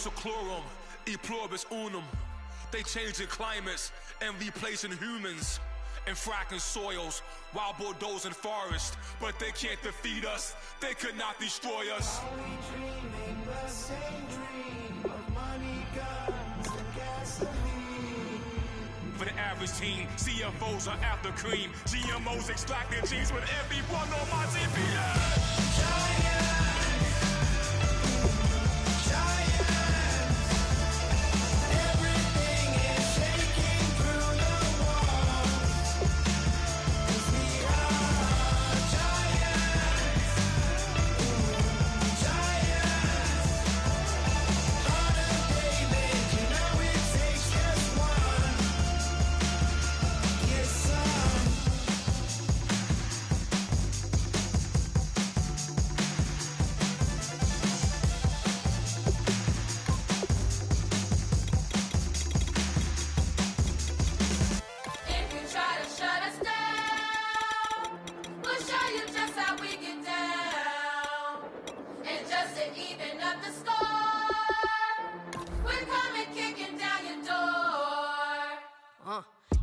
seclorum, e pluribus unum. They changing climates and replacing humans and fracking soils while bulldozing forests. But they can't defeat us, they could not destroy us. Are we dreaming the same dream of money, guns, and gasoline? For the average teen, CFOs are after cream. GMOs extracting genes with everyone on my TPS.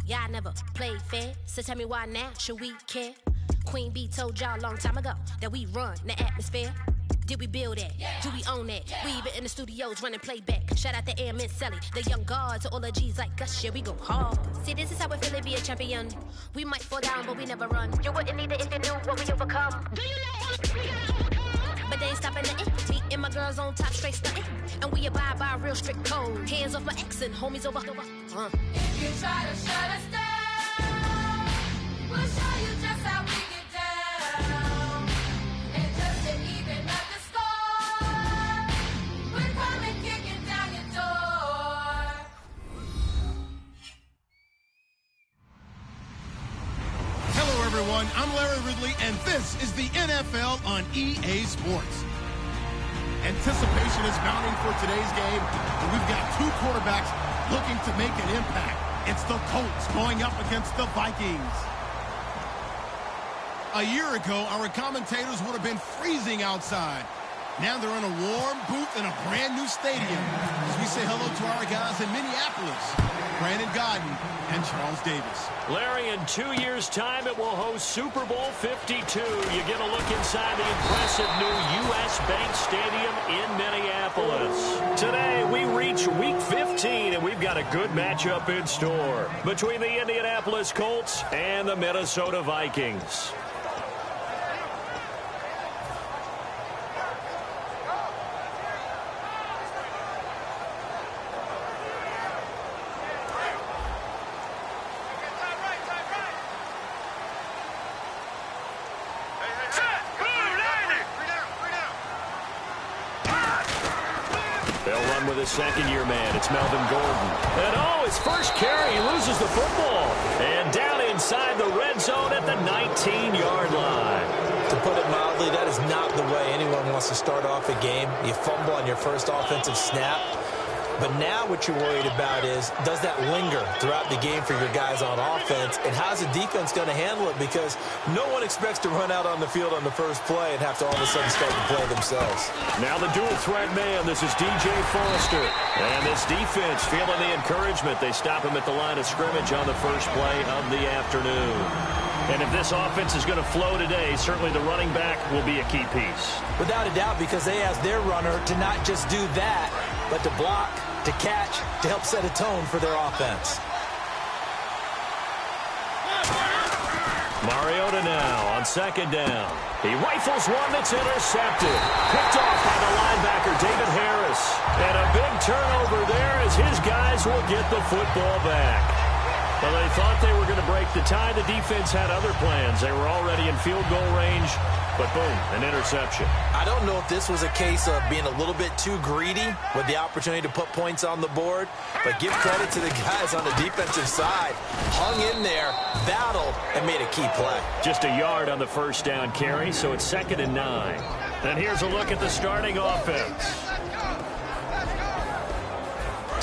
Y'all never played fair, so tell me why now should we care? Queen Bee told y'all a long time ago that we run the atmosphere. Did we build that? Yeah. Do we own that? Yeah. We even in the studios running playback. Shout out to Airman Sally, the young guards, to all the G's like us. Yeah, we go hard. See, this is how it feel to be a champion. We might fall down, but we never run. You wouldn't need it if you knew what we overcome. Do you know all we gotta overcome? But they ain't stopping nothing. Me and my girls on top straight stunting. And we abide by a real strict code. Hands off my ex and homies over. If you try to shut us down, we'll show you just how we get down. And just to even up the score, we're coming kicking down your door. Hello, everyone. I'm Larry Ridley, and this is the NFL on EA Sports. Anticipation is mounting for today's game, and we've got two quarterbacks looking to make an impact. It's the Colts going up against the Vikings. A year ago, our commentators would have been freezing outside. Now they're in a warm booth in a brand new stadium. As we say hello to our guys in Minneapolis, Brandon Godden and Charles Davis. Larry, in 2 years' time, it will host Super Bowl 52. You get a look inside the impressive new U.S. Bank Stadium in Minneapolis. Today, we reach Week 15, and we've got a good matchup in store between the Indianapolis Colts and the Minnesota Vikings. Second-year man, it's Melvin Gordon. And his first carry, he loses the football. And down inside the red zone at the 19-yard line. To put it mildly, that is not the way anyone wants to start off a game. You fumble on your first offensive snap. But now what you're worried about is, does that linger throughout the game for your guys on offense? And how's the defense going to handle it? Because no one expects to run out on the field on the first play and have to all of a sudden start to play themselves. Now the dual threat man, this is DJ Foster. And this defense feeling the encouragement. They stop him at the line of scrimmage on the first play of the afternoon. And if this offense is going to flow today, certainly the running back will be a key piece. Without a doubt, because they ask their runner to not just do that, but to block, to catch, to help set a tone for their offense. Mariota now on second down. He rifles one that's intercepted. Picked off by the linebacker, David Harris. And a big turnover there as his guys will get the football back. Well, they thought they were going to break the tie. The defense had other plans. They were already in field goal range, but boom, an interception. I don't know if this was a case of being a little bit too greedy with the opportunity to put points on the board, but give credit to the guys on the defensive side. Hung in there, battled, and made a key play. Just a yard on the first down carry, so it's 2nd and 9. And here's a look at the starting offense.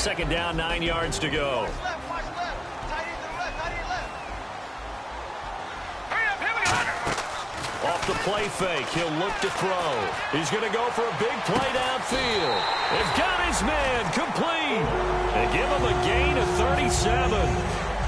2nd down, 9 yards to go. Off the play fake. He'll look to throw. He's going to go for a big play downfield. They've got his man complete. They give him a gain of 37.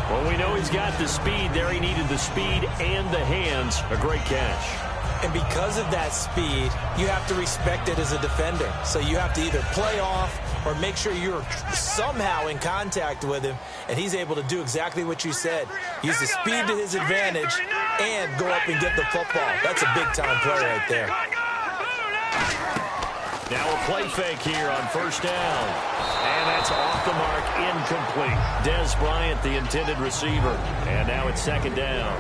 Well, we know he's got the speed there. He needed the speed and the hands. A great catch. And because of that speed, you have to respect it as a defender. So you have to either play off or make sure you're somehow in contact with him, and he's able to do exactly what you said. Use the speed to his advantage and go up and get the football. That's a big-time play right there. Now a play fake here on first down. And that's off the mark, incomplete. Dez Bryant, the intended receiver. And now it's second down.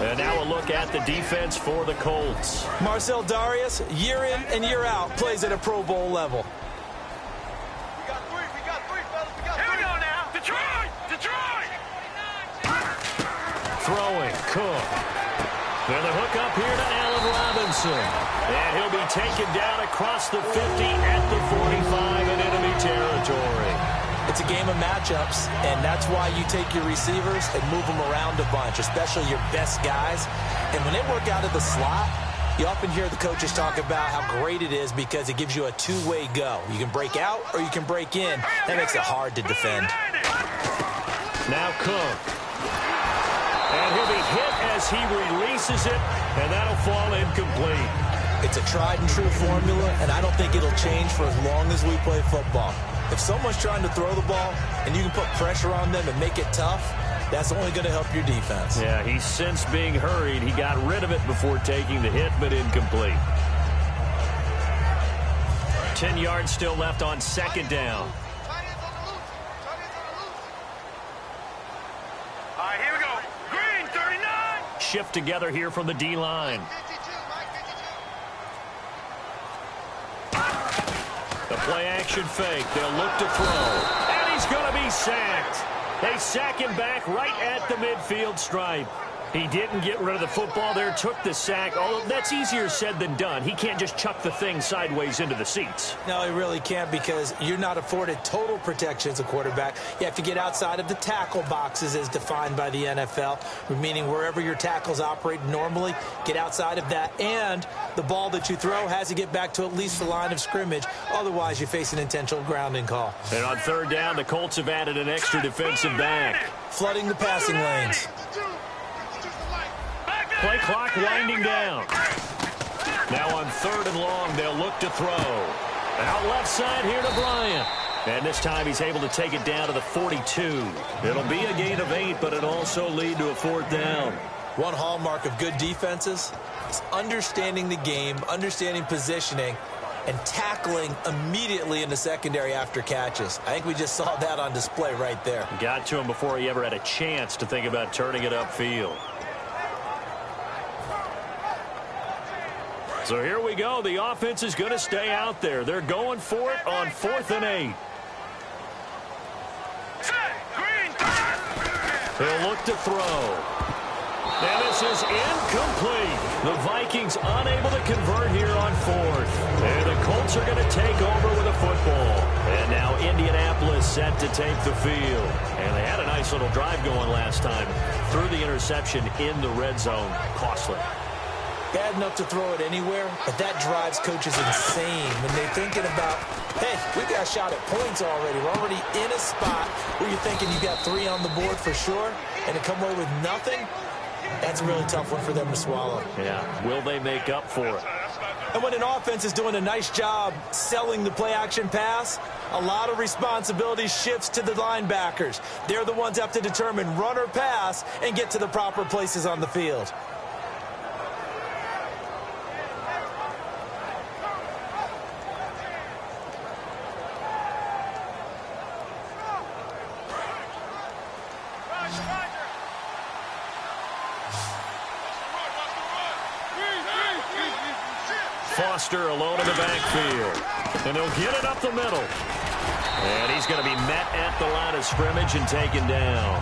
And now a look at the defense for the Colts. Marcel Darius, year in and year out, plays at a Pro Bowl level. We got three, fellas. Here we go now. Detroit! Throwing, Cook. Then the hook up here to Allen Robinson. And he'll be taken down across the 50 at the 45 in enemy territory. It's a game of matchups, and that's why you take your receivers and move them around a bunch, especially your best guys. And when they work out of the slot, you often hear the coaches talk about how great it is because it gives you a two-way go. You can break out or you can break in. That makes it hard to defend. Now Cook. And he'll be hit as he releases it, and that'll fall incomplete. It's a tried-and-true formula, and I don't think it'll change for as long as we play football. If someone's trying to throw the ball and you can put pressure on them and make it tough, that's only going to help your defense. Yeah, he's since being hurried. He got rid of it before taking the hit, but incomplete. 10 yards still left on second down. All right, here we go. Green, 39. Shift together here from the D-line. The play-action fake. They'll look to throw. And he's going to be sacked. They sack him back right at the midfield stripe. He didn't get rid of the football there, took the sack. Although that's easier said than done. He can't just chuck the thing sideways into the seats. No, he really can't because you're not afforded total protection as a quarterback. You have to get outside of the tackle boxes as defined by the NFL, meaning wherever your tackles operate normally, get outside of that. And the ball that you throw has to get back to at least the line of scrimmage. Otherwise, you face an intentional grounding call. And on third down, the Colts have added an extra defensive back. Flooding the passing lanes. Play clock winding down. Now on third and long, they'll look to throw. Out left side here to Bryant. And this time he's able to take it down to the 42. It'll be a gain of 8, but it'll also lead to a fourth down. One hallmark of good defenses is understanding the game, understanding positioning, and tackling immediately in the secondary after catches. I think we just saw that on display right there. Got to him before he ever had a chance to think about turning it upfield. So here we go. The offense is going to stay out there. They're going for it on 4th and 8. He'll look to throw. And this is incomplete. The Vikings unable to convert here on 4th. And the Colts are going to take over with a football. And now Indianapolis set to take the field. And they had a nice little drive going last time. Threw the interception in the red zone. Costly. Bad enough to throw it anywhere, but that drives coaches insane when they're thinking about, hey, we got a shot at points already. We're already in a spot where you're thinking you got 3 on the board for sure, and to come away with nothing, that's a really tough one for them to swallow. Yeah, will they make up for it? And when an offense is doing a nice job selling the play-action pass, a lot of responsibility shifts to the linebackers. They're the ones that have to determine run or pass and get to the proper places on the field. Foster alone in the backfield. And they'll get it up the middle. And he's going to be met at the line of scrimmage and taken down.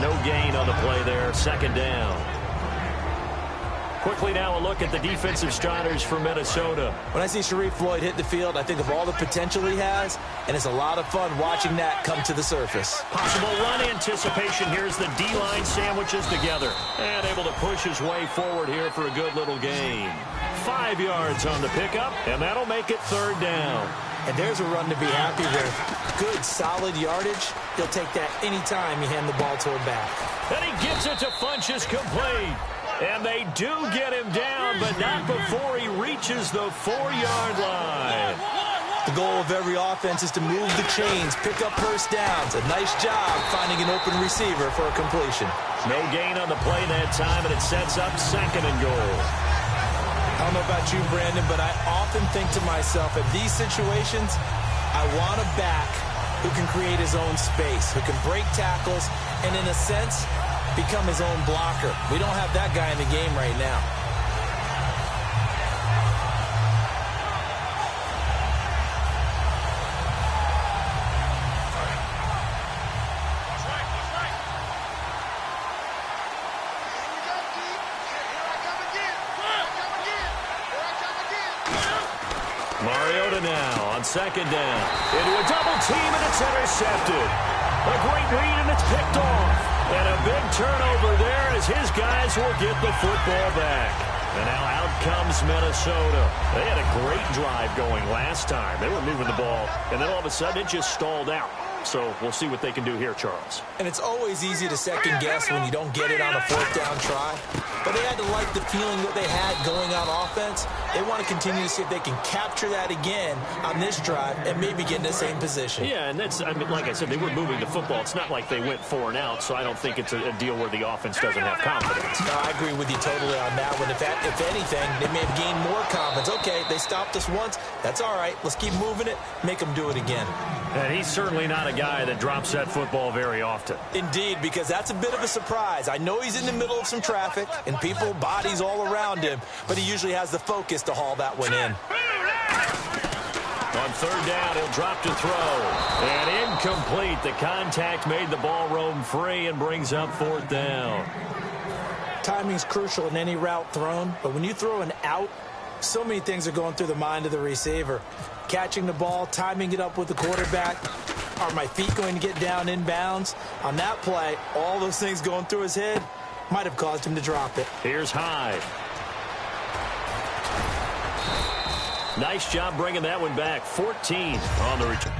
No gain on the play there. Second down. Quickly now a look at the defensive starters for Minnesota. When I see Sharif Floyd hit the field, I think of all the potential he has, and it's a lot of fun watching that come to the surface. Possible run anticipation. Here's the D-line sandwiches together. And able to push his way forward here for a good little gain. 5 yards on the pickup, and that'll make it 3rd down. And there's a run to be happy with. Good, solid yardage. He'll take that anytime you hand the ball to him back. And he gets it to Funchess complete. And they do get him down, but not before he reaches the 4-yard line. The goal of every offense is to move the chains, pick up first downs. A nice job finding an open receiver for a completion. No gain on the play that time, and it sets up 2nd and goal. I don't know about you, Brandon, but I often think to myself, in these situations, I want a back who can create his own space, who can break tackles, and in a sense, become his own blocker. We don't have that guy in the game right now. Mariota now on 2nd down. Into a double team, and it's intercepted. A great read, and it's picked off. And a big turnover there as his guys will get the football back. And now out comes Minnesota. They had a great drive going last time. They were moving the ball, and then all of a sudden it just stalled out. So we'll see what they can do here, Charles. And it's always easy to second guess when you don't get it on a 4th down try. But they had to like the feeling that they had going on offense. They want to continue to see if they can capture that again on this drive and maybe get in the same position. Yeah, and that's, I mean, like I said, they were moving the football. It's not like they went 4 and out, so I don't think it's a deal where the offense doesn't have confidence. No, I agree with you totally on that one. If anything, they may have gained more confidence. Okay, they stopped us once. That's all right. Let's keep moving it. Make them do it again. And he's certainly not a guy that drops that football very often. Indeed, because that's a bit of a surprise. I know he's in the middle of some traffic and people, bodies all around him, but he usually has the focus to haul that one in. On 3rd down, he'll drop to throw. And incomplete. The contact made the ball roam free and brings up 4th down. Timing's crucial in any route thrown, but when you throw an out, so many things are going through the mind of the receiver. Catching the ball, timing it up with the quarterback. Are my feet going to get down inbounds? On that play, all those things going through his head might have caused him to drop it. Here's Hyde. Nice job bringing that one back. 14 on the return.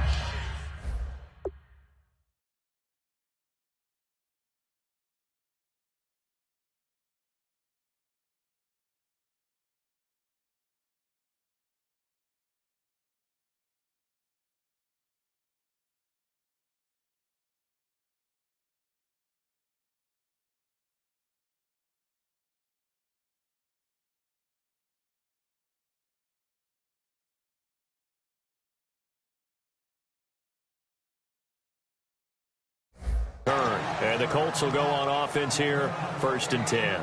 And the Colts will go on offense here, 1st and 10.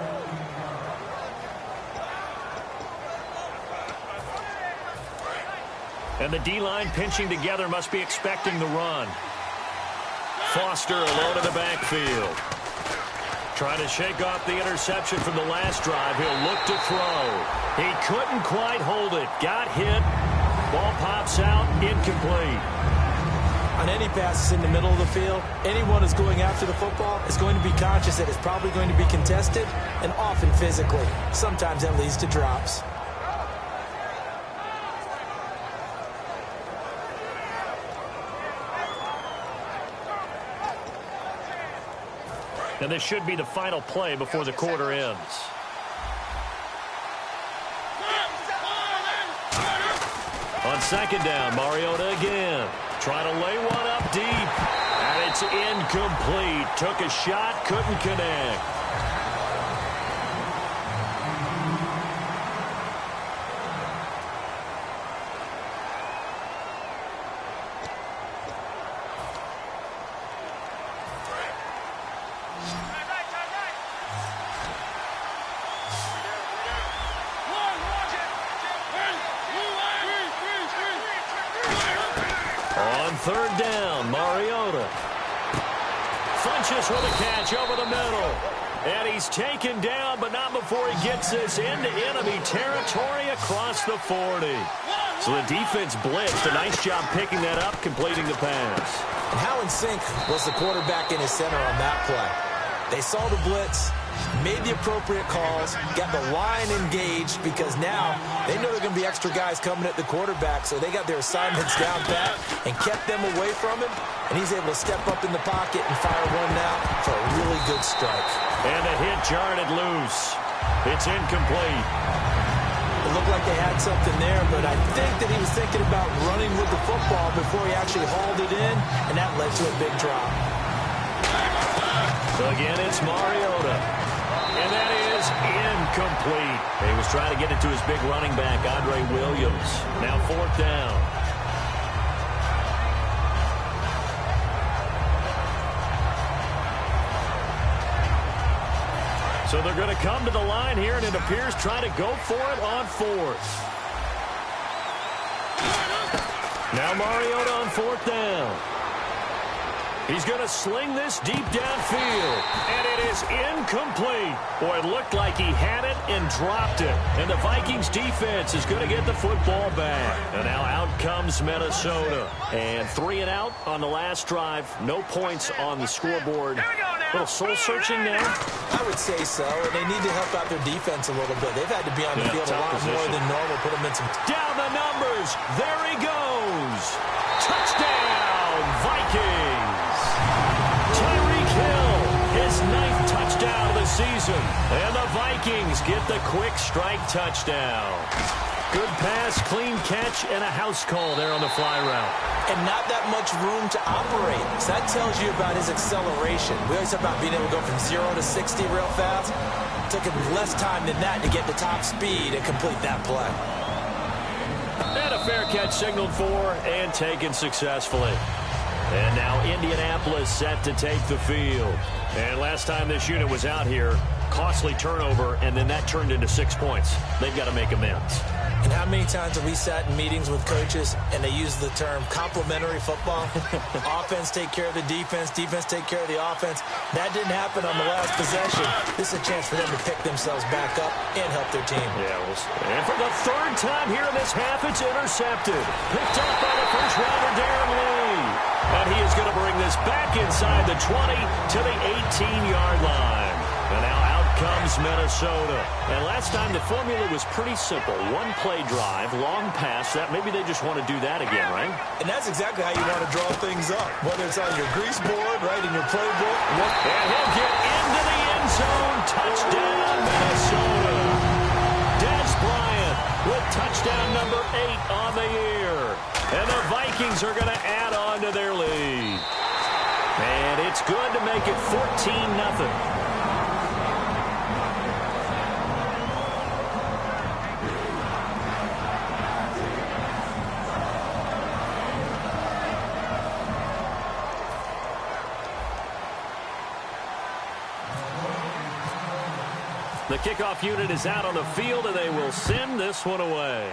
And the D-line pinching together must be expecting the run. Foster alone in the backfield. Trying to shake off the interception from the last drive. He'll look to throw. He couldn't quite hold it. Got hit. Ball pops out. Incomplete. On any passes in the middle of the field, anyone who's going after the football is going to be conscious that it's probably going to be contested and often physically. Sometimes that leads to drops. And this should be the final play before the quarter ends. On 2nd down, Mariota again. Trying to lay one up deep. And it's incomplete. Took a shot, couldn't connect. On 3rd down, Mariota. Funchess with a catch over the middle. And he's taken down, but not before he gets this into enemy territory across the 40. So the defense blitzed. A nice job picking that up, completing the pass. And how in sync was the quarterback in his center on that play? They saw the blitz, made the appropriate calls, got the line engaged, because now they know there are going to be extra guys coming at the quarterback, so they got their assignments down pat and kept them away from him, and he's able to step up in the pocket and fire one now for a really good strike. And a hit jarred it loose. It's incomplete. It looked like they had something there, but I think that he was thinking about running with the football before he actually hauled it in, and that led to a big drop. So again, it's Mariota. And that is incomplete. He was trying to get it to his big running back, Andre Williams. Now 4th down. So they're going to come to the line here, and it appears try to go for it on 4th. Now Mariota on 4th down. He's going to sling this deep downfield, and it is incomplete. Boy, it looked like he had it and dropped it. And the Vikings defense is going to get the football back. And now out comes Minnesota. And 3 and out on the last drive. No points on the scoreboard. A little soul-searching now. I would say so, and they need to help out their defense a little bit. They've had to be on the field a lot more than normal. Put them in some... Down the numbers. There he goes. Touchdown, Vikings. Tyreek Hill, his 9th touchdown of the season. And the Vikings get the quick strike touchdown. Good pass, clean catch, and a house call there on the fly route. And not that much room to operate. So that tells you about his acceleration. We always talk about being able to go from 0 to 60 real fast. It took him less time than that to get to top speed and complete that play. And a fair catch signaled for and taken successfully. And now Indianapolis set to take the field. And last time this unit was out here, costly turnover, and then that turned into 6 points. They've got to make amends. And how many times have we sat in meetings with coaches and they use the term complementary football? Offense take care of the defense, defense take care of the offense. That didn't happen on the last possession. This is a chance for them to pick themselves back up and help their team. Yeah, and for the 3rd time here in this half, it's intercepted. Picked up by the first-rounder, Darren Lee. And he is going to bring this back inside the 20 to the 18-yard line. And now out comes Minnesota. And last time the formula was pretty simple. 1-play drive, long pass. That maybe they just want to do that again, right? And that's exactly how you want to draw things up. Whether it's on your grease board, right, in your playbook. And he'll get into the end zone. Touchdown, Minnesota. Des Bryant with touchdown number 8 on the year. And the Vikings are going to add on to their lead. And it's good to make it 14-0. The kickoff unit is out on the field, and they will send this one away.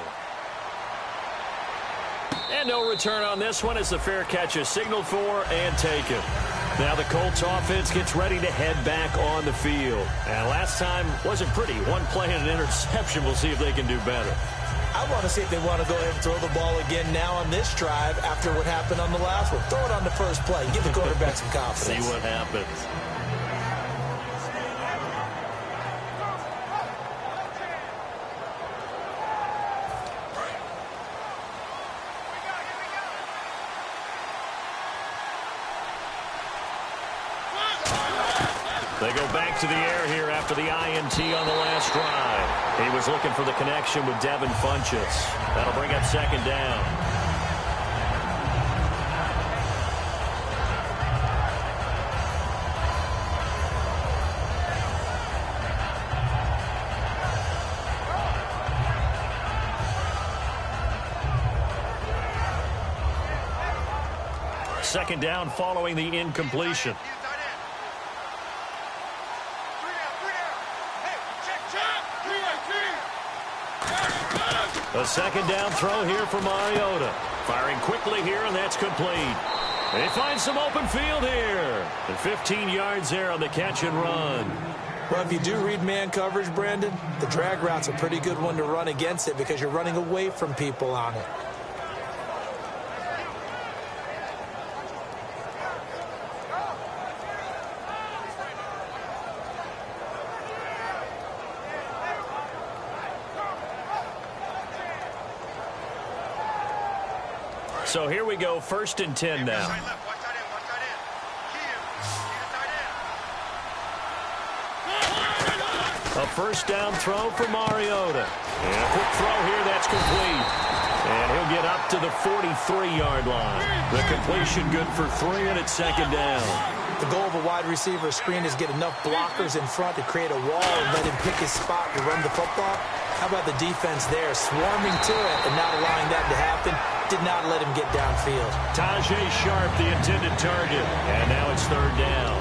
And no return on this one as the fair catch is signaled for and taken. Now the Colts offense gets ready to head back on the field. And last time wasn't pretty. 1 play and an interception. We'll see if they can do better. I want to see if they want to go ahead and throw the ball again now on this drive after what happened on the last one. Throw it on the first play. Give the quarterback some confidence. See what happens. They go back to the air here after the INT on the last drive. He was looking for the connection with Devin Funchess. That'll bring up 2nd down. Second down following the incompletion. A 2nd down throw here for Mariota. Firing quickly here, and that's complete. They find some open field here. And 15 yards there on the catch and run. Well, if you do read man coverage, Brandon, the drag route's a pretty good one to run against it because you're running away from people on it. So here we go, 1st and 10 now. A first down throw for Mariota. And a quick throw here, that's complete. And he'll get up to the 43-yard line. The completion good for 3, and it's 2nd down. The goal of a wide receiver screen is get enough blockers in front to create a wall and let him pick his spot to run the football. How about the defense there, swarming to it and not allowing that to happen? Did not let him get downfield. Tajay Sharp, the intended target. And now it's 3rd down.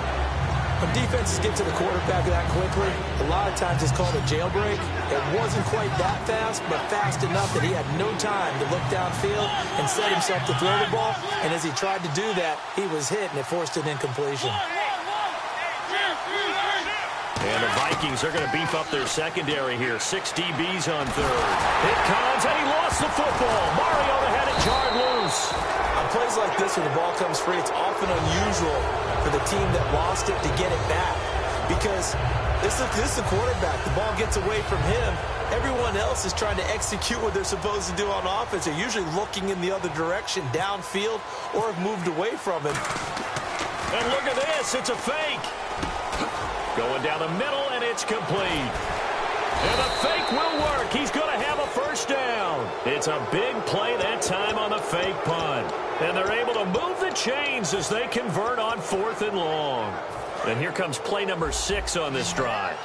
When defenses get to the quarterback that quickly, a lot of times it's called a jailbreak. It wasn't quite that fast, but fast enough that he had no time to look downfield and set himself to throw the ball. And as he tried to do that, he was hit, and it forced an incompletion. And the Vikings are going to beef up their secondary here. 6 DBs on 3rd. It comes, and he lost the football. Mariota had it jarred loose. On plays like this where the ball comes free, it's often unusual for the team that lost it to get it back. Because this is the quarterback. The ball gets away from him. Everyone else is trying to execute what they're supposed to do on offense. They're usually looking in the other direction, downfield, or have moved away from him. And look at this. It's a fake. Going down the middle, and it's complete. And the fake will work. He's going to have a first down. It's a big play that time on the fake punt. And they're able to move the chains as they convert on 4th and long. And here comes play number 6 on this drive.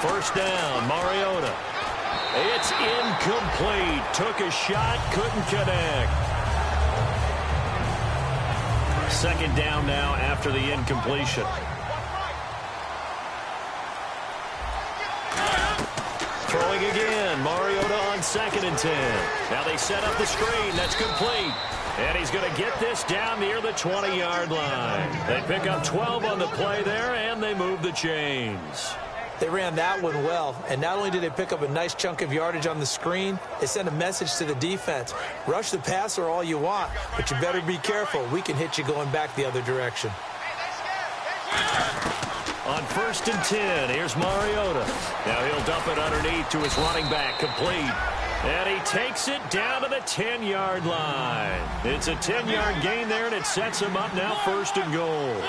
First down, Mariota. It's incomplete. Took a shot, couldn't connect. 2nd down now after the incompletion. Throwing again. Mariota on 2nd and 10. Now they set up the screen. That's complete. And he's going to get this down near the 20-yard line. They pick up 12 on the play there, and they move the chains. They ran that one well, and not only did they pick up a nice chunk of yardage on the screen, they sent a message to the defense. Rush the passer all you want, but you better be careful. We can hit you going back the other direction. On 1st and 10, here's Mariota. Now he'll dump it underneath to his running back, complete. And he takes it down to the 10-yard line. It's a 10-yard gain there, and it sets him up now 1st and goal.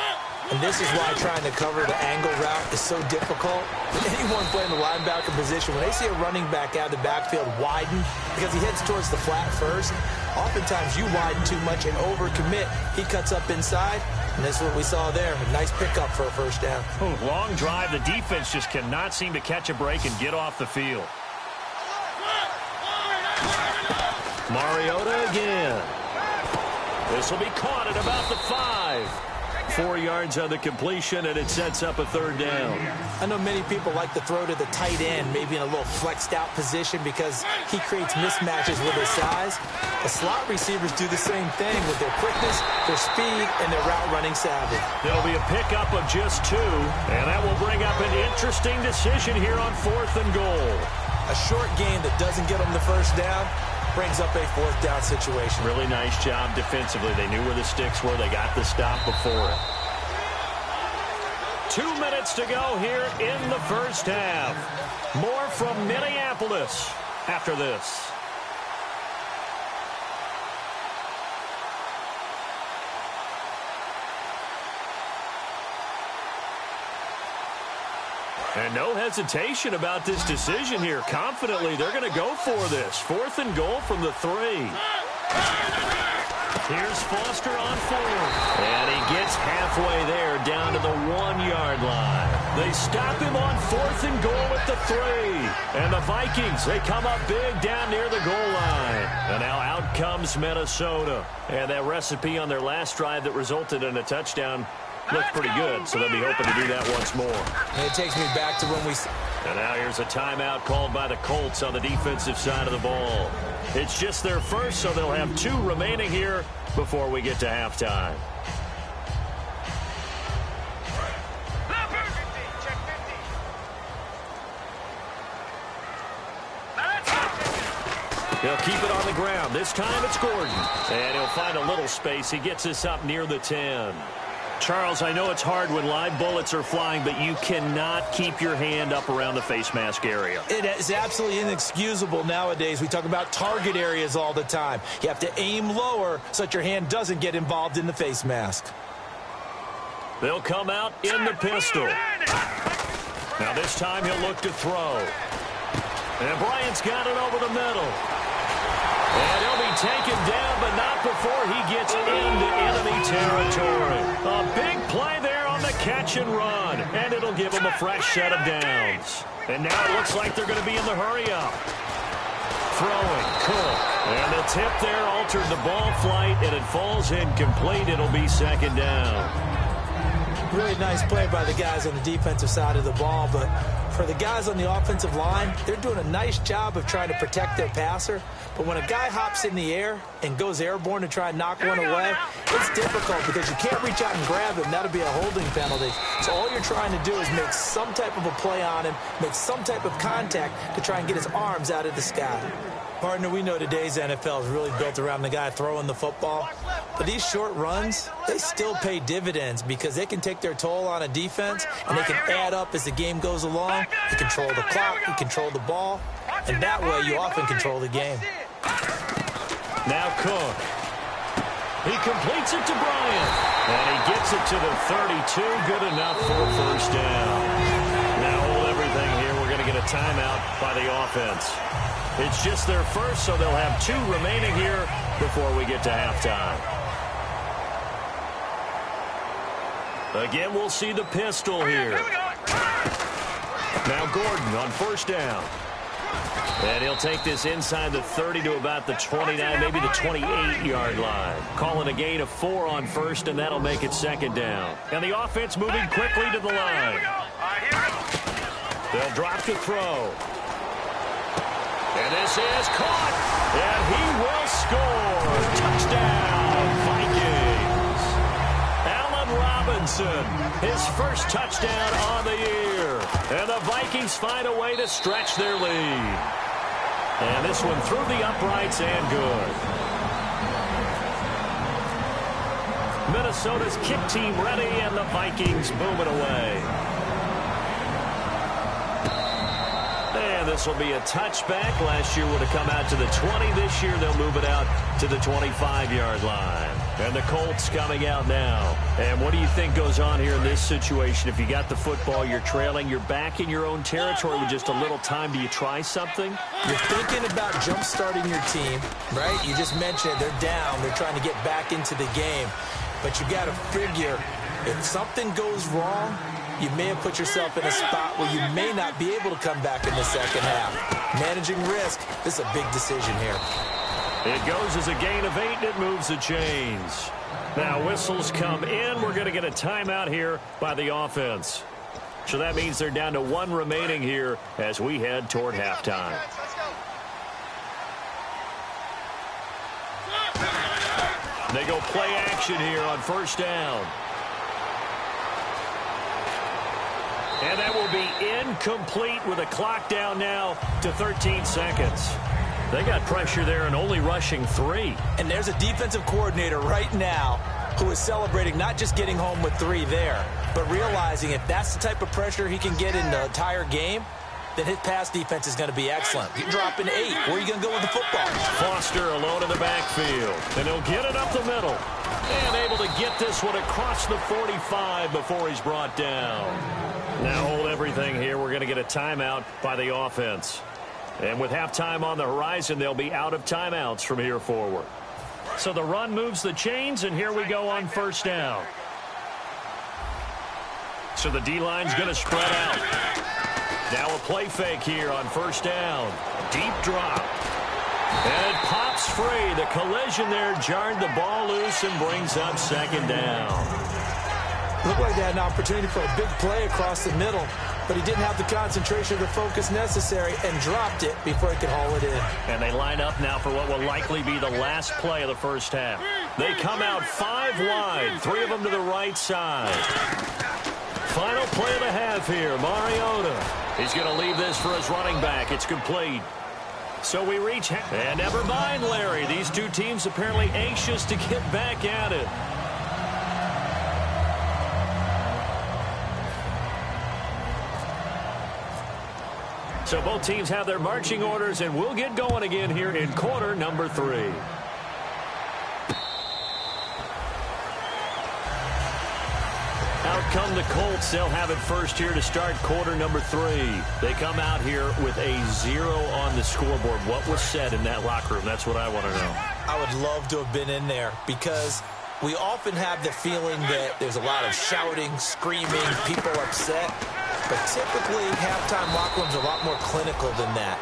And this is why trying to cover the angle route is so difficult. Anyone playing the linebacker position, when they see a running back out of the backfield widen, because he heads towards the flat first, oftentimes you widen too much and overcommit. He cuts up inside, and that's what we saw there. A nice pickup for a first down. Long drive. The defense just cannot seem to catch a break and get off the field. Mariota again. This will be caught at about the 5. 4 yards on the completion, and it sets up a 3rd down. I know many people like to throw to the tight end, maybe in a little flexed out position because he creates mismatches with his size. The slot receivers do the same thing with their quickness, their speed, and their route running savvy. There'll be a pickup of just 2, and that will bring up an interesting decision here on 4th and goal. A short game that doesn't get them the first down brings up a 4th down situation. Really nice job defensively. They knew where the sticks were. They got the stop before it. 2 minutes to go here in the first half. More from Minneapolis after this. And no hesitation about this decision here. Confidently, they're going to go for this. 4th and goal from the 3. Here's Foster on 4th. And he gets halfway there down to the 1-yard line. They stop him on 4th and goal at the 3. And the Vikings, they come up big down near the goal line. And now out comes Minnesota. And that recipe on their last drive that resulted in a touchdown looked pretty good, so they'll be hoping to do that once more. And it takes me back to when we... And now here's a timeout called by the Colts on the defensive side of the ball. It's just their first, so they'll have 2 remaining here before we get to halftime. He'll keep it on the ground. This time it's Gordon. And he'll find a little space. He gets this up near the 10. Charles, I know it's hard when live bullets are flying, but you cannot keep your hand up around the face mask area. It is absolutely inexcusable nowadays. We talk about target areas all the time. You have to aim lower so that your hand doesn't get involved in the face mask. They'll come out in the pistol. Now this time he'll look to throw. And Bryant's got it over the middle. And he'll be taken down, but not before he gets into enemy territory. A big play there on the catch and run. And it'll give him a fresh set of downs. And now it looks like they're going to be in the hurry-up. Throwing, Cook. And the tip there altered the ball flight, and it falls incomplete. It'll be second down. Really nice play by the guys on the defensive side of the ball, but for the guys on the offensive line, they're doing a nice job of trying to protect their passer. But when a guy hops in the air and goes airborne to try and knock one away, it's difficult because you can't reach out and grab him. That'll be a holding penalty. So all you're trying to do is make some type of a play on him, make some type of contact to try and get his arms out of the sky. Partner, we know today's NFL is really built around the guy throwing the football. But these short runs, they still pay dividends because they can take their toll on a defense and they can add up as the game goes along. You control the clock, you control the ball, and that way you often control the game. Now Cook. He completes it to Bryant. And he gets it to the 32. Good enough for a first down. Now hold everything here. We're going to get a timeout by the offense. It's just their first, so they'll have 2 remaining here before we get to halftime. Again, we'll see the pistol here. Now Gordon on first down. And he'll take this inside the 30 to about the 29, maybe the 28-yard line. Calling a gain of 4 on first, and that'll make it second down. And the offense moving quickly to the line. They'll drop to throw. And this is caught. And he will score. Touchdown, Vikings. Allen Robinson, his first touchdown on the year. And the Vikings find a way to stretch their lead. And this one through the uprights and good. Minnesota's kick team ready, and the Vikings moving away. And this will be a touchback. Last year would have come out to the 20. This year they'll move it out to the 25-yard line. And the Colts coming out now. And what do you think goes on here in this situation? If you got the football, you're trailing, you're back in your own territory with just a little time. Do you try something? You're thinking about jump-starting your team, right? You just mentioned it. They're down. They're trying to get back into the game. But you got to figure, if something goes wrong, you may have put yourself in a spot where you may not be able to come back in the second half. Managing risk, this is a big decision here. It goes as a gain of 8, and it moves the chains. Now whistles come in. We're going to get a timeout here by the offense. So that means they're down to 1 remaining here as we head toward halftime. They go play action here on first down. And that will be incomplete with a clock down now to 13 seconds. They got pressure there and only rushing 3. And there's a defensive coordinator right now who is celebrating not just getting home with 3 there, but realizing if that's the type of pressure he can get in the entire game, then his pass defense is going to be excellent. You're dropping 8. Where are you going to go with the football? Foster alone in the backfield. And he'll get it up the middle. And able to get this one across the 45 before he's brought down. Now hold everything here. We're going to get a timeout by the offense. And with halftime on the horizon, they'll be out of timeouts from here forward. So the run moves the chains, and here we go on first down. So the D-line's going to spread out. Now a play fake here on first down. Deep drop. And it pops free. The collision there jarred the ball loose and brings up second down. Looked like they had an opportunity for a big play across the middle, but he didn't have the concentration or the focus necessary and dropped it before he could haul it in. And they line up now for what will likely be the last play of the first half. They come out 5 wide, 3 of them to the right side. Final play of the half here, Mariota. He's going to leave this for his running back. It's complete. So we reach, and never mind, Larry. These two teams apparently anxious to get back at it. So both teams have their marching orders, and we'll get going again here in quarter number 3. Out come the Colts. They'll have it first here to start quarter number 3. They come out here with a 0 on the scoreboard. What was said in that locker room? That's what I want to know. I would love to have been in there because we often have the feeling that there's a lot of shouting, screaming, people upset. But typically, halftime locker rooms are a lot more clinical than that.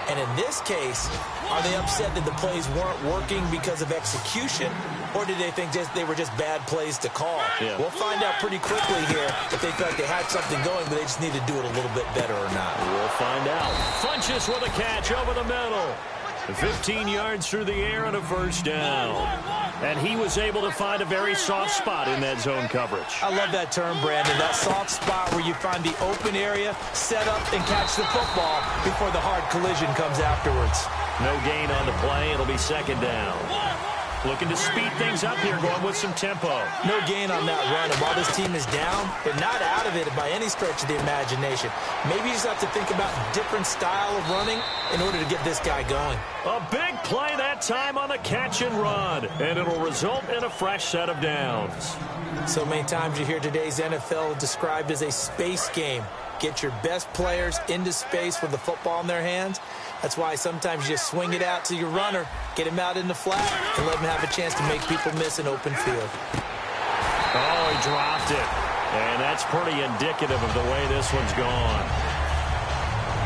And in this case, are they upset that the plays weren't working because of execution, or did they think they were just bad plays to call? Yeah. We'll find out pretty quickly here if they felt like they had something going, but they just need to do it a little bit better or not. We'll find out. Funches with a catch over the middle. 15 yards through the air and a first down. And he was able to find a very soft spot in that zone coverage. I love that term, Brandon. That soft spot where you find the open area, set up, and catch the football before the hard collision comes afterwards. No gain on the play. It'll be second down. Looking to speed things up here, going with some tempo. No gain on that run. And while this team is down, they're not out of it by any stretch of the imagination. Maybe you just have to think about a different style of running in order to get this guy going. A big play that time on the catch and run. And it'll result in a fresh set of downs. So many times you hear today's NFL described as a space game. Get your best players into space with the football in their hands. That's why sometimes you just swing it out to your runner, get him out in the flat, and let him have a chance to make people miss an open field. Oh, he dropped it. And that's pretty indicative of the way this one's gone.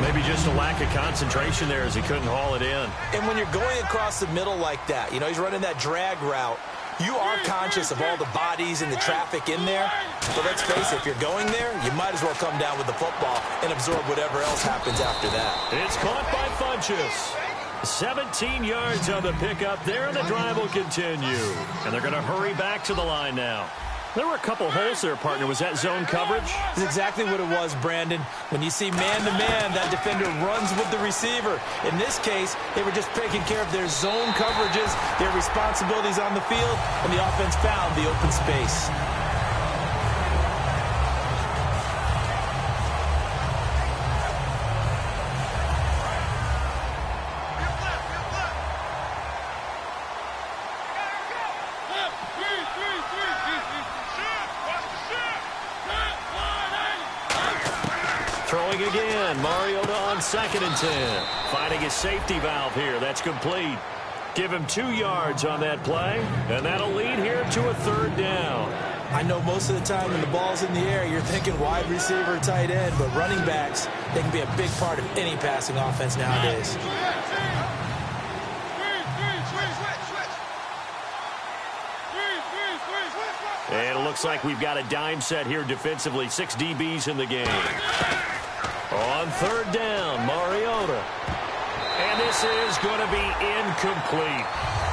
Maybe just a lack of concentration there as he couldn't haul it in. And when you're going across the middle like that, he's running that drag route, you are conscious of all the bodies and the traffic in there. But let's face it, if you're going there, you might as well come down with the football and absorb whatever else happens after that. It's caught by Funches. 17 yards on the pickup there, and the drive will continue. And they're going to hurry back to the line now. There were a couple holes there, partner. Was that zone coverage? That's exactly what it was, Brandon. When you see man-to-man, that defender runs with the receiver. In this case, they were just taking care of their zone coverages, their responsibilities on the field, and the offense found the open space. Throwing again, Mariota on 2nd and 10. Finding his safety valve here. That's complete. Give him 2 yards on that play, and that'll lead here to a 3rd down. I know most of the time when the ball's in the air, you're thinking wide receiver, tight end, but running backs, they can be a big part of any passing offense nowadays. And it looks like we've got a dime set here defensively. 6 DBs in the game. On 3rd down, Mariota. And this is going to be incomplete.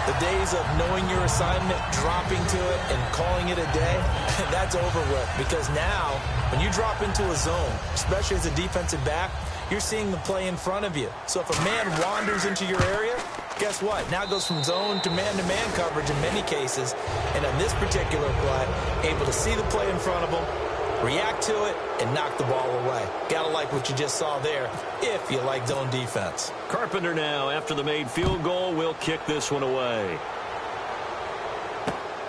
The days of knowing your assignment, dropping to it, and calling it a day, that's over with. Because now, when you drop into a zone, especially as a defensive back, you're seeing the play in front of you. So if a man wanders into your area, guess what? Now it goes from zone to man-to-man coverage in many cases. And on this particular play, able to see the play in front of him, react to it, and knock the ball away. Gotta like what you just saw there, if you like zone defense. Carpenter now, after the made field goal, will kick this one away.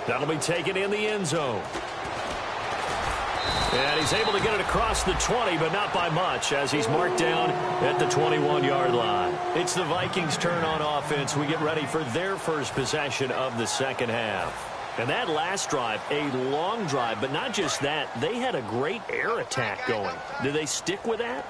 That'll be taken in the end zone. And he's able to get it across the 20, but not by much, as he's marked down at the 21-yard line. It's the Vikings' turn on offense. We get ready for their first possession of the second half. And that last drive, a long drive, but not just that. They had a great air attack going. Do they stick with that?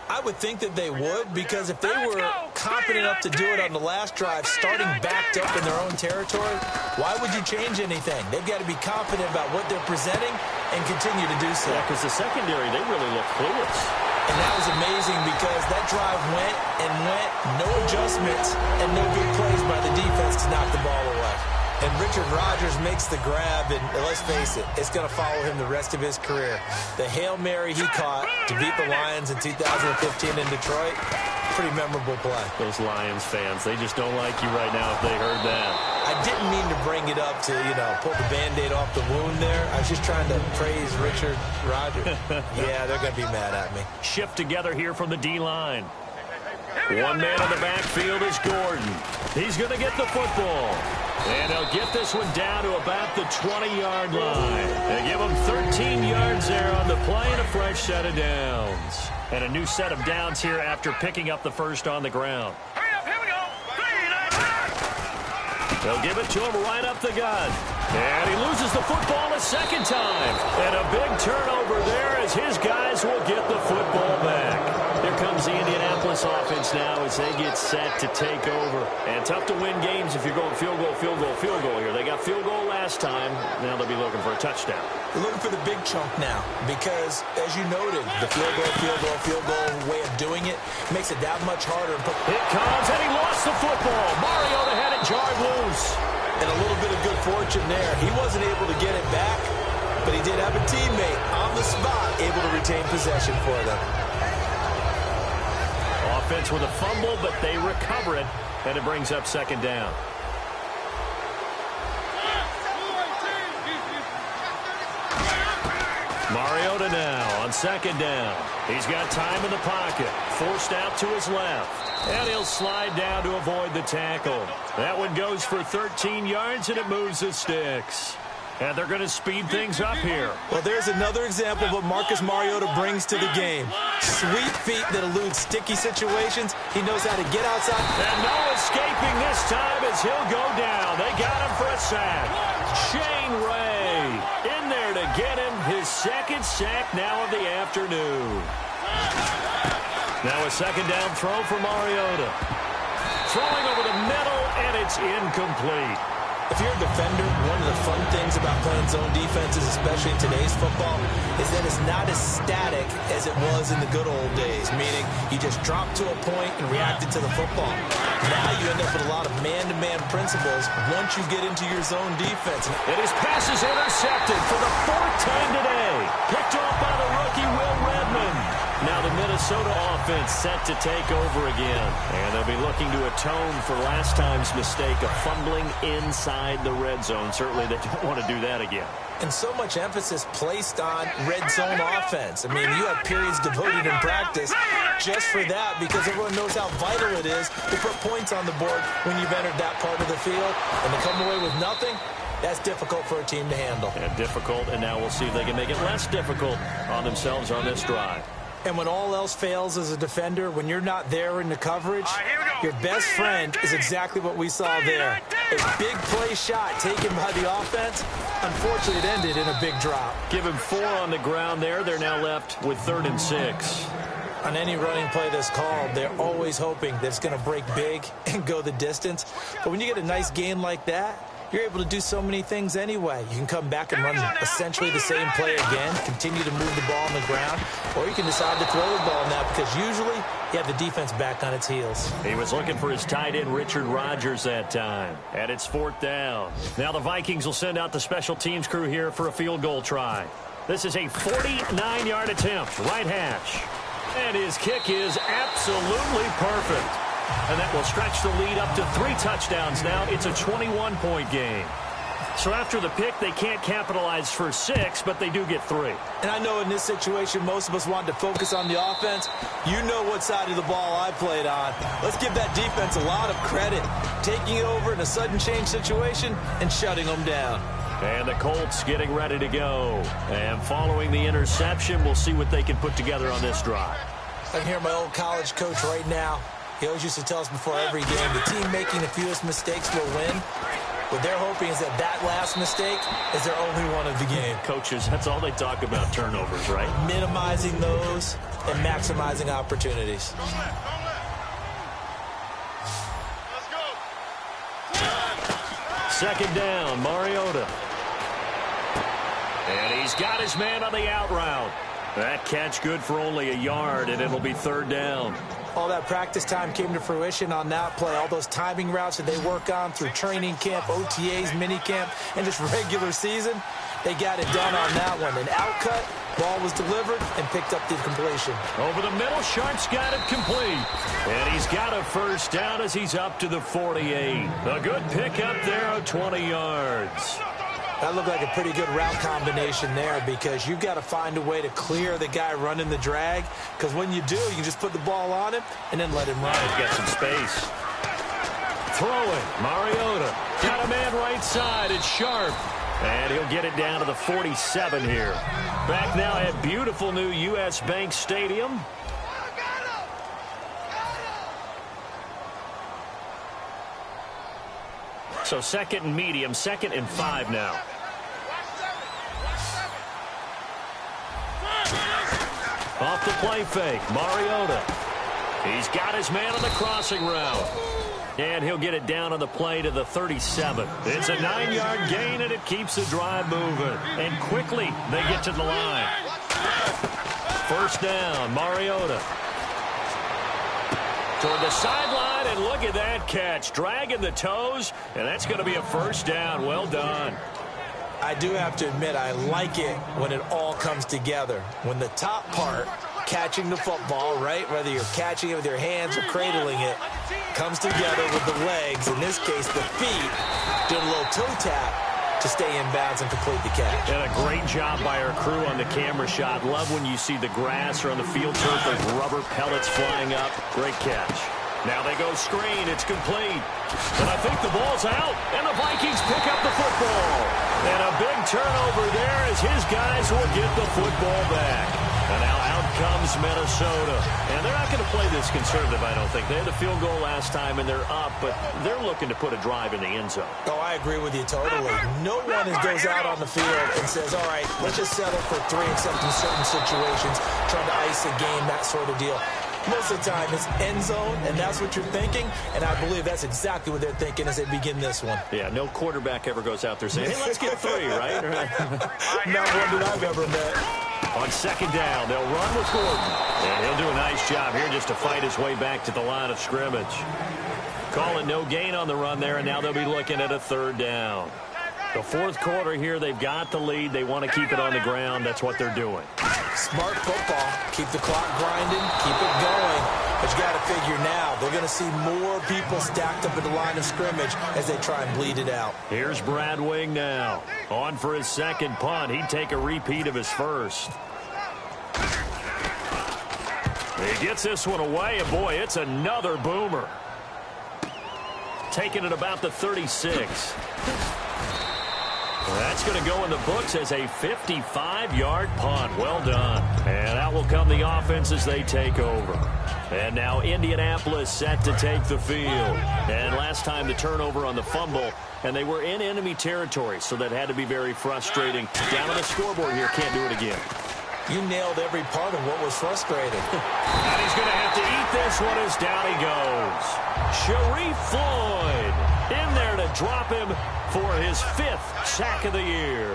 I would think that they would, because if they were confident enough to do it on the last drive, starting backed up in their own territory, why would you change anything? They've got to be confident about what they're presenting and continue to do so. Yeah, because the secondary, they really look clueless. And that was amazing because that drive went and went, no adjustments, and no big plays by the defense to knock the ball away. And Richard Rodgers makes the grab, and let's face it, it's going to follow him the rest of his career. The Hail Mary he caught to beat the Lions in 2015 in Detroit, pretty memorable play. Those Lions fans, they just don't like you right now if they heard that. I didn't mean to bring it up to, pull the Band-Aid off the wound there. I was just trying to praise Richard Rodgers. Yeah, they're going to be mad at me. Shift together here from the D-line. One man in the backfield is Gordon. He's going to get the football. And he'll get this one down to about the 20-yard line. They give him 13 yards there on the play and a fresh set of downs. And a new set of downs here after picking up the first on the ground. Hurry up, here we go. 3, 9, 5. They'll give it to him right up the gut. And he loses the football a second time. And a big turnover there as his guys will get the football back. Here comes the Indianapolis offense now as they get set to take over. And tough to win games if you're going field goal, field goal, field goal here. They got field goal last time. Now they'll be looking for a touchdown. They're looking for the big chunk now because, as you noted, the field goal way of doing it makes it that much harder. It comes, and he lost the football. Mariota had it jarred loose. And a little bit of good fortune there. He wasn't able to get it back, but he did have a teammate on the spot able to retain possession for them. Offense with a fumble, but they recover it, and it brings up second down. Mariota now on second down. He's got time in the pocket. Forced out to his left. And he'll slide down to avoid the tackle. That one goes for 13 yards, and it moves the sticks. And they're going to speed things up here. Well, there's another example of what Marcus Mariota brings to the game. Sweet feet that elude sticky situations. He knows how to get outside. And no escaping this time as he'll go down. They got him for a sack. Shane Ray in there to get him his second sack now of the afternoon. Now a second down throw for Mariota. Throwing over the middle, and it's incomplete. If you're a defender, one of the fun things about playing zone defenses, especially in today's football, is that it's not as static as it was in the good old days, meaning you just drop to a point and reacted to the football. Now you end up with a lot of man-to-man principles once you get into your zone defense. And his pass is intercepted for the fourth time today. Picked off by the rookie Will Redmond. Now the Minnesota offense set to take over again. And they'll be looking to atone for last time's mistake of fumbling inside the red zone. Certainly they don't want to do that again. And so much emphasis placed on red zone offense. I mean, you have periods devoted in practice just for that because everyone knows how vital it is to put points on the board when you've entered that part of the field. And to come away with nothing, that's difficult for a team to handle. And difficult, and now we'll see if they can make it less difficult on themselves on this drive. And when all else fails as a defender, when you're not there in the coverage, your best friend is exactly what we saw there. A big play shot taken by the offense. Unfortunately, it ended in a big drop. Give him 4 on the ground there. They're now left with 3rd and 6. On any running play that's called, they're always hoping that it's going to break big and go the distance. But when you get a nice gain like that, you're able to do so many things anyway. You can come back and run essentially the same play again, continue to move the ball on the ground, or you can decide to throw the ball now because usually you have the defense back on its heels. He was looking for his tight end, Richard Rodgers, that time. And it's 4th down. Now the Vikings will send out the special teams crew here for a field goal try. This is a 49-yard attempt, right hash. And his kick is absolutely perfect. And that will stretch the lead up to 3 touchdowns now. It's a 21-point game. So after the pick, they can't capitalize for 6, but they do get 3. And I know in this situation, most of us wanted to focus on the offense. You know what side of the ball I played on. Let's give that defense a lot of credit. Taking it over in a sudden change situation and shutting them down. And the Colts getting ready to go. And following the interception, we'll see what they can put together on this drive. I can hear my old college coach right now. He always used to tell us before every game, the team making the fewest mistakes will win. What they're hoping is that last mistake is their only one of the game. Coaches, that's all they talk about, turnovers, right? Minimizing those and maximizing opportunities. Second down, Mariota. And he's got his man on the out route. That catch good for only a yard, and it'll be 3rd down. All that practice time came to fruition on that play. All those timing routes that they work on through training camp, OTAs, minicamp, and just regular season, they got it done on that one. An outcut, ball was delivered, and picked up the completion. Over the middle, Sharp's got it complete. And got a first down as he's up to the 48. A good pickup there of 20 yards. That looked like a pretty good route combination there because you've got to find a way to clear the guy running the drag, because when you do, you just put the ball on him and then let him run. He's got some space. Throwing, Mariota. Got a man right side. It's Sharp. And he'll get it down to the 47 here. Back now at beautiful new U.S. Bank Stadium. So second and medium, 2nd and 5 now. Off the play fake, Mariota. He's got his man on the crossing route. And he'll get it down on the play to the 37. It's a 9-yard gain, and it keeps the drive moving. And quickly, they get to the line. First down, Mariota. Toward the sideline, and look at that catch. Dragging the toes, and that's going to be a first down. Well done. I do have to admit, I like it when it all comes together. When the top part, catching the football, right, whether you're catching it with your hands or cradling it, comes together with the legs, in this case the feet, doing a little toe tap to stay in bounds and complete the catch. And a great job by our crew on the camera shot. Love when you see the grass or on the field turf, those rubber pellets flying up. Great catch. Now they go screen. It's complete. But I think the ball's out, and the Vikings pick up the football. And a big turnover there as his guys will get the football back. And now out comes Minnesota. And they're not going to play this conservative, I don't think. They had the field goal last time, and they're up, but they're looking to put a drive in the end zone. Oh, I agree with you totally. No one goes out on the field and says, all right, let's just settle for 3 except in certain situations, trying to ice a game, that sort of deal. Most of the time, it's end zone, and that's what you're thinking, and I believe that's exactly what they're thinking as they begin this one. Yeah, no quarterback ever goes out there saying, hey, let's get 3, right? Not one that I've ever met. On second down, they'll run with Gordon. And he'll do a nice job here just to fight his way back to the line of scrimmage. Call it no gain on the run there, and now they'll be looking at a 3rd down. The 4th quarter here, they've got the lead. They want to keep it on the ground. That's what they're doing. Smart football. Keep the clock grinding. Keep it going. But you got to figure now, they're going to see more people stacked up at the line of scrimmage as they try and bleed it out. Here's Brad Wing now. On for his 2nd punt. He'd take a repeat of his 1st. He gets this one away, and boy, it's another boomer. Taking it about the 36. That's going to go in the books as a 55-yard punt. Well done. And out will come the offense as they take over. And now Indianapolis set to take the field. And last time the turnover on the fumble, and they were in enemy territory, so that had to be very frustrating. Down on the scoreboard here, can't do it again. You nailed every part of what was frustrating. And he's going to have to eat this one as down he goes. Sharif Floyd in there to drop him for his 5th sack of the year.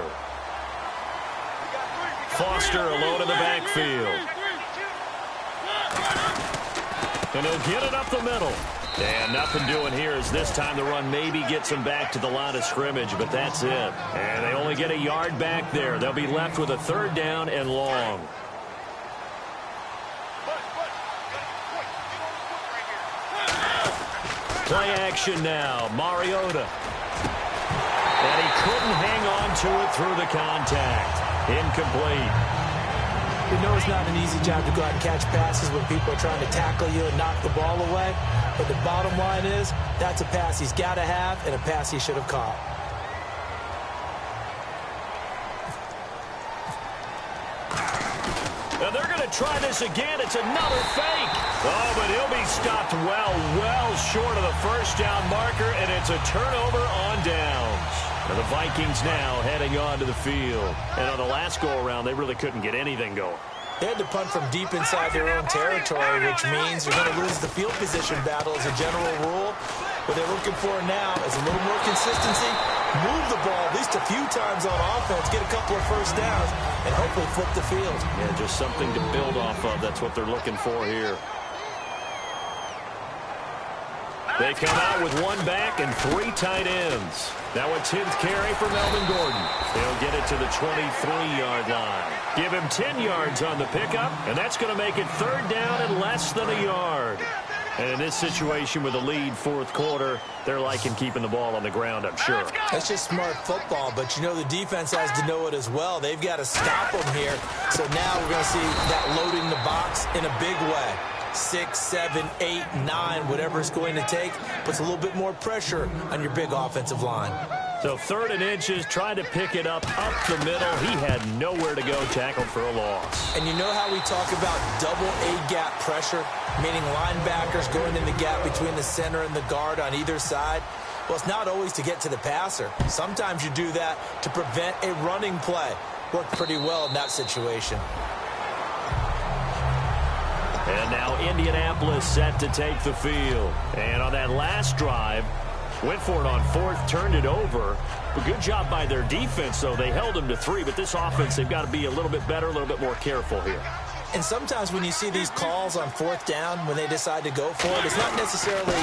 Foster alone in the backfield. And he'll get it up the middle. And nothing doing here as this time the run maybe gets him back to the line of scrimmage, but that's it. And they only get a yard back there. They'll be left with a 3rd down and long. Play action now. Mariota. And he couldn't hang on to it through the contact. Incomplete. You know it's not an easy job to go out and catch passes when people are trying to tackle you and knock the ball away. But the bottom line is, that's a pass he's got to have and a pass he should have caught. Now they're going to try this again. It's another fake. Oh, but he'll be stopped well short of the first down marker, and it's a turnover on downs. And the Vikings now heading onto the field. And on the last go-around, they really couldn't get anything going. They had to punt from deep inside their own territory, which means you're going to lose the field position battle as a general rule. What they're looking for now is a little more consistency, move the ball at least a few times on offense, get a couple of first downs, and hopefully flip the field. Yeah, just something to build off of. That's what they're looking for here. They come out with 1 back and 3 tight ends. Now a 10th carry for Melvin Gordon. He'll get it to the 23-yard line. Give him 10 yards on the pickup, and that's going to make it 3rd down and less than a yard. And in this situation with a lead fourth quarter, they're liking keeping the ball on the ground, I'm sure. That's just smart football, but you know the defense has to know it as well. They've got to stop them here. So now we're going to see that loading the box in a big way. 6, 7, 8, 9, whatever it's going to take, puts a little bit more pressure on your big offensive line. So 3rd and inches, trying to pick it up the middle. He had nowhere to go, tackled for a loss. And you know how we talk about double A-gap pressure, meaning linebackers going in the gap between the center and the guard on either side? Well, it's not always to get to the passer. Sometimes you do that to prevent a running play. Worked pretty well in that situation. And now Indianapolis set to take the field. And on that last drive, went for it on 4th, turned it over. A good job by their defense, though. They held them to 3, but this offense, they've got to be a little bit better, a little bit more careful here. And sometimes when you see these calls on 4th down, when they decide to go for it, it's not necessarily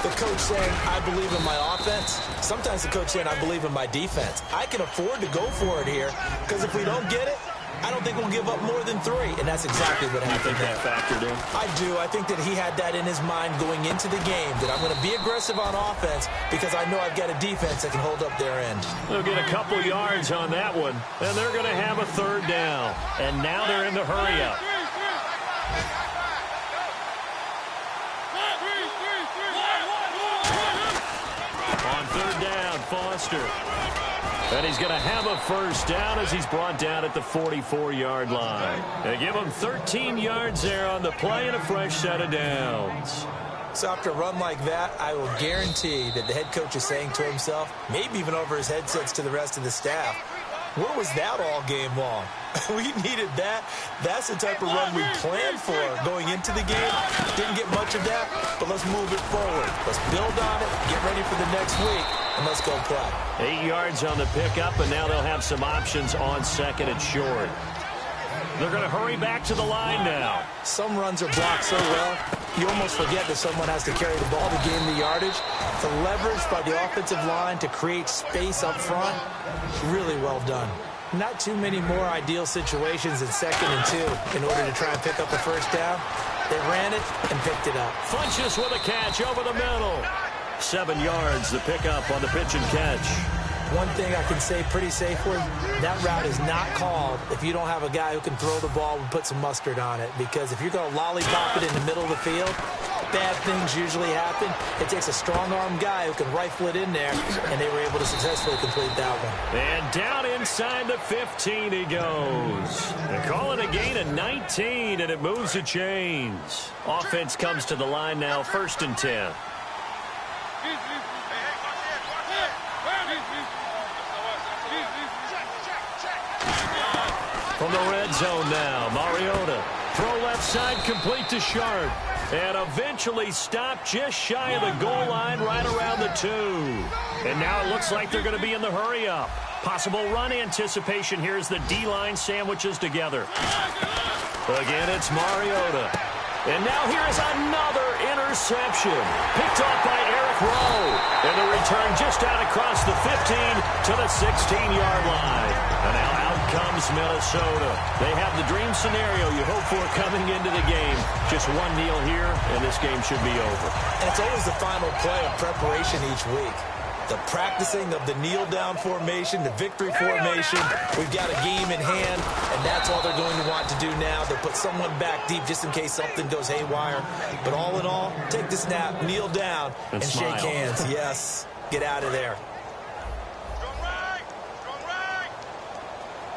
the coach saying, I believe in my offense. Sometimes the coach saying, I believe in my defense. I can afford to go for it here, because if we don't get it, I don't think we'll give up more than 3, and that's exactly what happened. You think that factored in? I do. I think that he had that in his mind going into the game, that I'm going to be aggressive on offense because I know I've got a defense that can hold up their end. They'll get a couple yards on that one, and they're going to have a 3rd down. And now they're in the hurry-up. On 3rd down, Foster. And he's going to have a 1st down as he's brought down at the 44-yard line. They give him 13 yards there on the play and a fresh set of downs. So after a run like that, I will guarantee that the head coach is saying to himself, maybe even over his headsets to the rest of the staff, where was that all game long? We needed that. That's the type of run we planned for going into the game. Didn't get much of that, but let's move it forward. Let's build on it, get ready for the next week, and let's go play. 8 yards on the pickup, and now they'll have some options on 2nd and short. They're going to hurry back to the line now. Some runs are blocked so well, you almost forget that someone has to carry the ball to gain the yardage. The leverage by the offensive line to create space up front, really well done. Not too many more ideal situations in 2nd and 2 in order to try and pick up a 1st down. They ran it and picked it up. Funches with a catch over the middle. 7 yards, the pickup on the pitch and catch. One thing I can say pretty safely, that route is not called if you don't have a guy who can throw the ball and put some mustard on it. Because if you're going to lollipop it in the middle of the field, bad things usually happen. It takes a strong-arm guy who can rifle it in there, and they were able to successfully complete that one. And down inside the 15 he goes. They call it a gain of 19, and it moves the chains. Offense comes to the line now, 1st and 10. From the red zone now, Mariota. Throw left side, complete to Sharp. And eventually stopped just shy of the goal line, right around the 2. And now it looks like they're going to be in the hurry-up. Possible run anticipation here as the D-line sandwiches together. Again, it's Mariota. And now here is another interception. Picked off by Eric Rowe. And the return just out across the 15 to the 16-yard line. And now out comes Minnesota. They have the dream scenario you hope for coming into the game. Just one kneel here, and this game should be over. And it's always the final play of preparation each week. The practicing of the kneel-down formation, the victory formation. We've got a game in hand, and that's all they're going to want to do now. They'll put someone back deep just in case something goes haywire. But all in all, take the snap, kneel down, and shake hands. Yes, get out of there.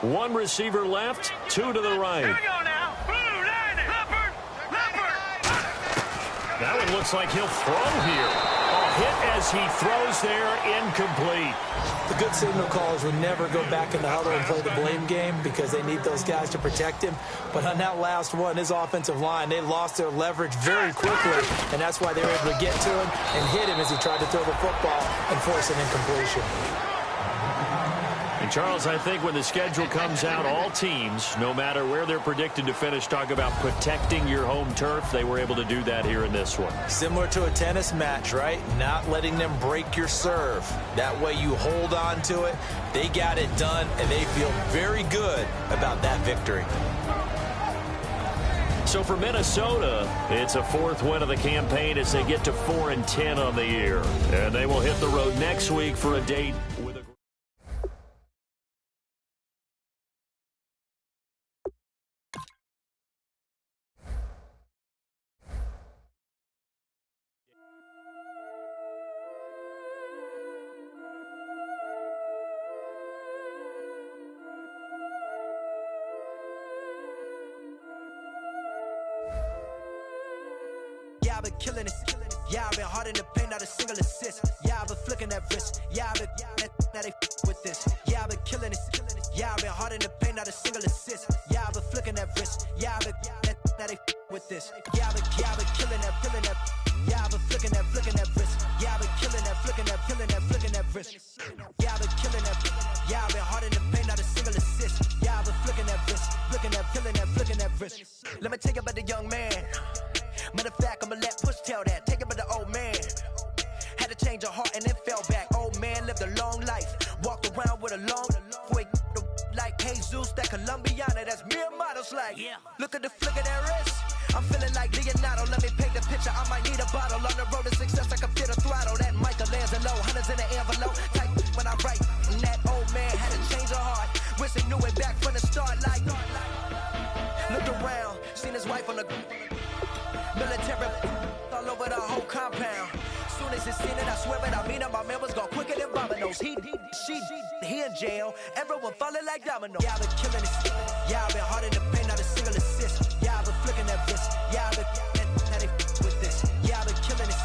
One receiver left, 2 to the right. Here we go now. Blue, line it. Leopard. That one looks like he'll throw here. Hit as he throws there, incomplete. The good signal callers would never go back in the huddle and play the blame game because they need those guys to protect him. But on that last one, his offensive line, they lost their leverage very quickly, and that's why they were able to get to him and hit him as he tried to throw the football and force an incompletion. And Charles, I think when the schedule comes out, all teams, no matter where they're predicted to finish, talk about protecting your home turf. They were able to do that here in this one. Similar to a tennis match, right? Not letting them break your serve. That way you hold on to it. They got it done, and they feel very good about that victory. So for Minnesota, it's a fourth win of the campaign as they get to 4-10 on the year. And they will hit the road next week for a date with a... Yeah, I've been killing it. Yeah, I've been hard in the paint, not a single assist. Yeah, I've been flicking that wrist. Yeah, I've been now they with this. Yeah, I've been killing it. Yeah, I've been hard in the paint, not a single assist. Yeah, I've been flicking that wrist. Yeah, I've been now they with this. Yeah, I've been killing that. Yeah, I've been flicking that wrist. Yeah, I've been killing that, flicking that wrist. Yeah, I've been killing that. Yeah, I've been hard in the paint, not a single assist. Yeah, I've been flicking that wrist, flicking that wrist. Let me tell you about the young man. Matter of fact, I'ma let Push tell that. Take it about the old man. Had to change her heart and then fell back. Old man lived a long life. Walked around with a long wig like Jesus, that Colombiana. That's mere models like. Yeah. Look at the flick of that wrist. I'm feeling like Leonardo. Let me paint the picture. I might need a bottle. On the road to success, I can feel the throttle. That Michelangelo, hundreds in the envelope. Type when I write. And that old man had to change her heart. Wish he knew it back from the start. Like, looked around, seen his wife on the military all over the whole compound. Soon as he seen it, I swear it, I mean it, my man was gone quicker than dominoes. He in jail, everyone falling like dominoes. Yeah, I've been killing it. Yeah, I've been hard in the paint, not a single assist. Yeah, I've been flicking that wrist. Yeah, I've been now they with this. Yeah, I've been killing it.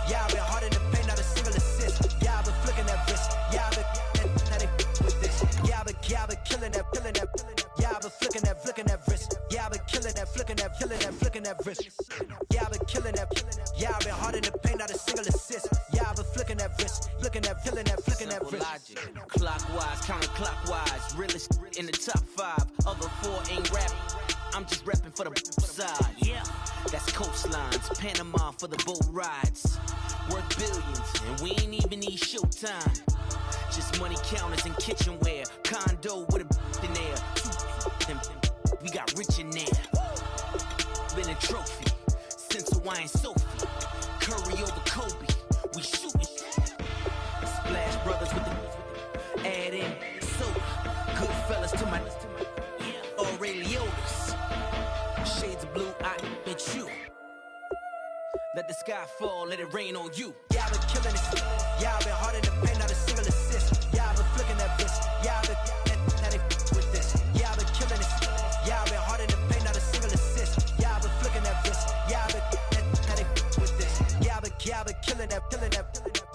Yeah, I've been hard in the paint, not a single assist. Yeah, I've been flicking that wrist. Yeah, I've been now they with this. Yeah, I've been killing that. Yeah, I've been flicking that wrist. Yeah, I've been killing that, flicking that wrist. Yeah, I've been killing that. Yeah, I've been hard in the paint, not a single assist. Yeah, I've been flicking that wrist, flicking that wrist. Logic, clockwise, counterclockwise, realest in the top 5. Other 4 ain't rapping. I'm just repping for the side. Yeah, that's coastlines, Panama for the boat rides. Worth billions, and we ain't even need showtime. Just money counters and kitchenware. Condo with a in there. We got rich in there. Been a trophy since Hawaiian Sophie. Curry over Kobe. We shooting. Splash Brothers with the add in soda. Good fellas to my Aureliotis. Shades of blue, I bet you. Let the sky fall, let it rain on you. Yeah, I've been killing it. Yeah, I've been hard in the paint, not a single assist. Yeah, I've been flicking that wrist. Yeah, I've been now they with this. Yeah, I've been killing it. Yeah, I've been hard in the paint, not a single assist. Yeah, I've been flicking that wrist. Yeah, I've been now they with this. Yeah, I've been killing that.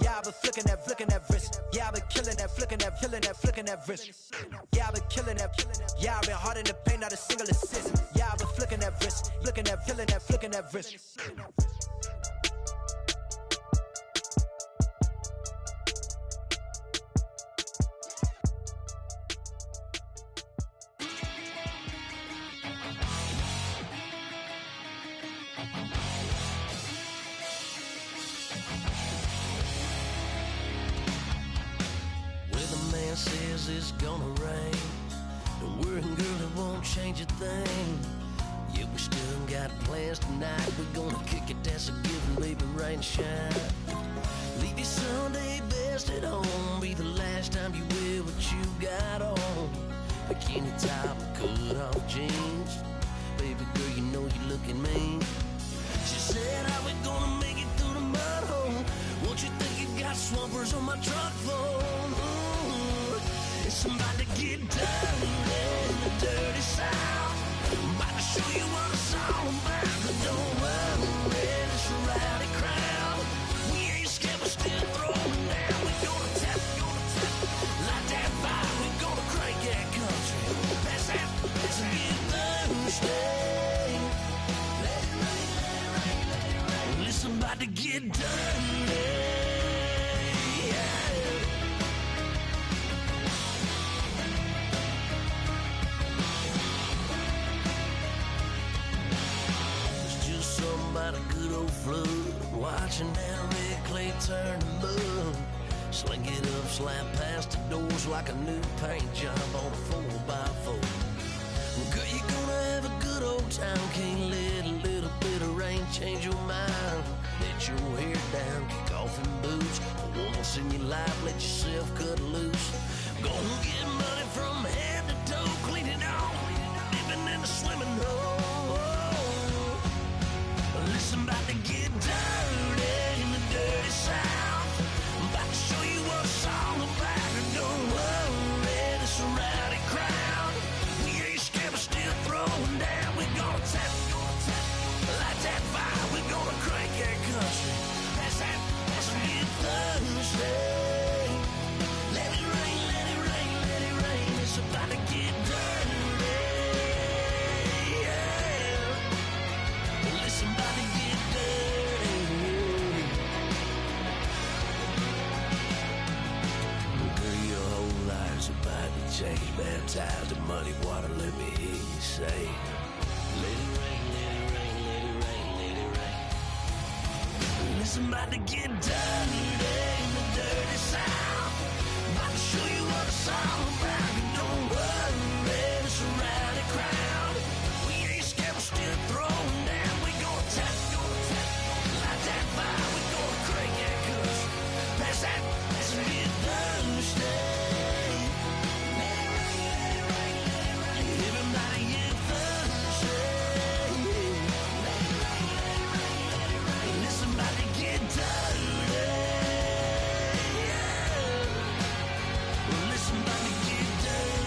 Yeah, I've been flicking that wrist. Yeah, I've been killing that, flicking that wrist. Yeah, I've been killing that. Yeah, I've been hard in the paint, not a single assist. Yeah, I've been flicking that wrist, flicking that wrist. Says it's gonna rain. Don't worry, girl, it won't change a thing. Yeah, we still got plans tonight. We're gonna kick it, that's a given, baby, rain and shine. Leave your Sunday best at home. Be the last time you wear what you got on. Bikini top, cut off jeans. Baby girl, you know you looking mean. She said, how we gonna make it through the mud hole? Won't you think you got swampers on my truck floor? Somebody get down in the dirty south. I'm about to show you what it's all about. But don't worry, it's a rowdy crowd. We ain't scared, but still throwing down. We gonna tap, light that fire. We gonna crank that country. Pass that, it's a good Thursday. Let it rain, let it rain. Listen, about to get dirty. About a good old flood, watching that red clay turn to mud. Sling it up, slap past the doors like a new paint job on a 4x4. Girl, you're gonna have a good old time, can't let change your mind. Let your hair down, kick off them boots. Once in your life, let yourself cut loose. Gonna get money from head to toe, clean it all, living in a swimming hole. Listen, about to get dirty in the dirty South. I'm about to show you what it's all about. And don't worry, this rowdy crowd. We ain't scared, but still throwing down. We're gonna tap, light that fire. We're gonna crank that country. That's get Thursday. Let it rain, let it rain, let it rain. It's about to get dirty. Yeah. Listen, about to get dirty. Girl, your whole life's about to change. Baptized in muddy water, let me hear you say, let it rain, let it rain, let it rain, let it rain. Listen, about to get dirty in the dirty South. About to show you what it's all about. And don't worry, it's a rowdy crowd. We ain't scared, we're still throwing down. We gonna tap, light that fire. We gonna crank that country. That's it Thursday. Let it rain, let it rain, let it rain. Everybody get Thursday. Let it rain, let it rain, let it rain. Listen, about to get dirty. Yeah. Listen, about to get dirty.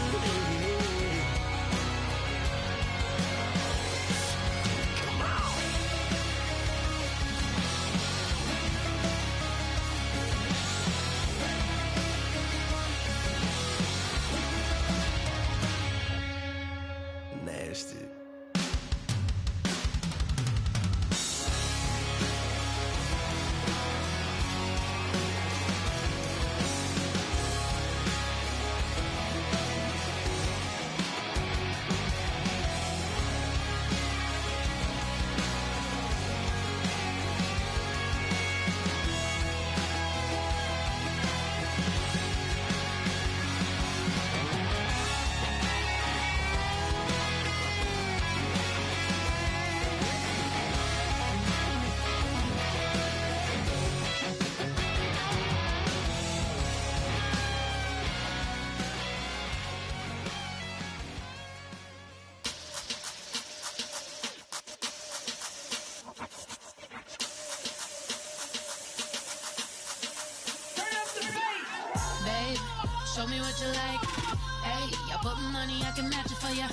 Come on. Nasty. Babe, show me what you like. Hey, I put money, I can match it for ya.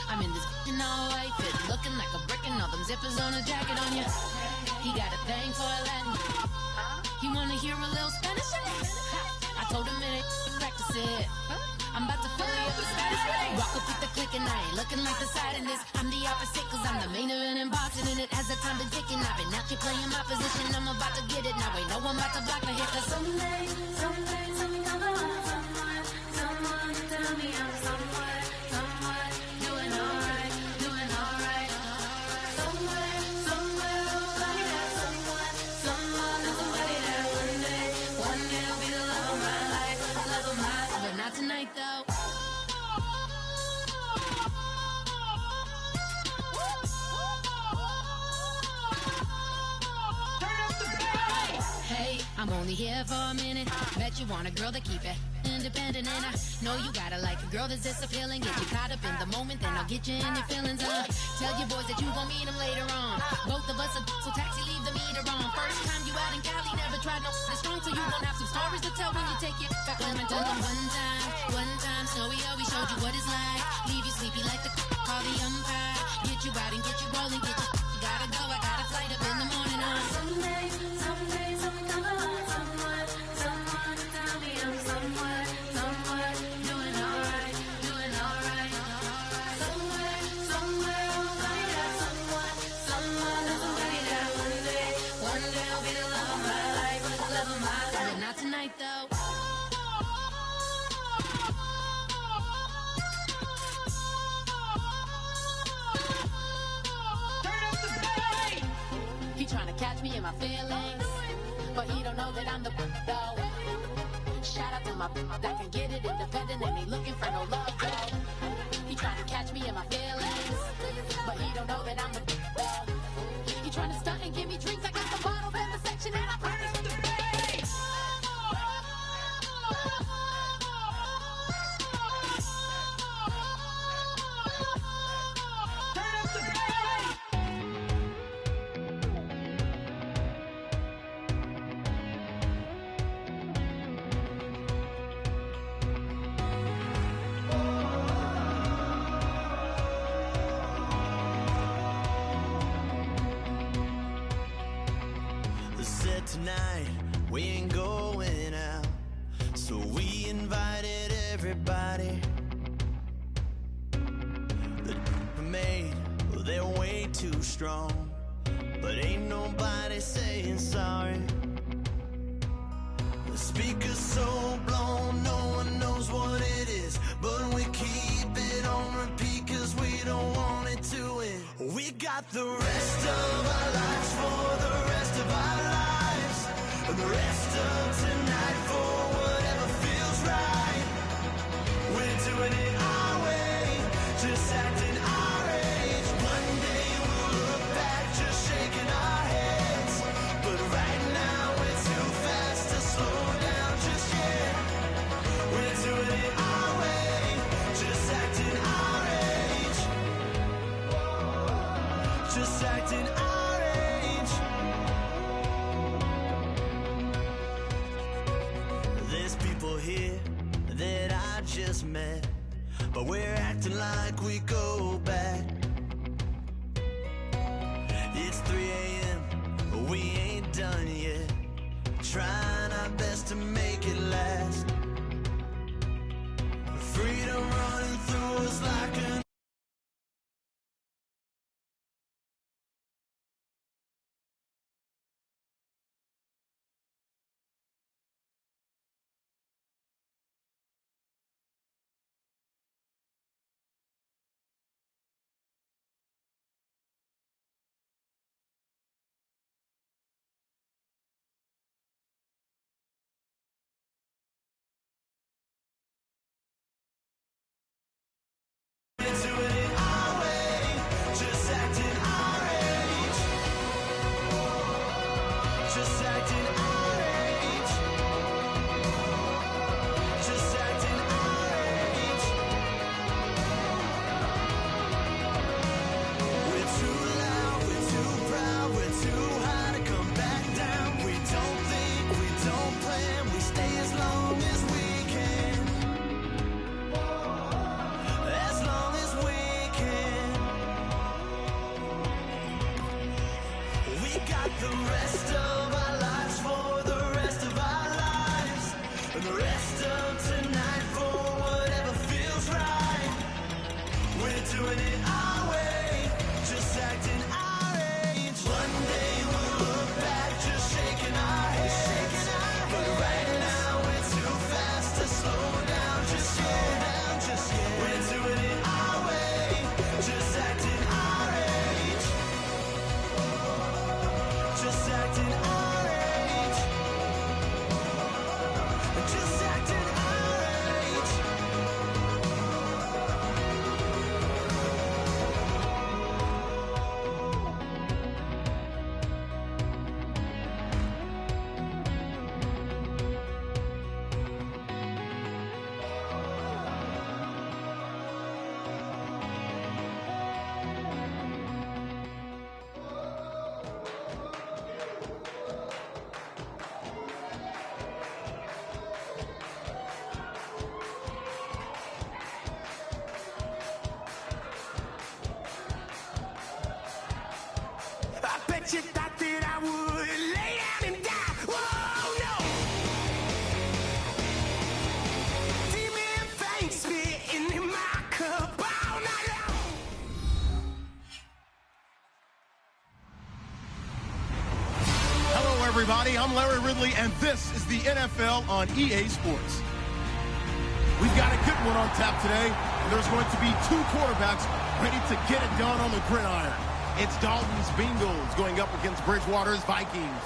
I'm in this all white fit, looking like a brick and all them zippers on a jacket on ya. He got a thing for a Latin. He wanna hear a little Spanish? I told him it ain't practice it. I'm about to fill you up with Spanish. Rock up with the click and I ain't looking like the side in this. I'm the opposite cause I'm the main event in boxing and it has the time been ticking. I've been out here playing my position, I'm about to get it. Now ain't no one about to block the hit cause someday something come along. Someone tell me I'm somewhere doing alright. Somewhere, somebody that someone is somebody that one day will be the love of my life, but not tonight though. Hey, I'm only here for a minute. Bet you want a girl to keep it independent, and I know you gotta like a girl that's this appealing. Get you caught up in the moment, then I'll get you in your feelings. Tell your boys that you gon' meet them later on. Both of us are so taxi, leave the meter on. First time you out in Cali, never tried no this strong, so you gon' have some stories to tell when you take it back home and tell them one time, Snowy always showed you what it's like. Leave you sleepy like the call the umpire. Get you out and get you rolling, get you gotta go. I got a flight up in the morning on someday, something come along. Someone tell me I'm somewhere doing alright. Somewhere, somebody that someone is somebody that one day will be the love of my life, but not tonight though. He tryna catch me in my feelings, but he don't know that I'm the though. Shout out to my that can get it independent and ain't looking for no love though. He tryna catch me in my feelings, but he don't know that I'm the though. He tryna tonight, we ain't going out. So we invited everybody. The made, well, they're way too strong. But ain't nobody saying sorry. The speaker's so blown, no one knows what it is. But we keep it on repeat cause we don't want it to end. We got the rest of our lives for the rest of our lives. And the rest of tonight for whatever feels right. We're doing it our way, just acting our age. One day we'll look back just shaking our heads. But right now we're too fast to slow down just yet. We're doing it our way, just acting our age. Just acting our age. There's people here that I just met, but we're acting like we go back. It's 3 a.m., but we ain't done yet. Trying our best to make it last. Freedom running through us like an you thought that I would lay down and die. Whoa, no. Demon things spitting in my cup all night long. Hello, everybody. I'm Larry Ridley, and this is the NFL on EA Sports. We've got a good one on tap today, and there's going to be two quarterbacks ready to get it done on the gridiron. It's Dalton's Bengals going up against Bridgewater's Vikings.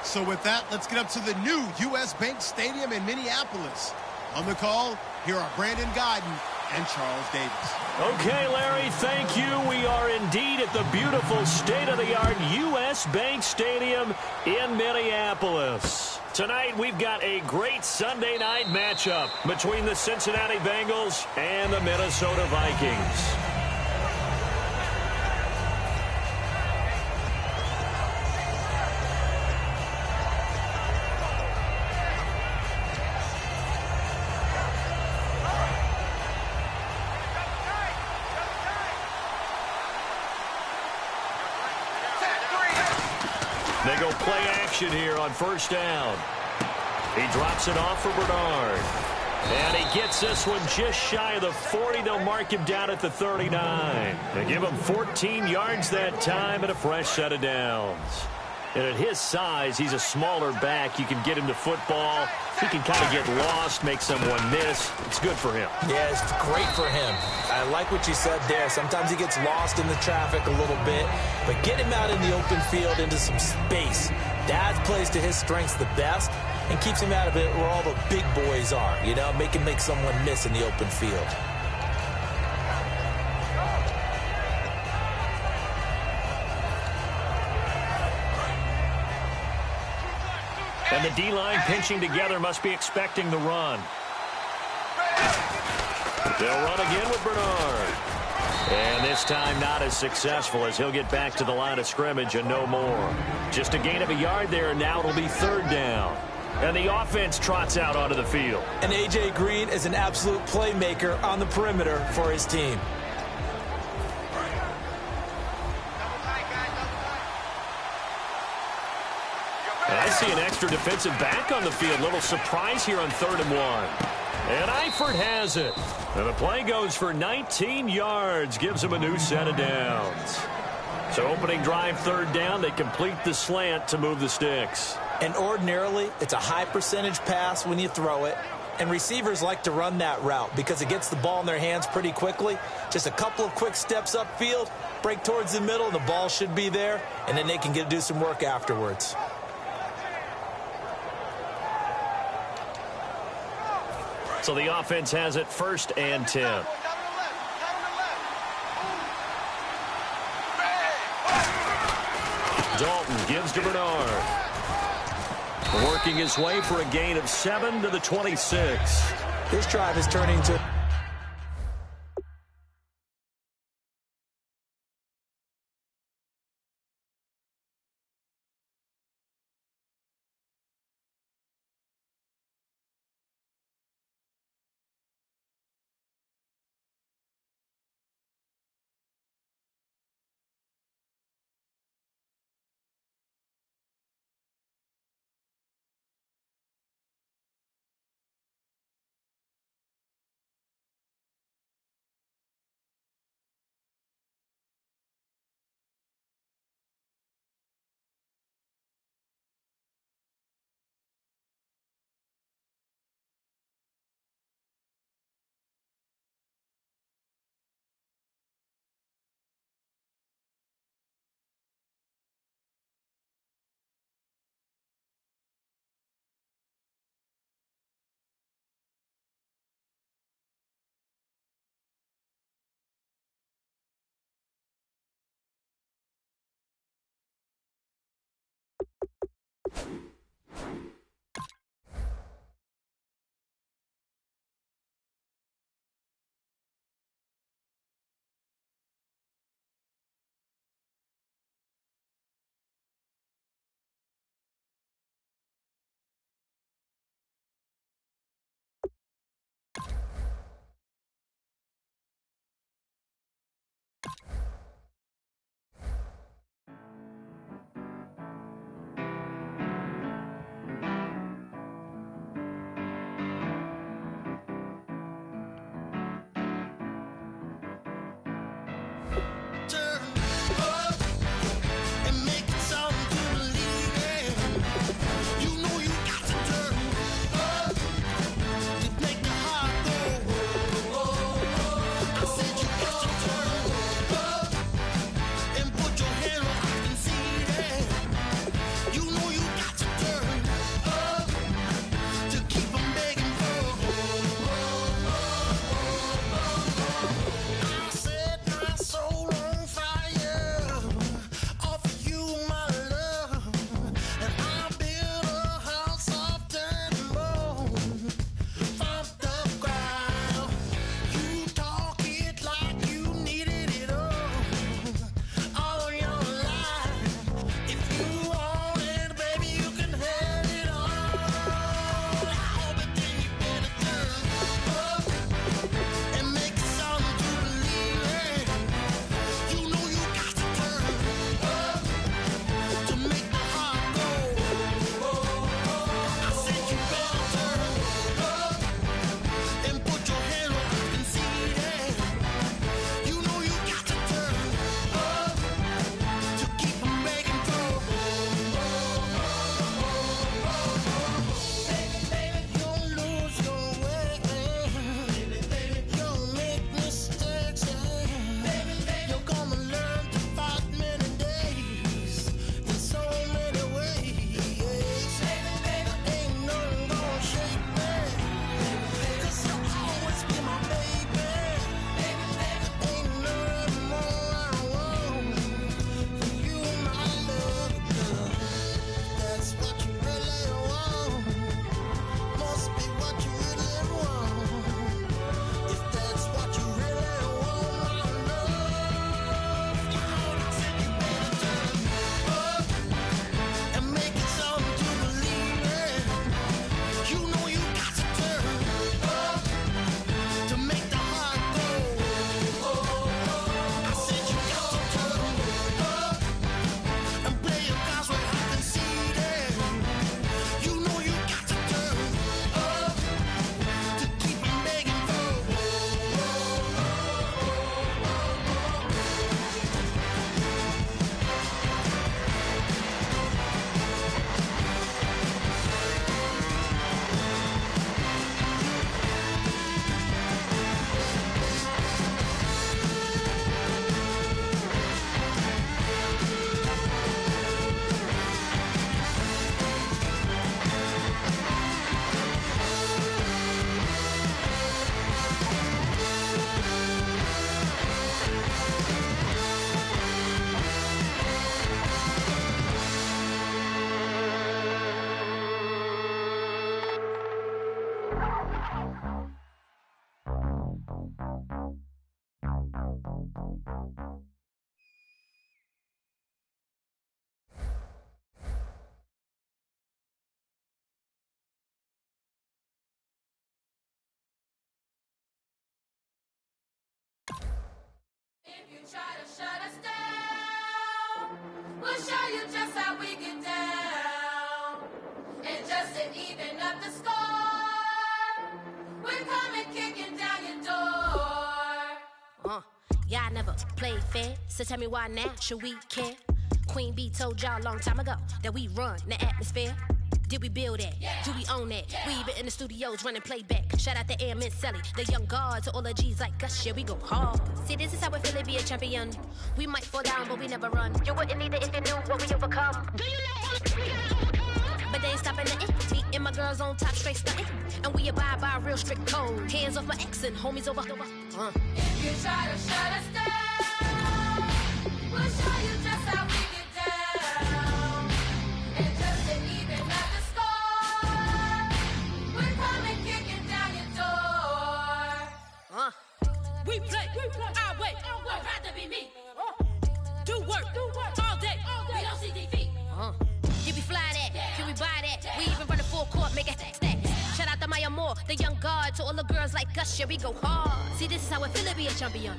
So with that, let's get up to the new U.S. Bank Stadium in Minneapolis. On the call, here are Brandon Godden and Charles Davis. Okay, Larry, thank you. We are indeed at the beautiful state-of-the-art U.S. Bank Stadium in Minneapolis. Tonight, we've got a great Sunday night matchup between the Cincinnati Bengals and the Minnesota Vikings. they go play action here on first down. He drops it off for Bernard. And he gets this one just shy of the 40. They'll mark him down at the 39. They give him 14 yards that time and a fresh set of downs. And at his size, he's a smaller back. You can get him to football. He can kind of get lost, make someone miss. It's good for him. Yeah, it's great for him. I like what you said there. Sometimes he gets lost in the traffic a little bit, but get him out in the open field into some space. That plays to his strengths the best and keeps him out of it where all the big boys are, you know, make him make someone miss in the open field. And the D-line pinching together must be expecting the run. They'll run again with Bernard. And this time not as successful as he'll get back to the line of scrimmage and no more. Just a gain of a yard there, and now it'll be third down. And the offense trots out onto the field. And A.J. Green is an absolute playmaker on the perimeter for his team. And I see an extra defensive back on the field. Little surprise here on 3rd and 1. And Eifert has it. And the play goes for 19 yards. Gives him a new set of downs. So opening drive, 3rd down. They complete the slant to move the sticks. And ordinarily, it's a high percentage pass when you throw it. And receivers like to run that route because it gets the ball in their hands pretty quickly. Just a couple of quick steps upfield, break towards the middle, and the ball should be there. And then they can do some work afterwards. So the offense has it 1st and 10. Dalton gives to Bernard. Working his way for a gain of 7 to the 26. This drive is turning to You try to shut us down. We'll show you just how we get down. And just to even up the score, we're coming kicking down your door. Y'all never played fair, so tell me why now should we care? Queen Bee told y'all a long time ago that we run the atmosphere. Did we build that? Yeah. Do we own that? Yeah. We even in the studios running playback. Shout out to Airman Sally, the young guards, to all the G's like us. Yeah, we go hard. See, this is how we feel to be a champion. We might fall down, but we never run. You wouldn't need it if you knew what we overcome. Do you know all we gotta overcome? But they ain't stopping nothing. Me and my girls on top straight stunting. And we abide by a real strict code. Hands off my ex and homies over. If you try to shut us down, we'll show you just how we get down. And just to even up the score, we're coming kicking down your door. We play our way. I'd rather be me. Do work all day. We don't see defeat. Did we fly that? Can we buy that? We even run a full court, make it stack. Shout out to Maya Moore, the young guard, to all the girls like us. Yeah, we go hard. See, this is how it feel to be a champion.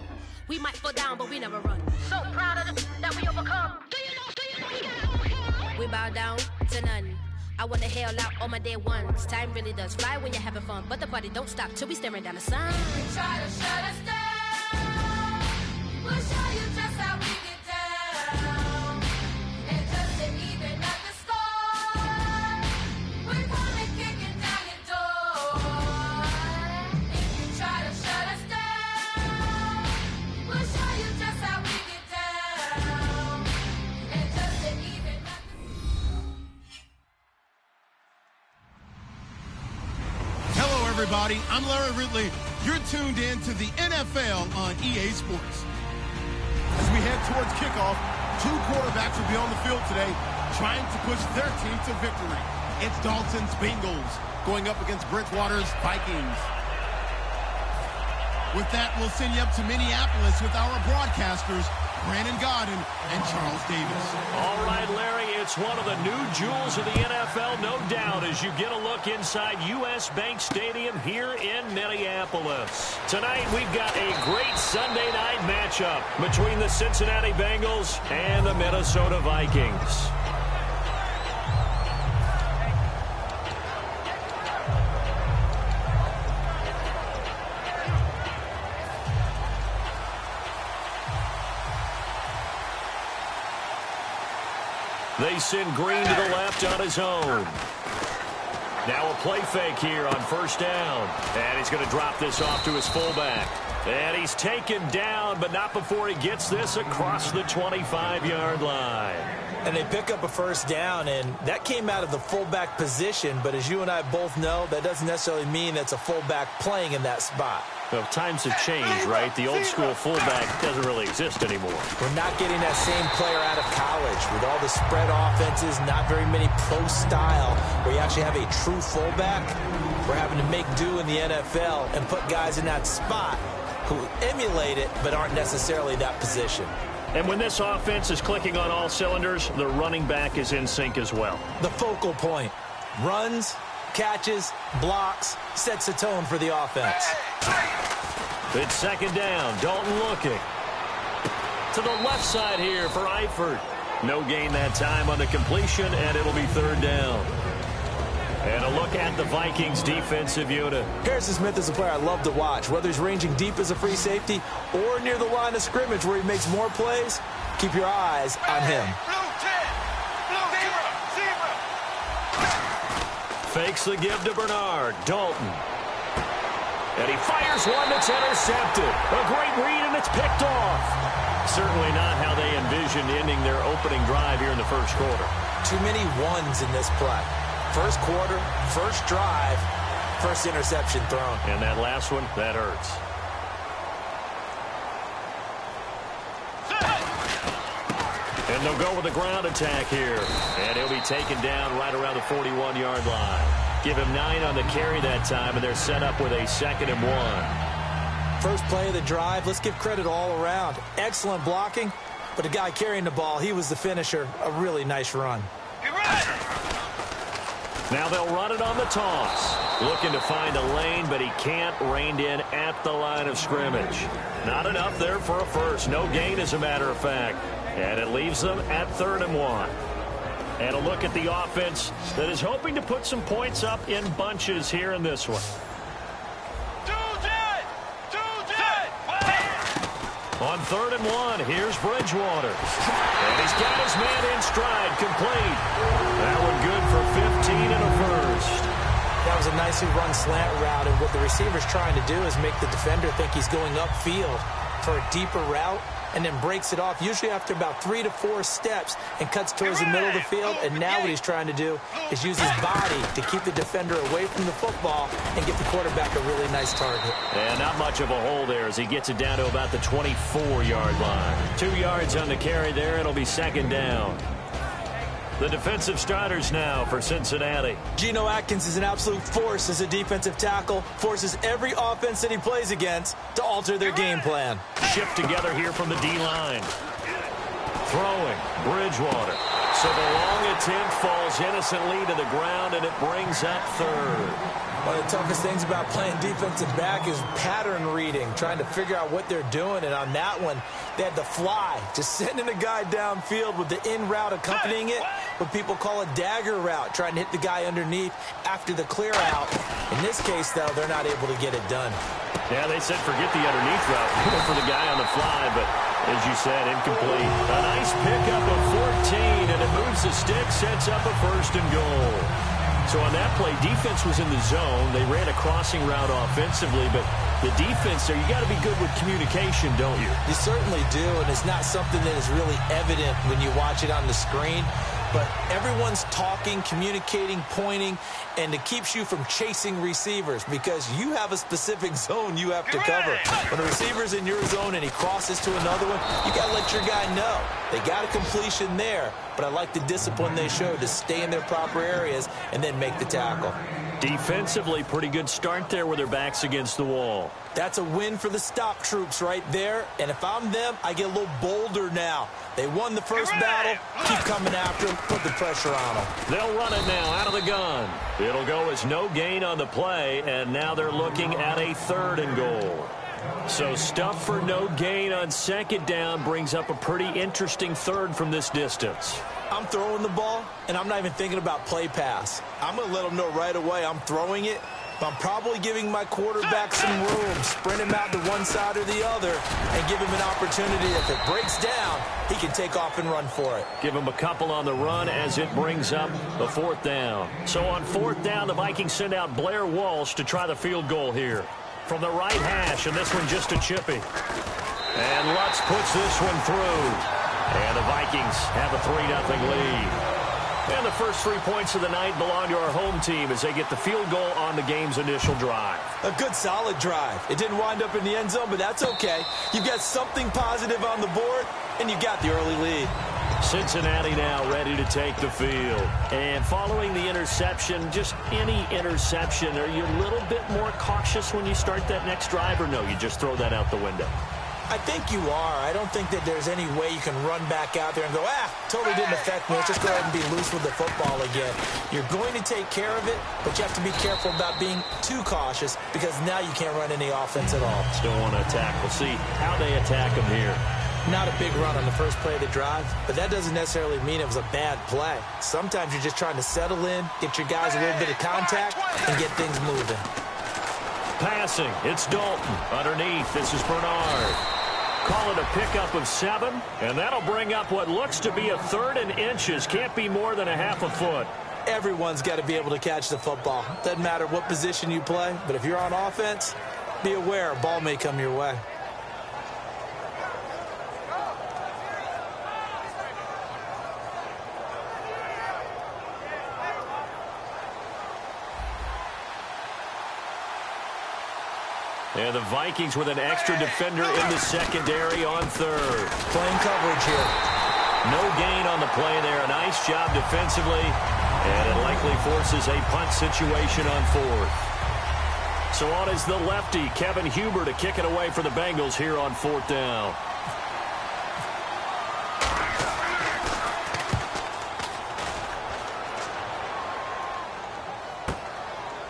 We might fall down, but we never run. So proud of the that we overcome. Do you know we gotta overcome? We bow down to none. I wanna hail out all my day ones. Time really does fly when you're having fun, but the party don't stop till we staring down the sun. You try to shut us down, we'll show you just how we get down. And just to even up the score, we're coming kicking down your door. If you try to shut us down, we'll show you just how we get down. And just to even up the Hello, everybody. I'm Larry Ridley. You're tuned in to the NFL on EA Sports. As we head towards kickoff, two quarterbacks will be on the field today trying to push their team to victory. It's Dalton's Bengals going up against Bridgewater's Vikings. With that, we'll send you up to Minneapolis with our broadcasters, Brandon Godden and Charles Davis. All right, Larry, it's one of the new jewels of the NFL, no doubt, as you get a look inside U.S. Bank Stadium here in Minneapolis. Tonight, we've got a great Sunday night matchup between the Cincinnati Bengals and the Minnesota Vikings. They send Green to the left on his own. Now a play fake here on first down. And he's going to drop this off to his fullback. And he's taken down, but not before he gets this across the 25-yard line. And they pick up a first down, and that came out of the fullback position. But as you and I both know, that doesn't necessarily mean it's a fullback playing in that spot. Well, times have changed, right? The old school fullback doesn't really exist anymore. We're not getting that same player out of college. With all the spread offenses, not very many pro style, where you actually have a true fullback. We're having to make do in the NFL and put guys in that spot who emulate it but aren't necessarily that position. And when this offense is clicking on all cylinders, the running back is in sync as well. The focal point. Runs, catches, blocks, sets the tone for the offense. It's second down. Dalton looking. To the left side here for Eifert. No gain that time on the completion, and it'll be third down. And a look at the Vikings defensive unit. Harrison Smith is a player I love to watch. Whether he's ranging deep as a free safety or near the line of scrimmage where he makes more plays, keep your eyes on him. Fakes the give to Bernard. Dalton. And he fires one that's intercepted. A great read, and it's picked off. Certainly not how they envisioned ending their opening drive here in the first quarter. Too many ones in this play. First quarter, first drive, first interception thrown. And that last one, that hurts. And they'll go with a ground attack here. And he'll be taken down right around the 41-yard line. Give him 9 on the carry that time, and they're set up with a 2nd and 1. First play of the drive, let's give credit all around. Excellent blocking, but the guy carrying the ball, he was the finisher. A really nice run. Now they'll run it on the toss. Looking to find a lane, but he can't. Reined in at the line of scrimmage. Not enough there for a first. No gain, as a matter of fact. And it leaves them at 3rd and 1. And a look at the offense that is hoping to put some points up in bunches here in this one. On 3rd and 1, here's Bridgewater. And he's got his man in stride, complete. That one good for 15 and a first. That was a nicely run slant route, and what the receiver's trying to do is make the defender think he's going upfield for a deeper route, and then breaks it off, usually after about 3 to 4 steps, and cuts towards the middle of the field. And now what he's trying to do is use his body to keep the defender away from the football and get the quarterback a really nice target. And not much of a hole there as he gets it down to about the 24-yard line. 2 yards on the carry there. It'll be 2nd down. The defensive starters now for Cincinnati. Geno Atkins is an absolute force as a defensive tackle. Forces every offense that he plays against to alter their game plan. Shift together here from the D-line. Throwing, Bridgewater. So the long attempt falls innocently to the ground, and it brings up 3rd. One of the toughest things about playing defensive back is pattern reading, trying to figure out what they're doing. And on that one, they had the fly, just sending a guy downfield with the in route accompanying it, what people call a dagger route, trying to hit the guy underneath after the clear out. In this case, though, they're not able to get it done. Yeah, they said forget the underneath route. Go for the guy on the fly, but as you said, incomplete. A nice pickup of 14, and it moves the stick, sets up a 1st and goal. So on that play, defense was in the zone. They ran a crossing route offensively, but the defense there, you got to be good with communication, don't you? You certainly do, and it's not something that is really evident when you watch it on the screen. But everyone's talking, communicating, pointing, and it keeps you from chasing receivers because you have a specific zone you have to cover. When a receiver's in your zone and he crosses to another one, you got to let your guy know. They got a completion there, but I like the discipline they showed to stay in their proper areas and then make the tackle. Defensively, pretty good start there with their backs against the wall. That's a win for the stop troops right there, and if I'm them, I get a little bolder now. They won the first battle, keep coming after them, put the pressure on them. They'll run it now out of the gun. It'll go as no gain on the play, and now they're looking at a 3rd and goal. So stuff for no gain on 2nd down brings up a pretty interesting 3rd from this distance. I'm throwing the ball, and I'm not even thinking about play pass. I'm going to let them know right away I'm throwing it. I'm probably giving my quarterback some room, sprint him out to one side or the other, and give him an opportunity. If it breaks down, he can take off and run for it. Give him a couple on the run as it brings up the 4th down. So on 4th down, the Vikings send out Blair Walsh to try the field goal here. From the right hash, and this one just a chippy. And Lutz puts this one through. And the Vikings have a 3-0 lead. And the first 3 points of the night belong to our home team as they get the field goal on the game's initial drive. A good, solid drive. It didn't wind up in the end zone, but that's okay. You've got something positive on the board, and you got the early lead. Cincinnati now ready to take the field. And following the interception, just any interception, are you a little bit more cautious when you start that next drive, or no, you just throw that out the window? I think you are. I don't think that there's any way you can run back out there and go, totally didn't affect me. Let's just go ahead and be loose with the football again. You're going to take care of it, but you have to be careful about being too cautious because now you can't run any offense at all. Still want to attack. We'll see how they attack them here. Not a big run on the first play of the drive, but that doesn't necessarily mean it was a bad play. Sometimes you're just trying to settle in, get your guys a little bit of contact, and get things moving. Passing, it's Dalton. Underneath, this is Bernard. Call it a pickup of 7, and that'll bring up what looks to be a 3rd and inches. Can't be more than a half a foot. Everyone's got to be able to catch the football. Doesn't matter what position you play, but if you're on offense, be aware a ball may come your way. And the Vikings with an extra defender in the secondary on 3rd. Playing coverage here. No gain on the play there. A nice job defensively. And it likely forces a punt situation on 4th. So on is the lefty, Kevin Huber, to kick it away for the Bengals here on 4th down.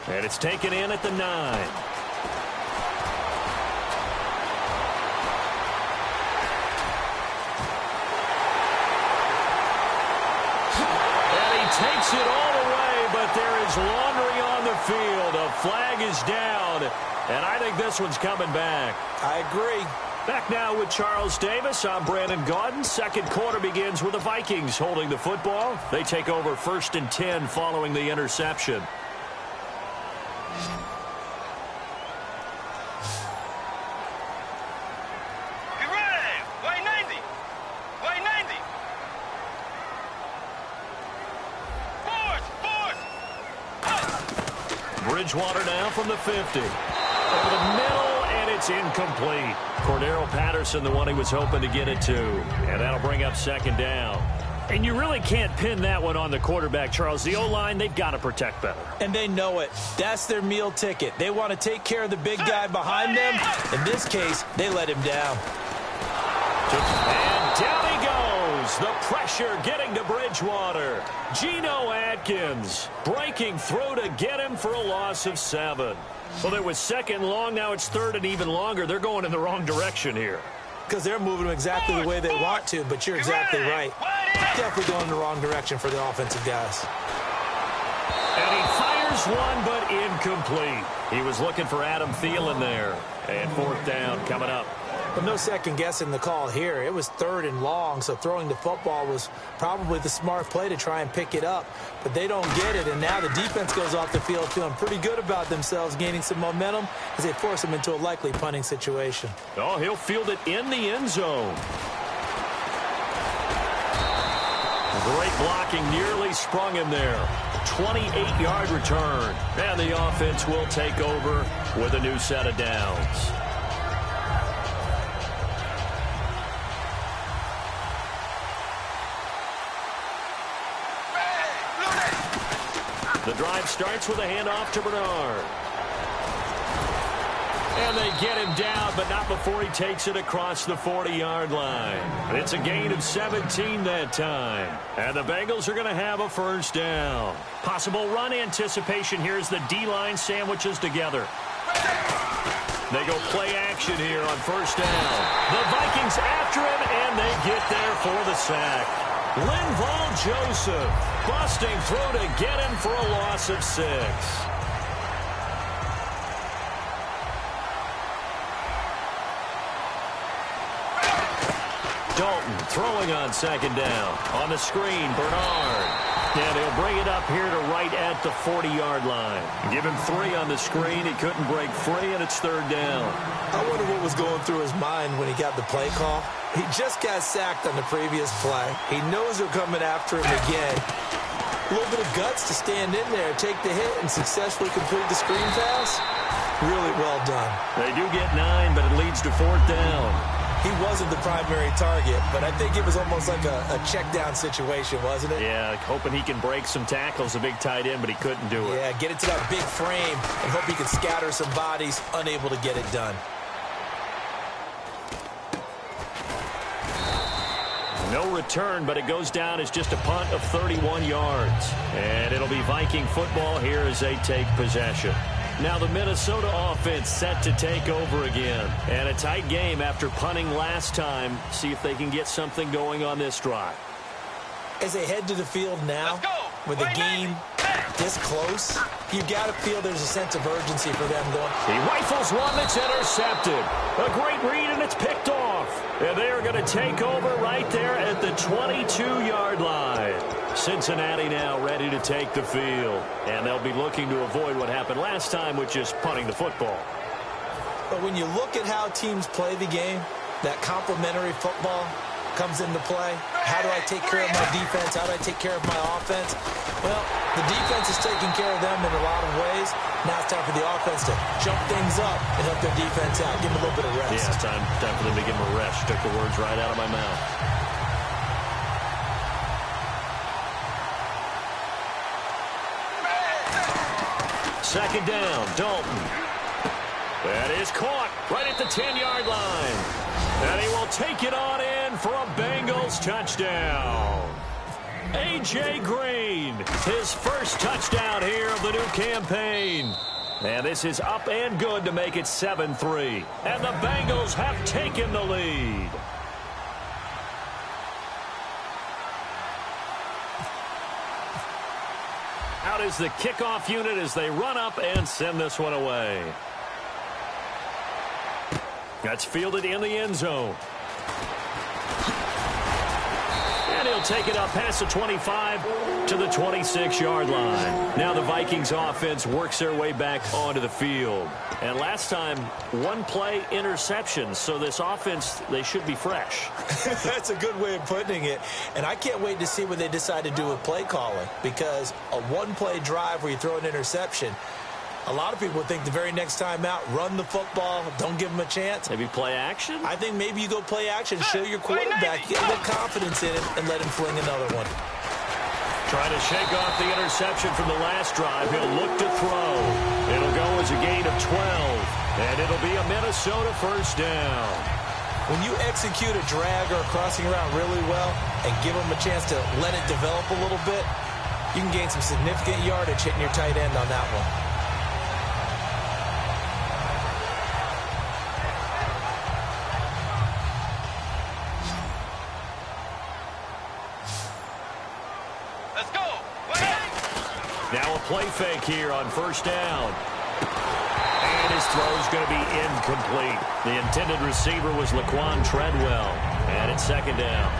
And it's taken in at the 9. Takes it all away, but there is laundry on the field. A flag is down, and I think this one's coming back. I agree. Back now with Charles Davis. I'm Brandon Gaudin. Second quarter begins with the Vikings holding the football. They take over 1st and 10 following the interception. Bridgewater now from the 50. Over the middle, and it's incomplete. Cordero Patterson, the one he was hoping to get it to. And that'll bring up 2nd down. And you really can't pin that one on the quarterback, Charles. The O-line, they've got to protect better. And they know it. That's their meal ticket. They want to take care of the big guy behind them. In this case, they let him down. And down he goes. The pressure getting to Bridgewater. Geno Atkins breaking through to get him for a loss of 7. Well, there was 2nd long. Now it's 3rd and even longer. They're going in the wrong direction here. Because they're moving exactly the way they want to, but you're exactly right. Definitely going in the wrong direction for the offensive guys. And he fires one, but incomplete. He was looking for Adam Thielen there. And 4th down coming up. But no second guessing the call here. It was 3rd and long, so throwing the football was probably the smart play to try and pick it up. But they don't get it, and now the defense goes off the field feeling pretty good about themselves, gaining some momentum as they force them into a likely punting situation. Oh, he'll field it in the end zone. Great blocking, nearly sprung him there. 28-yard return. And the offense will take over with a new set of downs. The drive starts with a handoff to Bernard. And they get him down, but not before he takes it across the 40-yard line. It's a gain of 17 that time. And the Bengals are going to have a 1st down. Possible run anticipation here as the D-line sandwiches together. They go play action here on 1st down. The Vikings after him, and they get there for the sack. Linval Joseph busting through to get him for a loss of 6. Dalton throwing on 2nd down. On the screen, Bernard. And he'll bring it up here to right at the 40-yard line. Give him 3 on the screen. He couldn't break free, and it's 3rd down. I wonder what was going through his mind when he got the play call. He just got sacked on the previous play. He knows they're coming after him again. A little bit of guts to stand in there, take the hit, and successfully complete the screen pass. Really well done. They do get 9, but it leads to 4th down. He wasn't the primary target, but I think it was almost like a check-down situation, wasn't it? Yeah, hoping he can break some tackles, a big tight end, but he couldn't do it. Yeah, get into that big frame and hope he can scatter some bodies, unable to get it done. No return, but it goes down as just a punt of 31 yards. And it'll be Viking football here as they take possession. Now the Minnesota offense set to take over again. And a tight game after punting last time. See if they can get something going on this drive. As they head to the field now, with the game this close, you've got to feel there's a sense of urgency for them going. He rifles one that's intercepted. A great read, and it's picked off. And they are going to take over right there at the 22-yard line. Cincinnati now ready to take the field. And they'll be looking to avoid what happened last time, which is punting the football. But when you look at how teams play the game, that complementary football comes into play. How do I take care of my defense? How do I take care of my offense? Well, the defense is taking care of them in a lot of ways. Now it's time for the offense to jump things up and help their defense out. Give them a little bit of rest. Yeah, it's time for them to give them a rest. Took the words right out of my mouth. Second down, Dalton. That is caught right at the 10-yard line. And he will take it on in for a Bengals touchdown. A.J. Green, his first touchdown here of the new campaign. And this is up and good to make it 7-3. And the Bengals have taken the lead. Out is the kickoff unit as they run up and send this one away. That's fielded in the end zone. And he'll take it up past the 25 to the 26-yard line. Now the Vikings offense works their way back onto the field. And last time, one play interception. So this offense, they should be fresh. That's a good way of putting it. And I can't wait to see what they decide to do with play calling. Because a one-play drive where you throw an interception, a lot of people think the very next time out, run the football, don't give them a chance. Maybe play action? I think maybe you go play action, show your quarterback, get a little confidence in it, and let him fling another one. Trying to shake off the interception from the last drive. He'll look to throw. It'll go as a gain of 12, and it'll be a Minnesota first down. When you execute a drag or a crossing route really well and give them a chance to let it develop a little bit, you can gain some significant yardage hitting your tight end on that one. Now a play fake here on first down. And his throw's going to be incomplete. The intended receiver was Laquan Treadwell. And it's second down.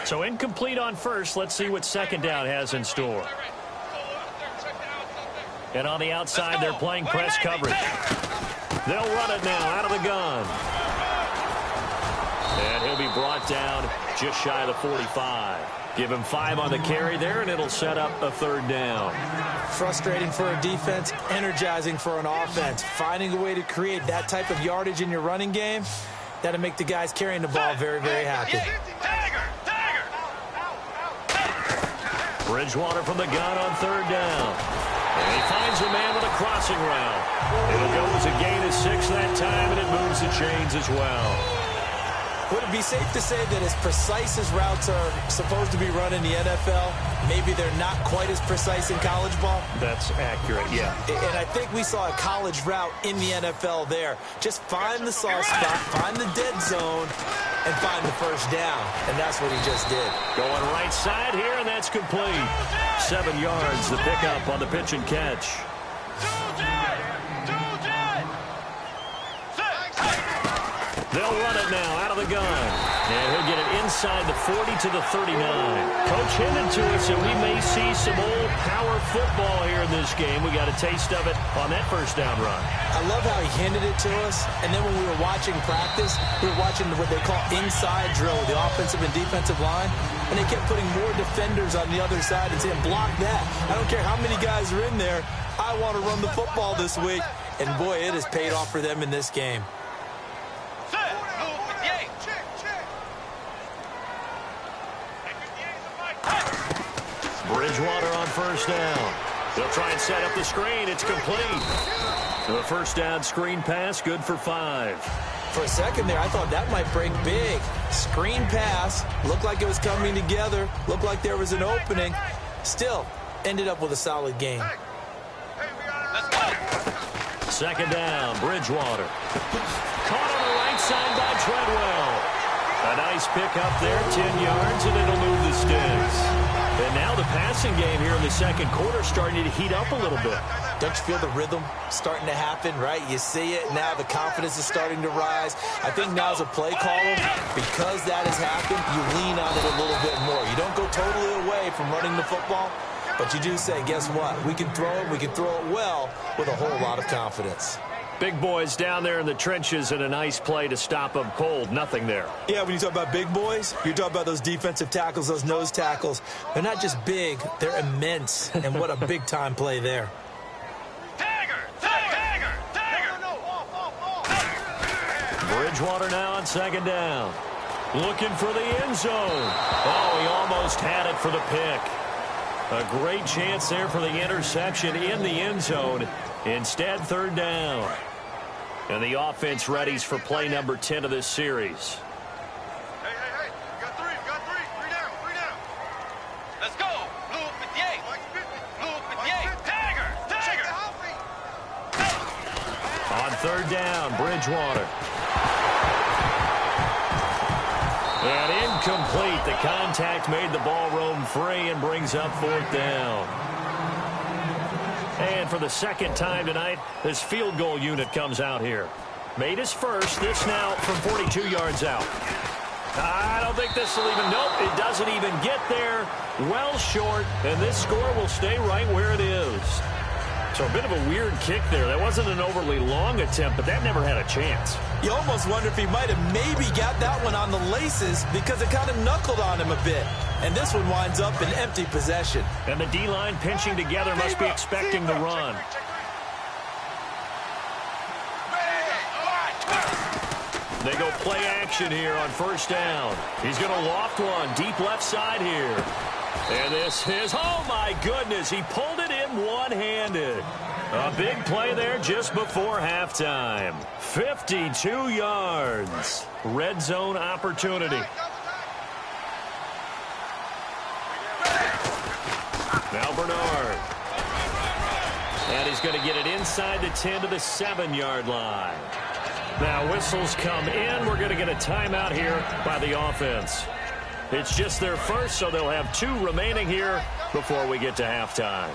So incomplete on first. Let's see what second down has in store. And on the outside, they're playing press coverage. They'll run it now out of the gun. And he'll be brought down just shy of the 45. Give him 5 on the carry there, and it'll set up a third down. Frustrating for a defense, energizing for an offense. Finding a way to create that type of yardage in your running game, that'll make the guys carrying the ball very, very happy. Bridgewater from the gun on third down. And he finds a man with a crossing route. It'll go as a gain of 6 that time, and it moves the chains as well. Would it be safe to say that as precise as routes are supposed to be run in the NFL, maybe they're not quite as precise in college ball? That's accurate, yeah. And I think we saw a college route in the NFL there. Just find the soft spot, find the dead zone, and find the first down. And that's what he just did. Going right side here, and that's complete. 7 yards, the pickup on the pitch and catch. They'll run it now out of the gun. And he'll get it inside the 40 to the 39. Coach hinted to us that we may see some old power football here in this game. We got a taste of it on that first down run. I love how he hinted it to us. And then when we were watching practice, we were watching what they call inside drill, the offensive and defensive line. And they kept putting more defenders on the other side and saying, block that. I don't care how many guys are in there. I want to run the football this week. And boy, it has paid off for them in this game. Bridgewater on first down. They'll try and set up the screen. It's complete. The first down screen pass, good for 5. For a second there, I thought that might break big. Screen pass, looked like it was coming together, looked like there was an opening. Still, ended up with a solid game. Second down, Bridgewater. Caught on the right side by Treadwell. A nice pick up there, 10 yards, and it'll move the sticks. And now the passing game here in the second quarter starting to heat up a little bit. Don't you feel the rhythm starting to happen, right? You see it, now the confidence is starting to rise. I think now as a play caller, because that has happened, you lean on it a little bit more. You don't go totally away from running the football, but you do say, guess what? We can throw it well with a whole lot of confidence. Big boys down there in the trenches and a nice play to stop them cold. Nothing there. Yeah, when you talk about big boys, you're talking about those defensive tackles, those nose tackles. They're not just big, they're immense. And what a big-time play there. Bridgewater now on second down. Looking for the end zone. Oh, he almost had it for the pick. A great chance there for the interception in the end zone. Instead, third down. And the offense readies for play number 10 of this series. Hey. We got three. Three down. Let's go. Blue 58. Blue 58. Tiger. On third down, Bridgewater. And incomplete. The contact made the ball roam free and brings up fourth down. And for the second time tonight, this field goal unit comes out here. Made his first. This now from 42 yards out. I don't think this will even... Nope, it doesn't even get there. Well short, and this score will stay right where it is. So a bit of a weird kick there. That wasn't an overly long attempt, but that never had a chance. You almost wonder if he might have maybe got that one on the laces because it kind of knuckled on him a bit. And this one winds up in empty possession. And the D-line pinching together must be expecting the run. They go play action here on first down. He's going to loft one deep left side here. And this is, oh my goodness, he pulled it in one-handed. A big play there just before halftime. 52 yards. Red zone opportunity. Now Bernard. And he's going to get it inside the 10 to the 7-yard line. Now whistles come in. We're going to get a timeout here by the offense. It's just their first, so they'll have 2 remaining here before we get to halftime.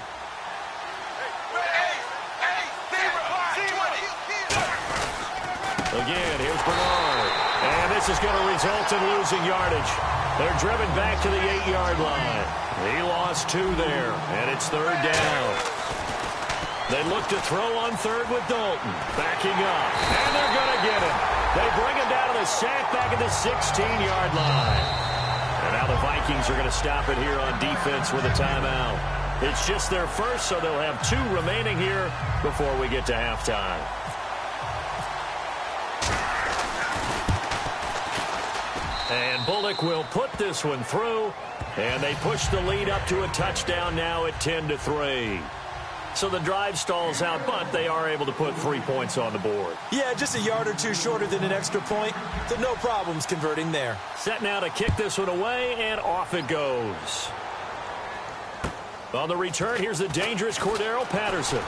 Again, here's Bernard. And this is going to result in losing yardage. They're driven back to the 8-yard line. He lost 2 there, and it's third down. They look to throw on third with Dalton. Backing up, and they're going to get him. They bring him down to the sack back at the 16-yard line. And now the Vikings are going to stop it here on defense with a timeout. It's just their first, so they'll have 2 remaining here before we get to halftime. And Bullock will put this one through, and they push the lead up to a touchdown now at 10-3. So the drive stalls out, but they are able to put 3 points on the board. Yeah, just a yard or 2 shorter than an extra point, so no problems converting there. Set now to kick this one away, and off it goes. On the return, here's the dangerous Cordero Patterson.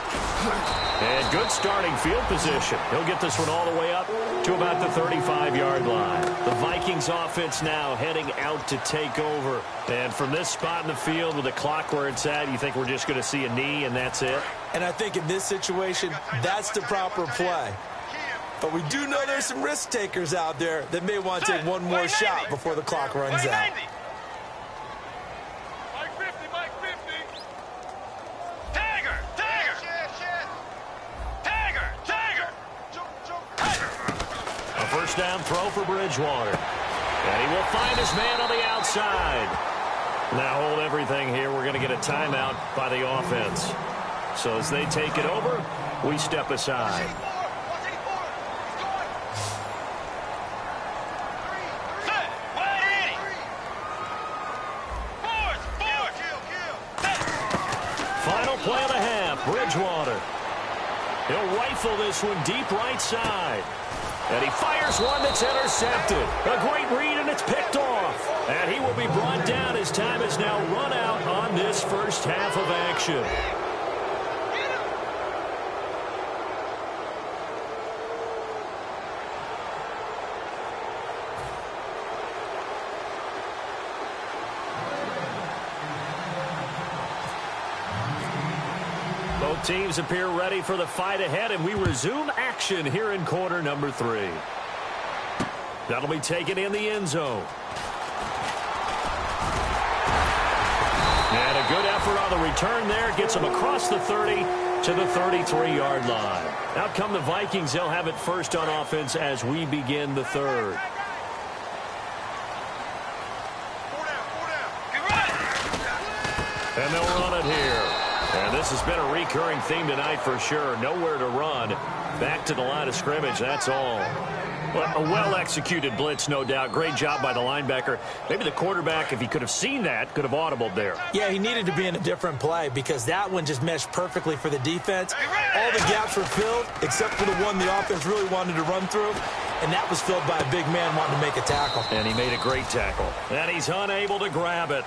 And good starting field position. He'll get this one all the way up to about the 35-yard line. The Vikings offense now heading out to take over. And from this spot in the field with the clock where it's at, you think we're just going to see a knee and that's it? And I think in this situation, that's the proper play. But we do know there's some risk takers out there that may want to take one more shot before the clock runs out. First down throw for Bridgewater. And he will find his man on the outside. Now hold everything here. We're going to get a timeout by the offense. So as they take it over, we step aside. Final play of the half, Bridgewater. He'll rifle this one deep right side. And he fires one that's intercepted. A great read, and it's picked off. And he will be brought down as time is now run out on this first half of action. Both teams appear ready for the fight ahead, and we resume action here in quarter number 3. That'll be taken in the end zone. And a good effort on the return there. Gets them across the 30 to the 33-yard line. Out come the Vikings. They'll have it first on offense as we begin the third. And they'll run it here. And this has been a recurring theme tonight for sure. Nowhere to run. Back to the line of scrimmage, that's all. A well-executed blitz, no doubt. Great job by the linebacker. Maybe the quarterback, if he could have seen that, could have audibled there. Yeah, he needed to be in a different play because that one just meshed perfectly for the defense. All the gaps were filled except for the one the offense really wanted to run through, and that was filled by a big man wanting to make a tackle. And he made a great tackle. And he's unable to grab it.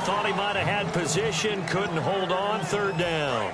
Thought he might have had position, couldn't hold on, third down.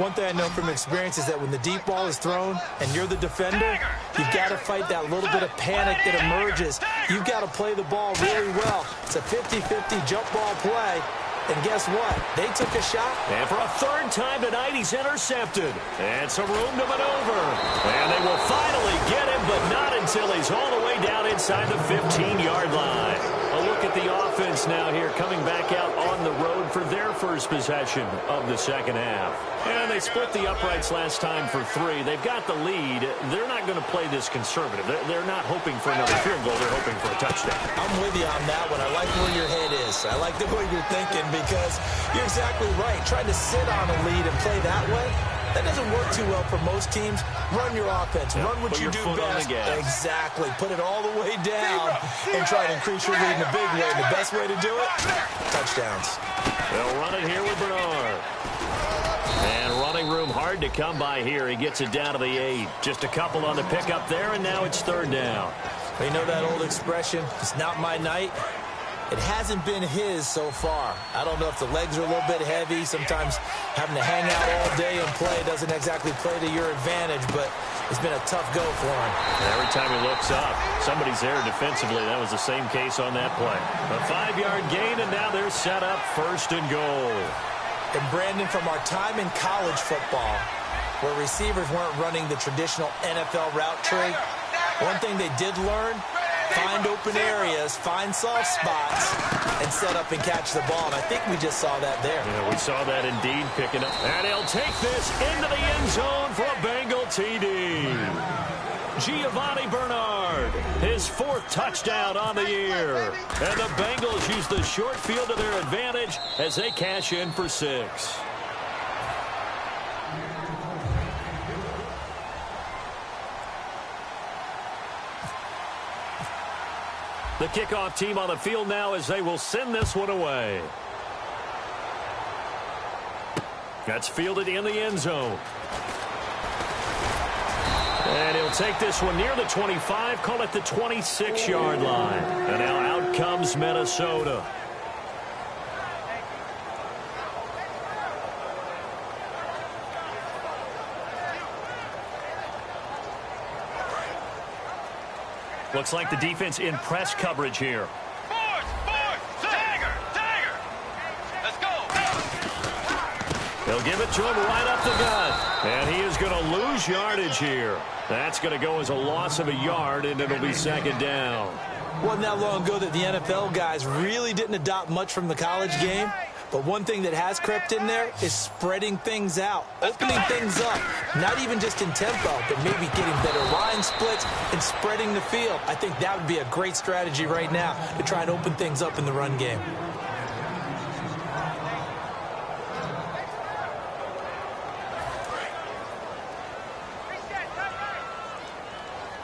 One thing I know from experience is that when the deep ball is thrown and you're the defender, you've got to fight that little bit of panic that emerges. You've got to play the ball really well. It's a 50-50 jump ball play. And guess what? They took a shot. And for a third time tonight, he's intercepted. And some room to maneuver. And they will finally get him, but not until he's all the way down inside the 15-yard line. A look at the offense now here, coming back out on the road for their first possession of the second half. And they split the uprights last time for 3. They've got the lead. They're not going to play this conservative. They're not hoping for another field goal. They're hoping for a touchdown. I'm with you on that one. I like where your head is. I like the way you're thinking because you're exactly right. Trying to sit on a lead and play that way, that doesn't work too well for most teams. Run your offense. Run what you do best. Exactly. Put it all the way down and try to increase your lead in a big way. And the best way to do it, touchdowns. They'll run it here with Bernard. And running room hard to come by here. He gets it down to the 8. Just a couple on the pickup there, and now it's third down. Well, you know that old expression, it's not my night. It hasn't been his so far. I don't know if the legs are a little bit heavy. Sometimes having to hang out all day and play doesn't exactly play to your advantage, but it's been a tough go for him. And every time he looks up, somebody's there defensively. That was the same case on that play. A 5-yard gain, and now they're set up first and goal. And Brandon, from our time in college football, where receivers weren't running the traditional NFL route tree, one thing they did learn, find open areas, find soft spots, and set up and catch the ball. And I think we just saw that there. Yeah, we saw that indeed picking up. And he'll take this into the end zone for a Bengal TD. Giovanni Bernard, his 4th touchdown on the year. And the Bengals use the short field to their advantage as they cash in for 6. The kickoff team on the field now as they will send this one away. That's fielded in the end zone. And he'll take this one near the 25, call it the 26-yard line. And now out comes Minnesota. Looks like the defense in press coverage here. They'll give it to him right up the gut. And he is going to lose yardage here. That's going to go as a loss of a yard, and it'll be second down. Wasn't that long ago that the NFL guys really didn't adopt much from the college game. But one thing that has crept in there is spreading things out, opening things up, not even just in tempo, but maybe getting better line splits and spreading the field. I think that would be a great strategy right now to try and open things up in the run game.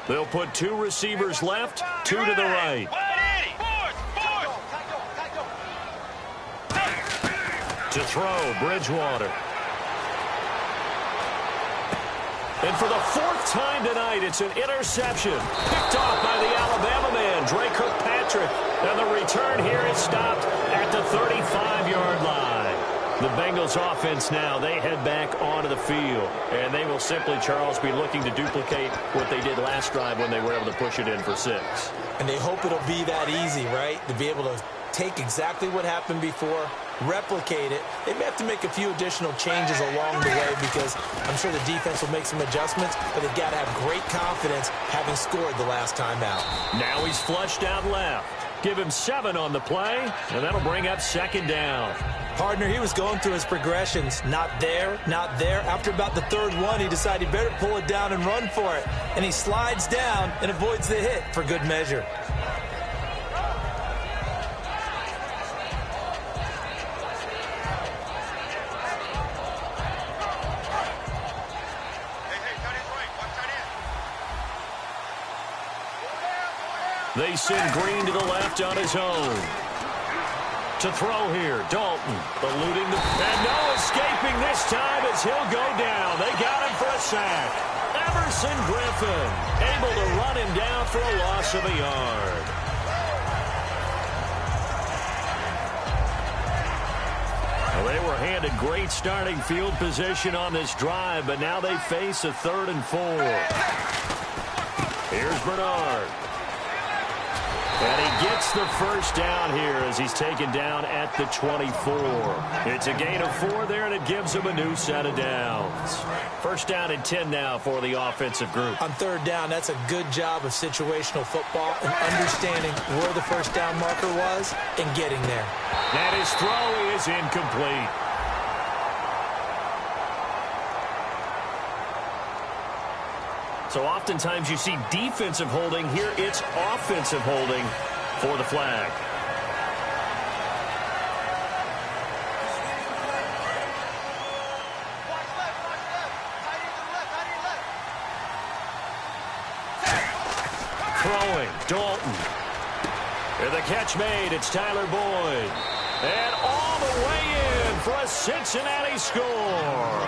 They'll put 2 receivers left, 2 to the right. To throw, Bridgewater. And for the 4th time tonight, it's an interception. Picked off by the Alabama man, Dre Kirkpatrick. And the return here is stopped at the 35-yard line. The Bengals offense now, they head back onto the field. And they will simply, Charles, be looking to duplicate what they did last drive when they were able to push it in for 6. And they hope it'll be that easy, right? To be able to take exactly what happened before, replicate it. They may have to make a few additional changes along the way because I'm sure the defense will make some adjustments, but they've got to have great confidence having scored the last time out. Now he's flushed out left. Give him 7 on the play, and that'll bring up second down. Partner, he was going through his progressions. Not there, not there. After about the third one, he decided he better pull it down and run for it. And he slides down and avoids the hit for good measure. They send Green to the left on his own. To throw here, Dalton, eluding the... And no escaping this time as he'll go down. They got him for a sack. Everson Griffin able to run him down for a loss of a yard. Well, they were handed great starting field position on this drive, but now they face a 3rd and 4. Here's Bernard. And he gets the first down here as he's taken down at the 24. It's a gain of 4 there, and it gives him a new set of downs. First down and 10 now for the offensive group. On 3rd down, that's a good job of situational football and understanding where the first down marker was and getting there. And his throw is incomplete. So oftentimes you see defensive holding. Here it's offensive holding for the flag. Throwing, Dalton. And the catch made, it's Tyler Boyd. And all the way in for a Cincinnati score.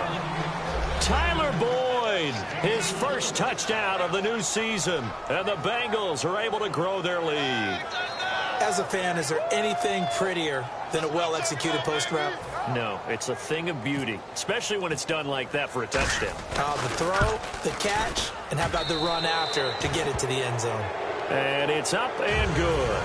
Tyler Boyd, his first touchdown of the new season. And the Bengals are able to grow their lead. As a fan, is there anything prettier than a well-executed post route? No, it's a thing of beauty, especially when it's done like that for a touchdown. The throw, the catch, and how about the run after to get it to the end zone? And it's up and good.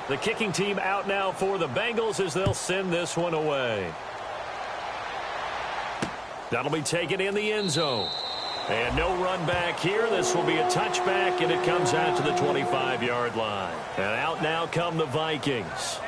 The kicking team out now for the Bengals as they'll send this one away. That'll be taken in the end zone. And no run back here. This will be a touchback, and it comes out to the 25-yard line. And out now come the Vikings.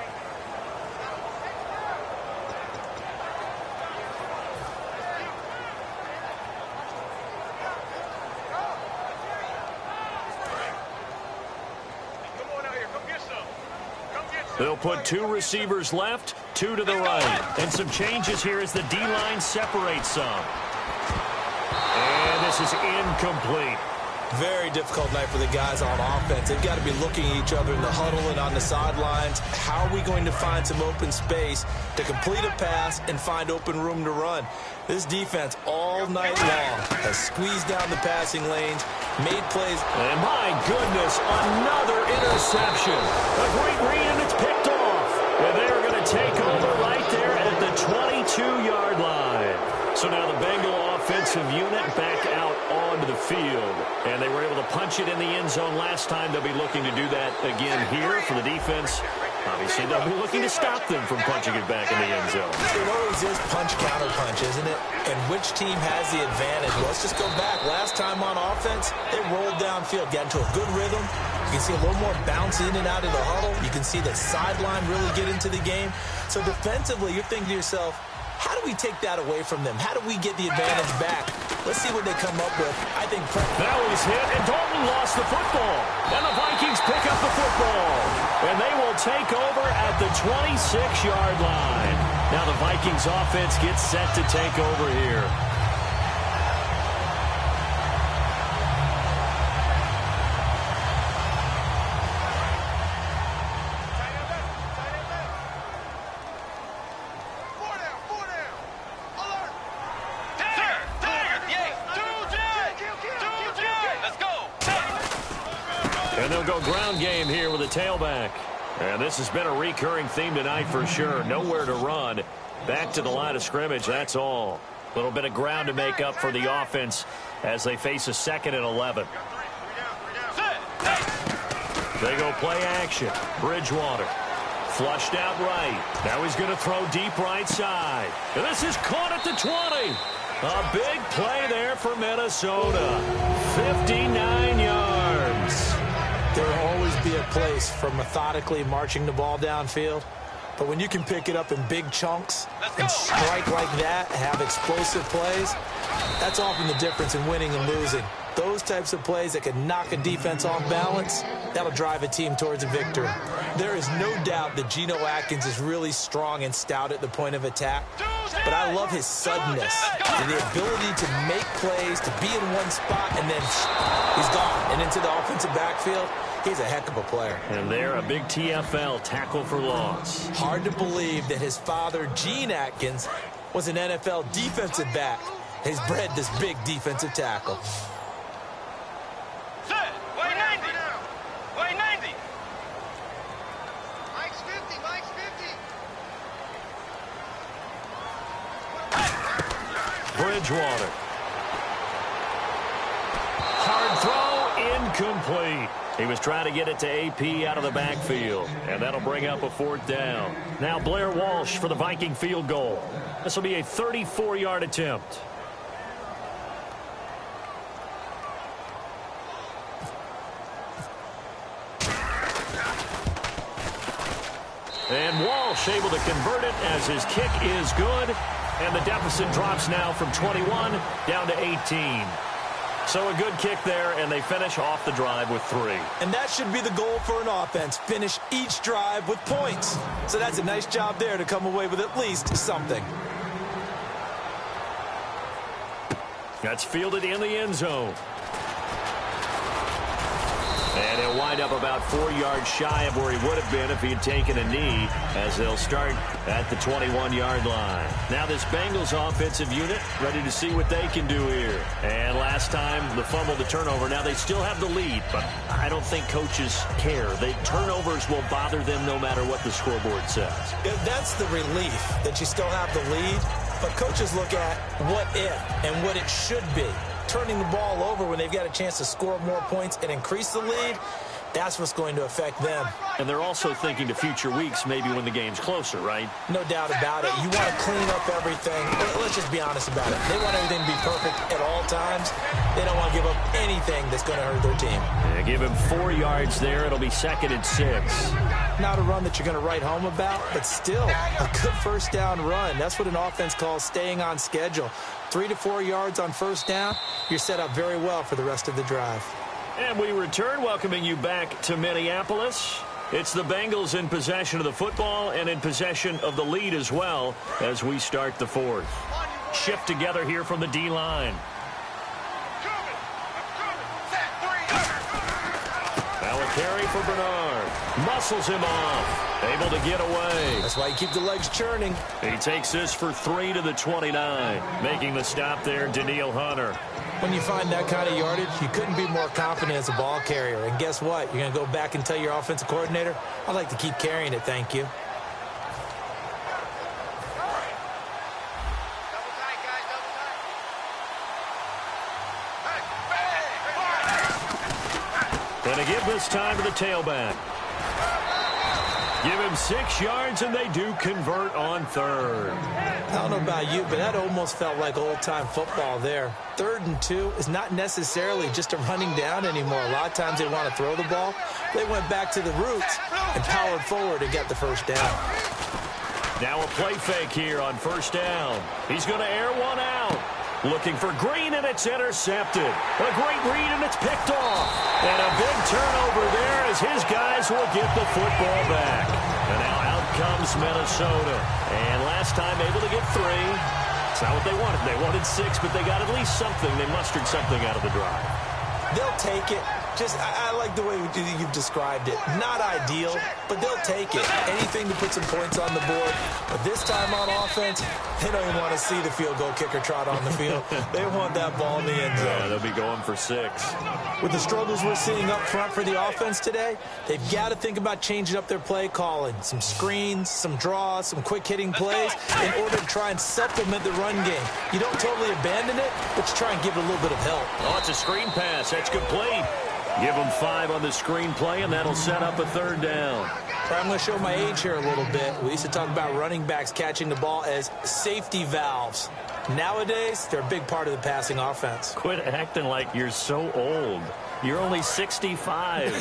They'll put 2 receivers left, 2 to the right. And some changes here as the D-line separates some. And this is incomplete. Very difficult night for the guys on offense. They've got to be looking at each other in the huddle and on the sidelines. How are we going to find some open space to complete a pass and find open room to run? This defense all night long has squeezed down the passing lanes, made plays. And my goodness, another interception. A great read, and it's picked off. And they're going to take over right there at the 22-yard line. So now the Bengal offensive unit back out onto the field. And they were able to punch it in the end zone last time. They'll be looking to do that again here for the defense. Obviously, they'll be looking to stop them from punching it back in the end zone. It always is punch-counter-punch, isn't it? And which team has the advantage? Let's just go back. Last time on offense, they rolled downfield, got into a good rhythm. You can see a little more bounce in and out of the huddle. You can see the sideline really get into the game. So defensively, you're thinking to yourself, how do we take that away from them? How do we get the advantage back? Let's see what they come up with. I think that was hit, and Dalton lost the football. And the Vikings pick up the football. And they will take over at the 26-yard line. Now the Vikings offense gets set to take over here. They'll go ground game here with a tailback. And this has been a recurring theme tonight for sure. Nowhere to run. Back to the line of scrimmage, that's all. A little bit of ground to make up for the offense as they face a 2nd and 11. They go play action. Bridgewater. Flushed out right. Now he's going to throw deep right side. And this is caught at the 20. A big play there for Minnesota. 59 yards. There will always be a place for methodically marching the ball downfield. But when you can pick it up in big chunks and strike like that, have explosive plays, that's often the difference in winning and losing. Those types of plays that can knock a defense off balance, that'll drive a team towards a victory. There is no doubt that Geno Atkins is really strong and stout at the point of attack, but I love his suddenness and the ability to make plays, to be in one spot, and then he's gone and into the offensive backfield. He's a heck of a player. And there, a big TFL, tackle for loss. Hard to believe that his father, Gene Atkins, was an NFL defensive back. He's bred this big defensive tackle. Wait 90. Wait 90. Mike's 50. Mike's 50. Bridgewater. Hard throw, incomplete. He was trying to get it to AP out of the backfield, and that'll bring up a 4th down. Now Blair Walsh for the Viking field goal. This will be a 34-yard attempt. And Walsh able to convert it as his kick is good. And the deficit drops now from 21 down to 18. So a good kick there, and they finish off the drive with 3. And that should be the goal for an offense. Finish each drive with points. So that's a nice job there to come away with at least something. That's fielded in the end zone. And he'll wind up about 4 yards shy of where he would have been if he had taken a knee, as they'll start at the 21-yard line. Now this Bengals offensive unit ready to see what they can do here. And last time, the fumble, the turnover. Now they still have the lead, but I don't think coaches care. The turnovers will bother them no matter what the scoreboard says. Yeah, that's the relief, that you still have the lead. But coaches look at what if and what it should be. Turning the ball over when they've got a chance to score more points and increase the lead, that's what's going to affect them. And they're also thinking to future weeks, maybe when the game's closer, right? No doubt about it. You want to clean up everything. Let's just be honest about it. They want everything to be perfect at all times. They don't want to give up anything that's going to hurt their team. Yeah, give him 4 yards there. It'll be 2nd and 6. Not a run that you're going to write home about, but still a good first down run. That's what an offense calls staying on schedule. 3 to 4 yards on first down, you're set up very well for the rest of the drive. And we return, welcoming you back to Minneapolis. It's the Bengals in possession of the football and in possession of the lead as well as we start the 4th. Shift together here from the D-line. Now a carry for Bernard. Muscles him off. Able to get away. That's why you keep the legs churning. He takes this for 3 to the 29. Making the stop there, Danielle Hunter. When you find that kind of yardage, you couldn't be more confident as a ball carrier. And guess what? You're going to go back and tell your offensive coordinator, I'd like to keep carrying it, thank you. And to give this time to the tailback. Give him 6 yards, and they do convert on 3rd. I don't know about you, but that almost felt like old-time football there. 3rd and 2 is not necessarily just a running down anymore. A lot of times they want to throw the ball. They went back to the roots and powered forward and got the first down. Now a play fake here on first down. He's going to air one out. Looking for Green, and it's intercepted. A great read, and it's picked off. And a big turnover there as his guys will get the football back. And now out comes Minnesota. And last time able to get 3. It's not what they wanted. They wanted 6, but they got at least something. They mustered something out of the drive. They'll take it. I like the way you've described it. Not ideal, but they'll take it. Anything to put some points on the board. But this time on offense, they don't even want to see the field goal kicker trot on the field. They want that ball in the end zone. Yeah, they'll be going for 6. With the struggles we're seeing up front for the offense today, they've got to think about changing up their play calling. Some screens, some draws, some quick-hitting plays in order to try and supplement the run game. You don't totally abandon it, but you try and give it a little bit of help. Oh, it's a screen pass. That's complete. Give them 5 on the screen play, and that'll set up a 3rd down. I'm going to show my age here a little bit. We used to talk about running backs catching the ball as safety valves. Nowadays, they're a big part of the passing offense. Quit acting like you're so old. You're only 65.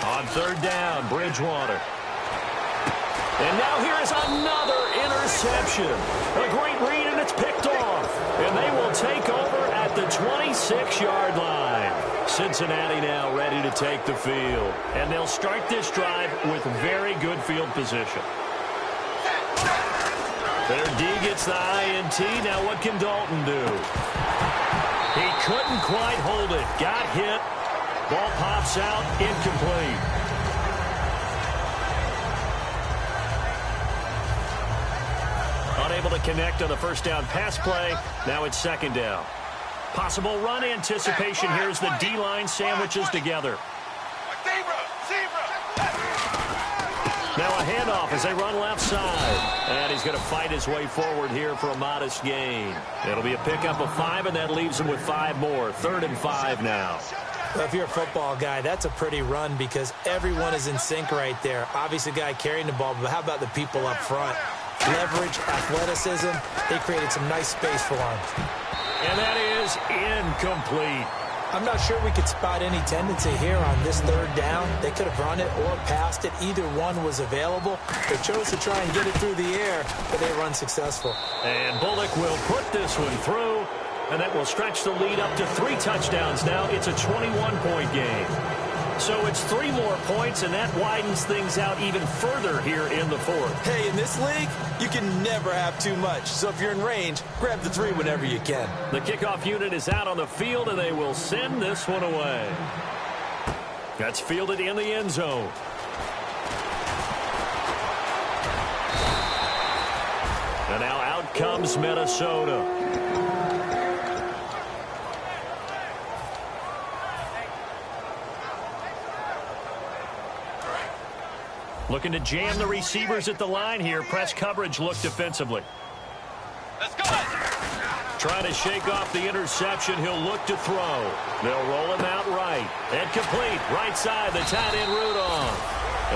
On 3rd down, Bridgewater. And now here's another interception. A great read, and it's picked off. And they will take over at the 26-yard line. Cincinnati now ready to take the field. And they'll start this drive with very good field position. Their D gets the INT. Now what can Dalton do? He couldn't quite hold it. Got hit. Ball pops out, incomplete. Unable to connect on the 1st down pass play. Now it's 2nd down. Possible run anticipation. Here's the D-line sandwiches together. Now a handoff as they run left side. And he's going to fight his way forward here for a modest gain. It'll be a pickup of 5, and that leaves him with 5 more. 3rd and 5 now. Well, if you're a football guy, that's a pretty run because everyone is in sync right there. Obviously, the guy carrying the ball, but how about the people up front? Leverage, athleticism, they created some nice space for him. And that is incomplete. I'm not sure we could spot any tendency here on this 3rd down. They could have run it or passed it. Either one was available. They chose to try and get it through the air, but they were unsuccessful. And Bullock will put this one through. And that will stretch the lead up to 3 touchdowns now. It's a 21-point game. So it's 3 more points, and that widens things out even further here in the 4th. Hey, in this league, you can never have too much. So if you're in range, grab the 3 whenever you can. The kickoff unit is out on the field, and they will send this one away. That's fielded in the end zone. And now out comes Minnesota. Looking to jam the receivers at the line here. Press coverage look defensively. Let's go. Trying to shake off the interception. He'll look to throw. They'll roll him out right. And complete. Right side, the tight end Rudolph.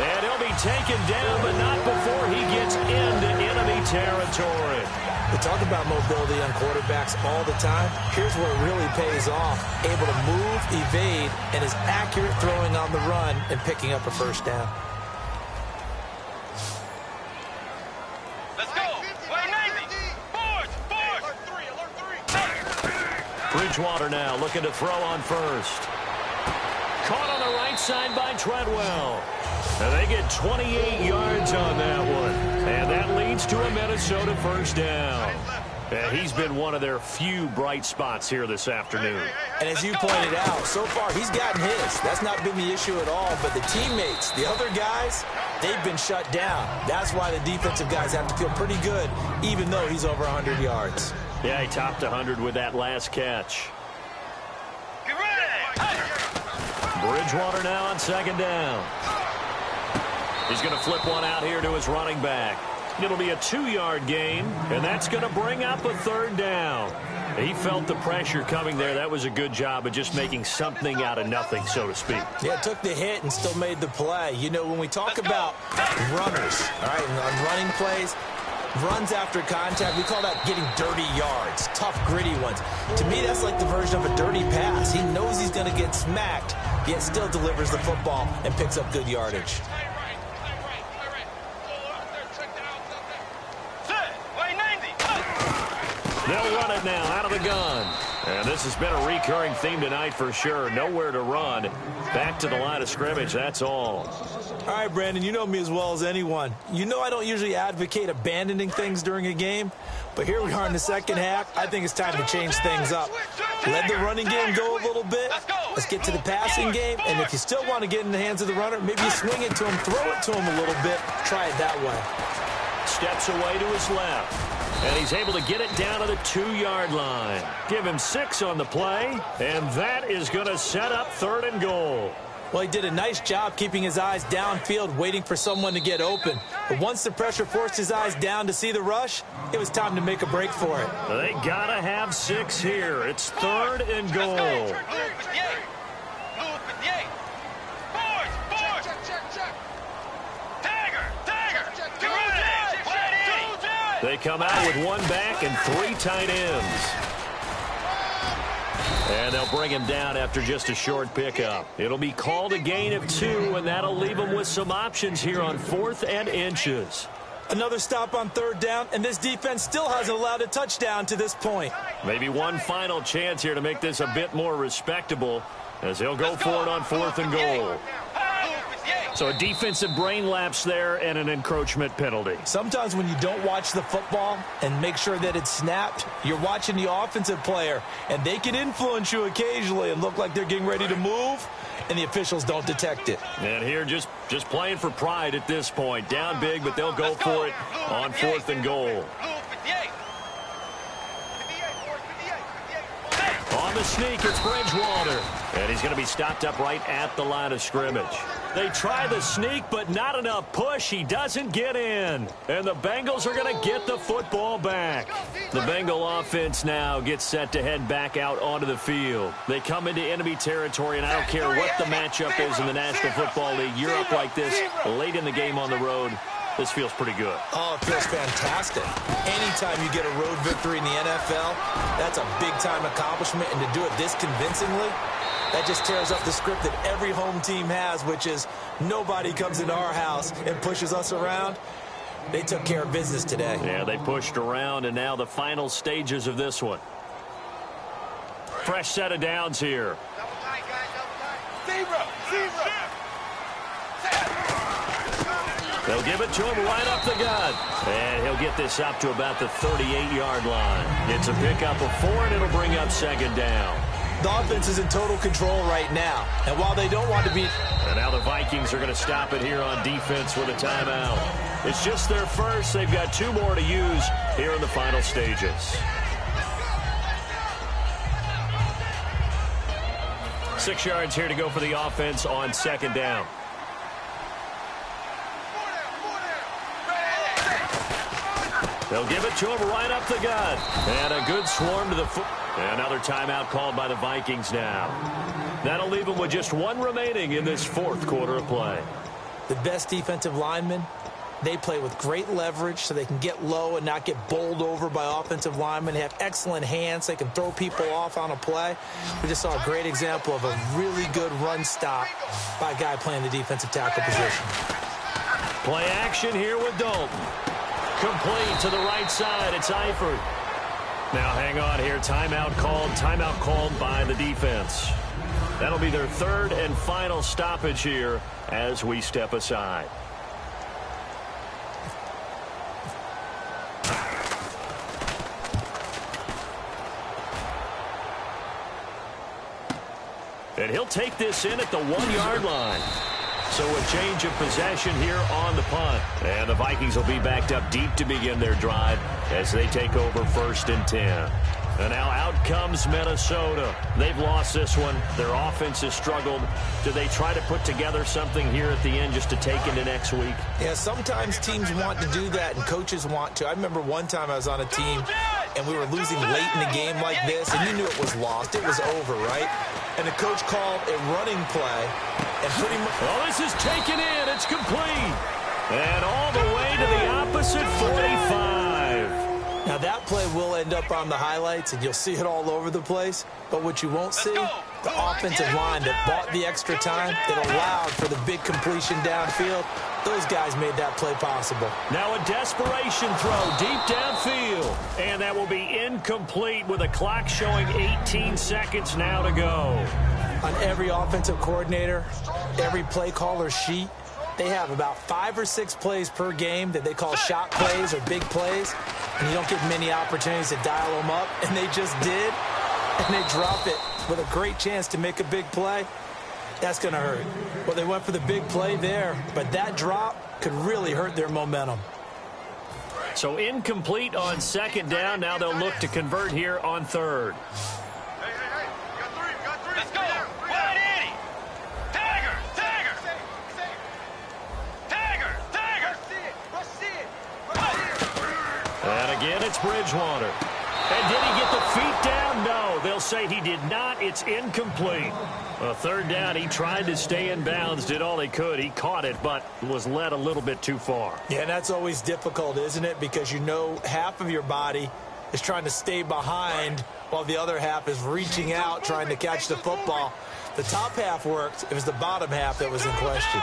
And he'll be taken down, but not before he gets into enemy territory. We talk about mobility on quarterbacks all the time. Here's where it really pays off. Able to move, evade, and is accurate throwing on the run and picking up a 1st down. Bridgewater now looking to throw on 1st. Caught on the right side by Treadwell. And they get 28 yards on that one. And that leads to a Minnesota 1st down. And he's been one of their few bright spots here this afternoon. And as you pointed out, so far he's gotten his. That's not been the issue at all. But the teammates, the other guys, they've been shut down. That's why the defensive guys have to feel pretty good, even though he's over 100 yards. Yeah, he topped 100 with that last catch. Get ready. Bridgewater now on 2nd down. He's going to flip one out here to his running back. It'll be a 2-yard gain, and that's going to bring up a 3rd down. He felt the pressure coming there. That was a good job of just making something out of nothing, so to speak. Yeah, took the hit and still made the play. You know, when we talk about runners, all right, on running plays, runs after contact, we call that getting dirty yards, tough, gritty ones. To me, that's like the version of a dirty pass. He knows he's going to get smacked, yet still delivers the football and picks up good yardage. They'll run it now out of the gun. And this has been a recurring theme tonight for sure. Nowhere to run. Back to the line of scrimmage, that's all. All right, Brandon, you know me as well as anyone. You know I don't usually advocate abandoning things during a game, but here we are in the second half. I think it's time to change things up. Let the running game go a little bit. Let's get to the passing game, and if you still want to get in the hands of the runner, maybe you swing it to him, throw it to him a little bit. Try it that way. Steps away to his left, and he's able to get it down to the 2-yard line. Give him 6 on the play, and that is going to set up 3rd and goal. Well, he did a nice job keeping his eyes downfield, waiting for someone to get open. But once the pressure forced his eyes down to see the rush, it was time to make a break for it. They got to have 6 here. It's 3rd and goal. They come out with 1 back and 3 tight ends. And they'll bring him down after just a short pickup. It'll be called a gain of 2, and that'll leave him with some options here on 4th and inches. Another stop on 3rd down, and this defense still hasn't allowed a touchdown to this point. Maybe one final chance here to make this a bit more respectable as they'll go for it on 4th and goal. So a defensive brain lapse there and an encroachment penalty. Sometimes when you don't watch the football and make sure that it's snapped, you're watching the offensive player, and they can influence you occasionally and look like they're getting ready to move, and the officials don't detect it. And here just playing for pride at this point. Down big, but they'll go for it on 4th and goal. On the sneak, it's Bridgewater. And he's going to be stopped up right at the line of scrimmage. They try the sneak, but not enough push. He doesn't get in. And the Bengals are going to get the football back. The Bengal offense now gets set to head back out onto the field. They come into enemy territory, and I don't care what the matchup is in the National Football League. You're up like this late in the game on the road. This feels pretty good. Oh, it feels fantastic. Anytime you get a road victory in the NFL, that's a big-time accomplishment, and to do it this convincingly, that just tears up the script that every home team has, which is nobody comes into our house and pushes us around. They took care of business today. Yeah, they pushed around, and now the final stages of this one. Fresh set of downs here. They'll give it to him right up the gut. And he'll get this up to about the 38-yard line. It's a pickup of 4, and it'll bring up 2nd down. The offense is in total control right now. And while they don't want to be... And now the Vikings are going to stop it here on defense with a timeout. It's just their first. They've got 2 more to use here in the final stages. 6 yards here to go for the offense on 2nd down. They'll give it to him right up the gut. And a good swarm to the foot. Another timeout called by the Vikings now. That'll leave them with just 1 remaining in this 4th quarter of play. The best defensive linemen, they play with great leverage so they can get low and not get bowled over by offensive linemen. They have excellent hands. They can throw people off on a play. We just saw a great example of a really good run stop by a guy playing the defensive tackle position. Play action here with Dalton. Complete to the right side. It's Eifert. Now hang on here. Timeout called by the defense. That'll be their 3rd and final stoppage here as we step aside. And he'll take this in at the 1-yard line. So a change of possession here on the punt. And the Vikings will be backed up deep to begin their drive as they take over 1st and 10. And now out comes Minnesota. They've lost this one. Their offense has struggled. Do they try to put together something here at the end just to take into next week? Yeah, sometimes teams want to do that and coaches want to. I remember one time I was on a team and we were losing late in the game like this, and you knew it was lost. It was over, right? And the coach called a running play, and pretty much... Oh, this is taken in. It's complete. And all the way to the opposite 45. Now, Now, that play will end up on the highlights, and you'll see it all over the place. But what you won't see, the offensive line that bought the extra time, that allowed for the big completion downfield, those guys made that play possible. Now a desperation throw deep downfield. And that will be incomplete with a clock showing 18 seconds now to go. On every offensive coordinator, every play caller sheet, they have about 5 or 6 plays per game that they call shot plays or big plays. And you don't get many opportunities to dial them up. And they just did. And they drop it with a great chance to make a big play. That's going to hurt. Well, they went for the big play there, but that drop could really hurt their momentum. So incomplete on second down. Now they'll look to convert here on third. Hey, you got three. Let's go. Wide Eddie. Tagger. And again, it's Bridgewater. And did he get the feet down? No, they'll say he did not. It's incomplete. A third down, he tried to stay in bounds, did all he could. He caught it, but was led a little bit too far. Yeah, and that's always difficult, isn't it? Because you know half of your body is trying to stay behind while the other half is reaching out, trying to catch the football. The top half worked. It was the bottom half that was in question.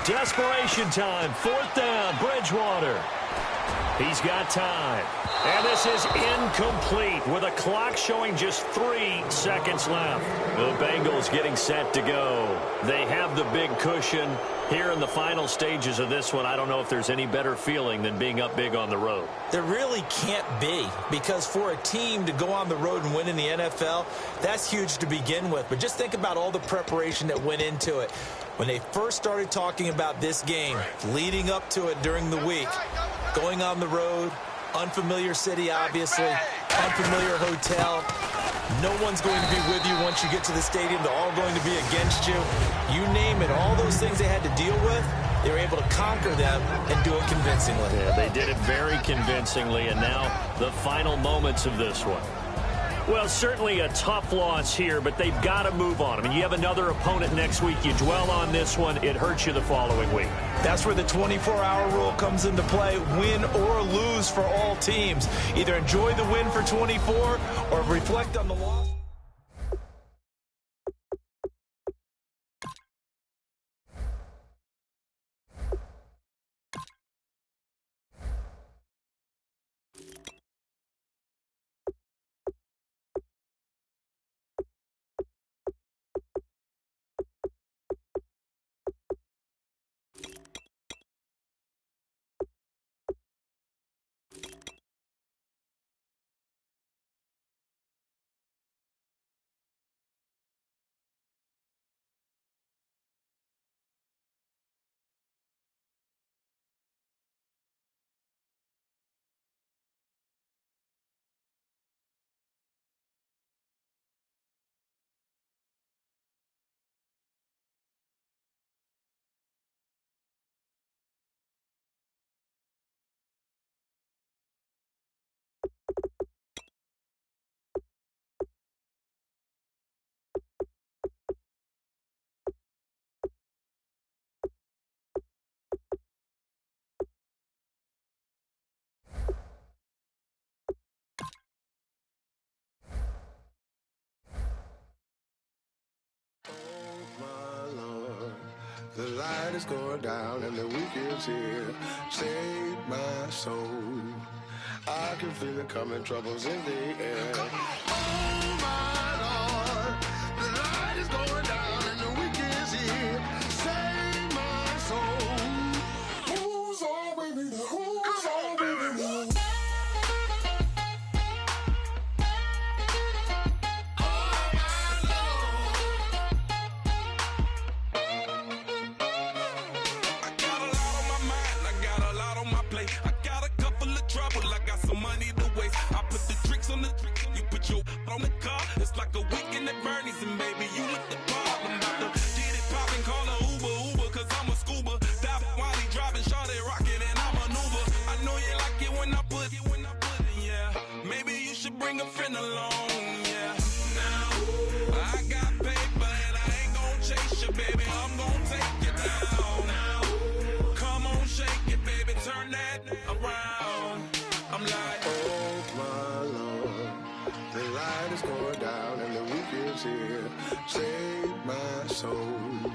Desperation time, fourth down, Bridgewater. He's got time. And this is incomplete with a clock showing just 3 seconds left. The Bengals getting set to go. They have the big cushion. Here in the final stages of this one, I don't know if there's any better feeling than being up big on the road. There really can't be, because for a team to go on the road and win in the NFL, that's huge to begin with. But just think about all the preparation that went into it. When they first started talking about this game, leading up to it during the week, going on the road, unfamiliar city, obviously, unfamiliar hotel. No one's going to be with you once you get to the stadium. They're all going to be against you. You name it, all those things they had to deal with, they were able to conquer them and do it convincingly. Yeah, they did it very convincingly, and now the final moments of this one. Well, certainly a tough loss here, but they've got to move on. I mean, you have another opponent next week. You dwell on this one, it hurts you the following week. That's where the 24-hour rule comes into play, win or lose for all teams. Either enjoy the win for 24 or reflect on the loss. The light is going down and the weekend's here. Save my soul. I can feel it coming, troubles in the air. Oh my Lord, the light is going down and the weekend's here. Save my soul. Who's all with me? Who's all with me? On the car, it's like a weekend at Bernie's, and baby, you look the part. I'm about to get it poppin', call a Uber, cause I'm a scuba. Dive while he driving, shawty rocket, and I maneuver. I know you like it when I put it, yeah. Maybe you should bring a friend along, yeah. Now, I got paper, and I ain't gon' chase you, baby. I'm gon' take you down. Now, come on, shake it, baby, turn turn that around. I'm like, oh my Lord, the light is going down and the week is here. Save my soul.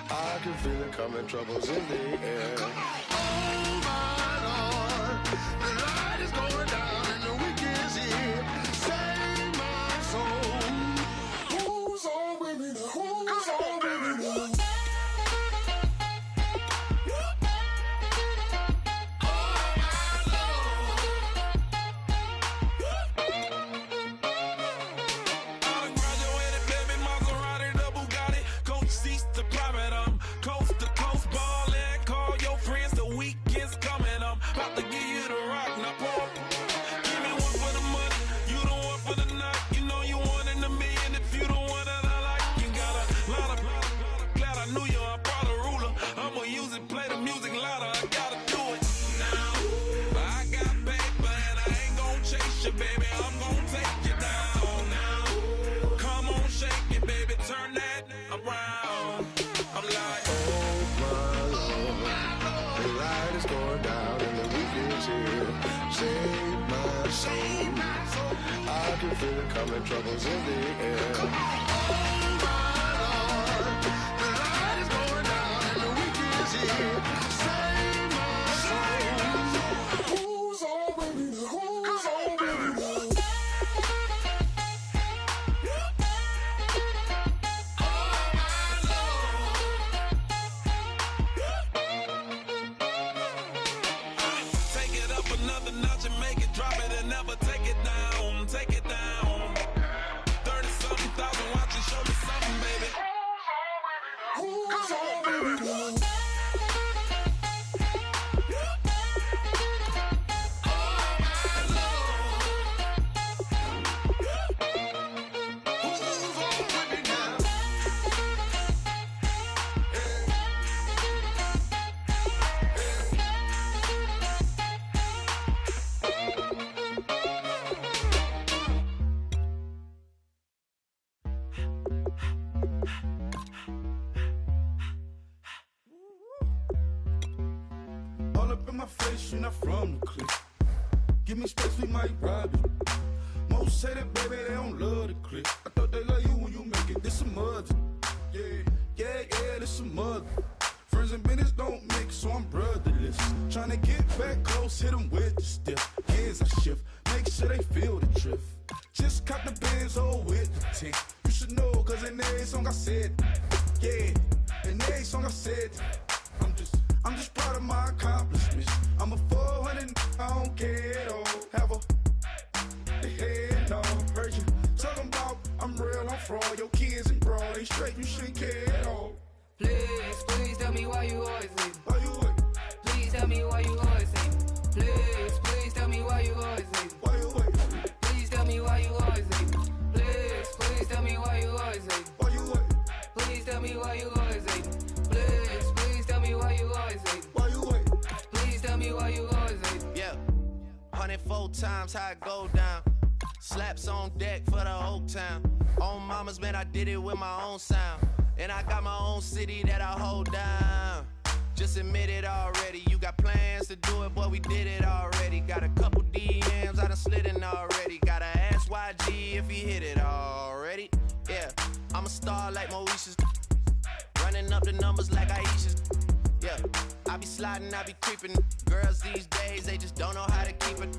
I can feel it coming, troubles in the air. Oh my Lord, the light is going down and the week is here. Save my soul. Who's on with me now? Who's on with me now? I can feel it coming, troubles in the air. Oh my Lord, the light is going down and the week is here. Save my soul. Who's on with me now? Who's on with me now? Another notch and make it drop it and never take it down. Take it down. 30-something thousand watching, show me something, baby. Who's on, baby? All up in my face, you're not from the clique. Give me space, we might rob it. Most say that, baby, they don't love the clique. I thought they love you when you make it. This some mud. Yeah, this some mud. Friends and business don't mix, so I'm brotherless. Tryna get back close, hit them with the stiff. Gears I shift, make sure they feel the drift. Just cop the Benz, with the tank. You should know, cause in every song I said, yeah, in every song I said, I'm just proud of my accomplishments. I'm a 400, I don't care at all. Have a head, no, heard you talking about I'm real, I'm fraud. Your kids and broad, they straight, you shouldn't care at all. Please tell me why you always leave. Why you wait? Please tell me why you always leave. Please tell me why you always leave. Why you wait? Please tell me why you always leave. Please tell me why you always leave. Why you wait? Please tell me why you always leave. Please tell me why you always leave. Why you wait? Please tell me why you always leave. Yeah, 104 times how it go down. Slaps on deck for the whole town. On mamas, man, I did it with my own sound. And I got my own city that I hold down. Just admit it already. You got plans to do it, boy, we did it already. Got a couple DMs, I done slid in already. Gotta ask YG if he hit it already. Yeah, I'm a star like Mauritius. Running up the numbers like Aisha's. Yeah, I be sliding, I be creeping. Girls these days, they just don't know how to keep it.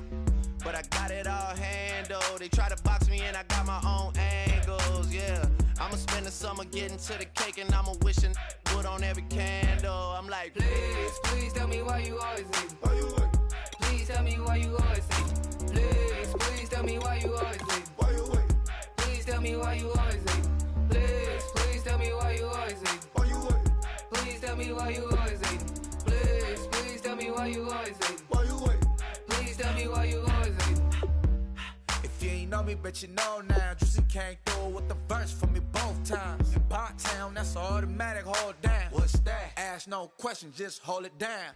But I got it all handled. They try to box me in, I got my own angles, yeah. I'ma spend the summer getting to the cake and I'ma wishing wood on every candle. I'm like, please tell me why you always leave. Why you wait? Please tell me why you always leave. Please tell me why you always leave. Why you wait? Please tell me why you always leave. Please tell me why you always leave. Why you wait? Please tell me why you always leave. Please tell me why you always leave. Why you wait? Please tell me why you always leave. If you ain't know me, bet you know now. Juicy came through with the verse for me both times. In Bot Town, that's automatic, hold down. What's that? Ask no question, just hold it down.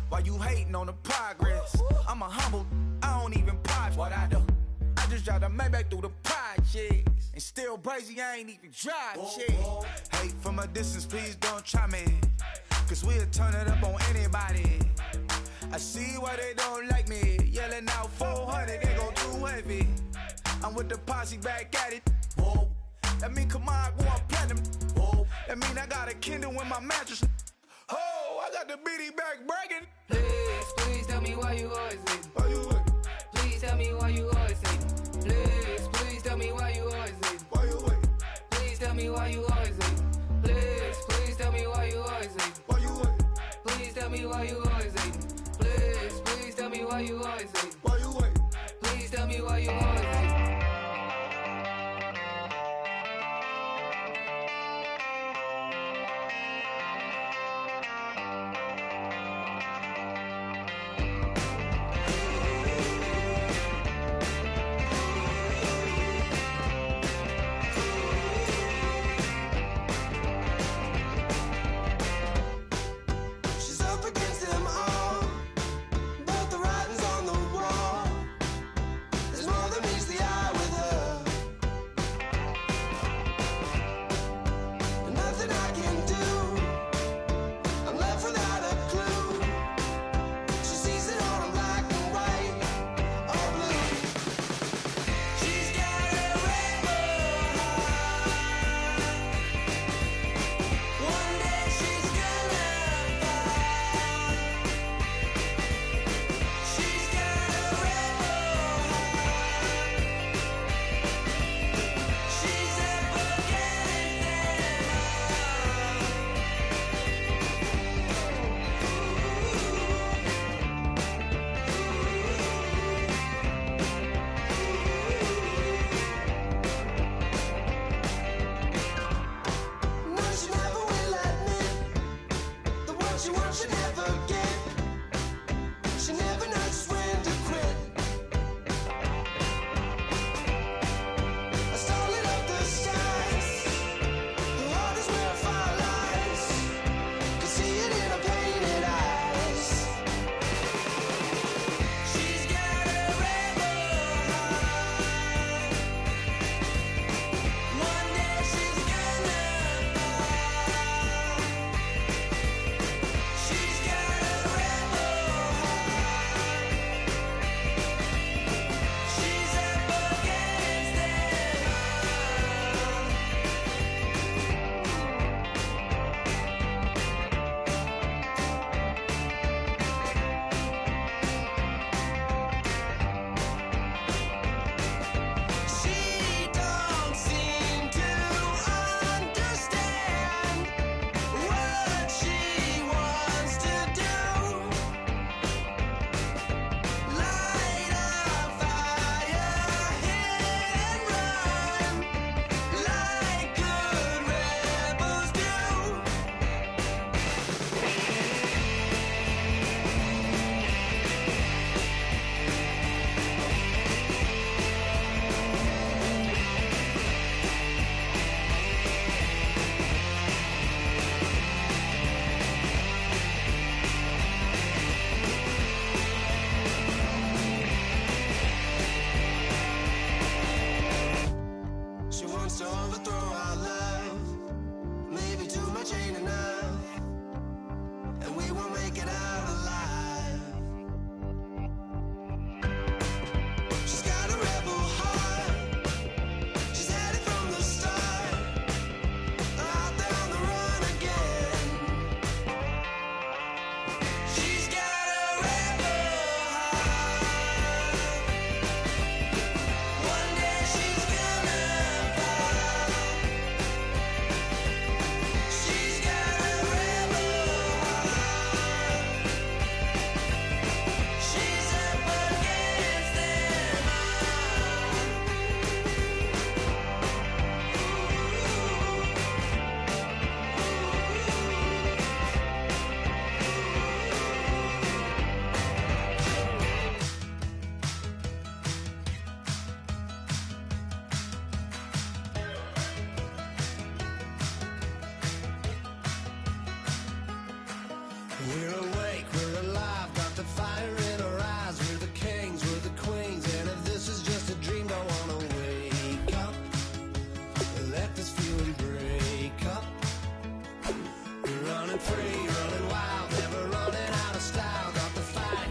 Why you hating on the progress? I'm a humble, I don't even pop. What I do? I just drive the Maybach through the projects. And still brazy, I ain't even drive shit. Hate from a distance, please don't try me. Cause we'll turn it up on anybody. I see why they don't like me. Yelling out 400, they go too heavy. I'm with the posse back at it. Whoa. That mean come on, go on platinum. Whoa. That mean I got a Kindle in my mattress. Oh, I got the bitty back bragging. Please, please tell me why you always hating. Why you waiting? Please tell me why you always hating. Please, please tell me why you always hating. Why you waiting? Please tell me why you always hating. Please, please tell me why you always hating. Why you waiting? Please tell me why you always hating. Please, please tell me why you always hating. Why you waiting? Please tell me why you always hating. She's up against them all, but the writing's on the wall. There's more than meets the eye with her, and nothing I can do. I'm left without a clue. She sees it all in black and white, or blue. She's got a rebel heart. One day she's gonna fall. She's got a rebel heart. She's up against them all. No, she never will admit that what she wants she never get. She never knows just when to quit. I started up the skies. Her heart is where fire lies. Can see it in her painted eyes. She's got a rebel heart. One day she's gonna fall. She's got a rebel heart. She's up against them all. She don't seem to understand what she wants to do. Light a fire, hit and run, like good rebels do. She wants to overthrow our love. Maybe too much ain't enough, and we won't make it out alive. She's got a rebel heart. She's had it from the start. Out there on the run again. She's got a rebel heart. One day she's gonna fall. She's got a rebel heart. She's up against them We're awake, we're alive, got the fire in our eyes. We're the kings, we're the queens, and if this is just a dream, don't wanna wake up. Let this feeling break up. We're running free, running wild, never running out of style. Got the fight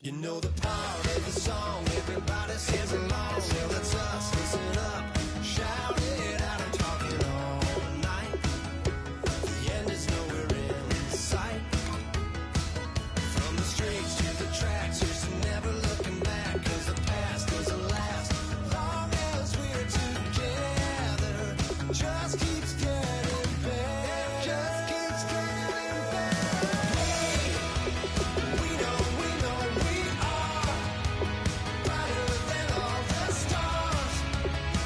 You know the part of the song everybody sings along. Well, it's us, listen up, shout it out, I'm talking all night. The end is nowhere in sight. From the streets to the tracks, there's never looking back, 'cause the past doesn't last. Long as we're together, just keeps getting better. Just keeps getting better. We know we are brighter than all the stars.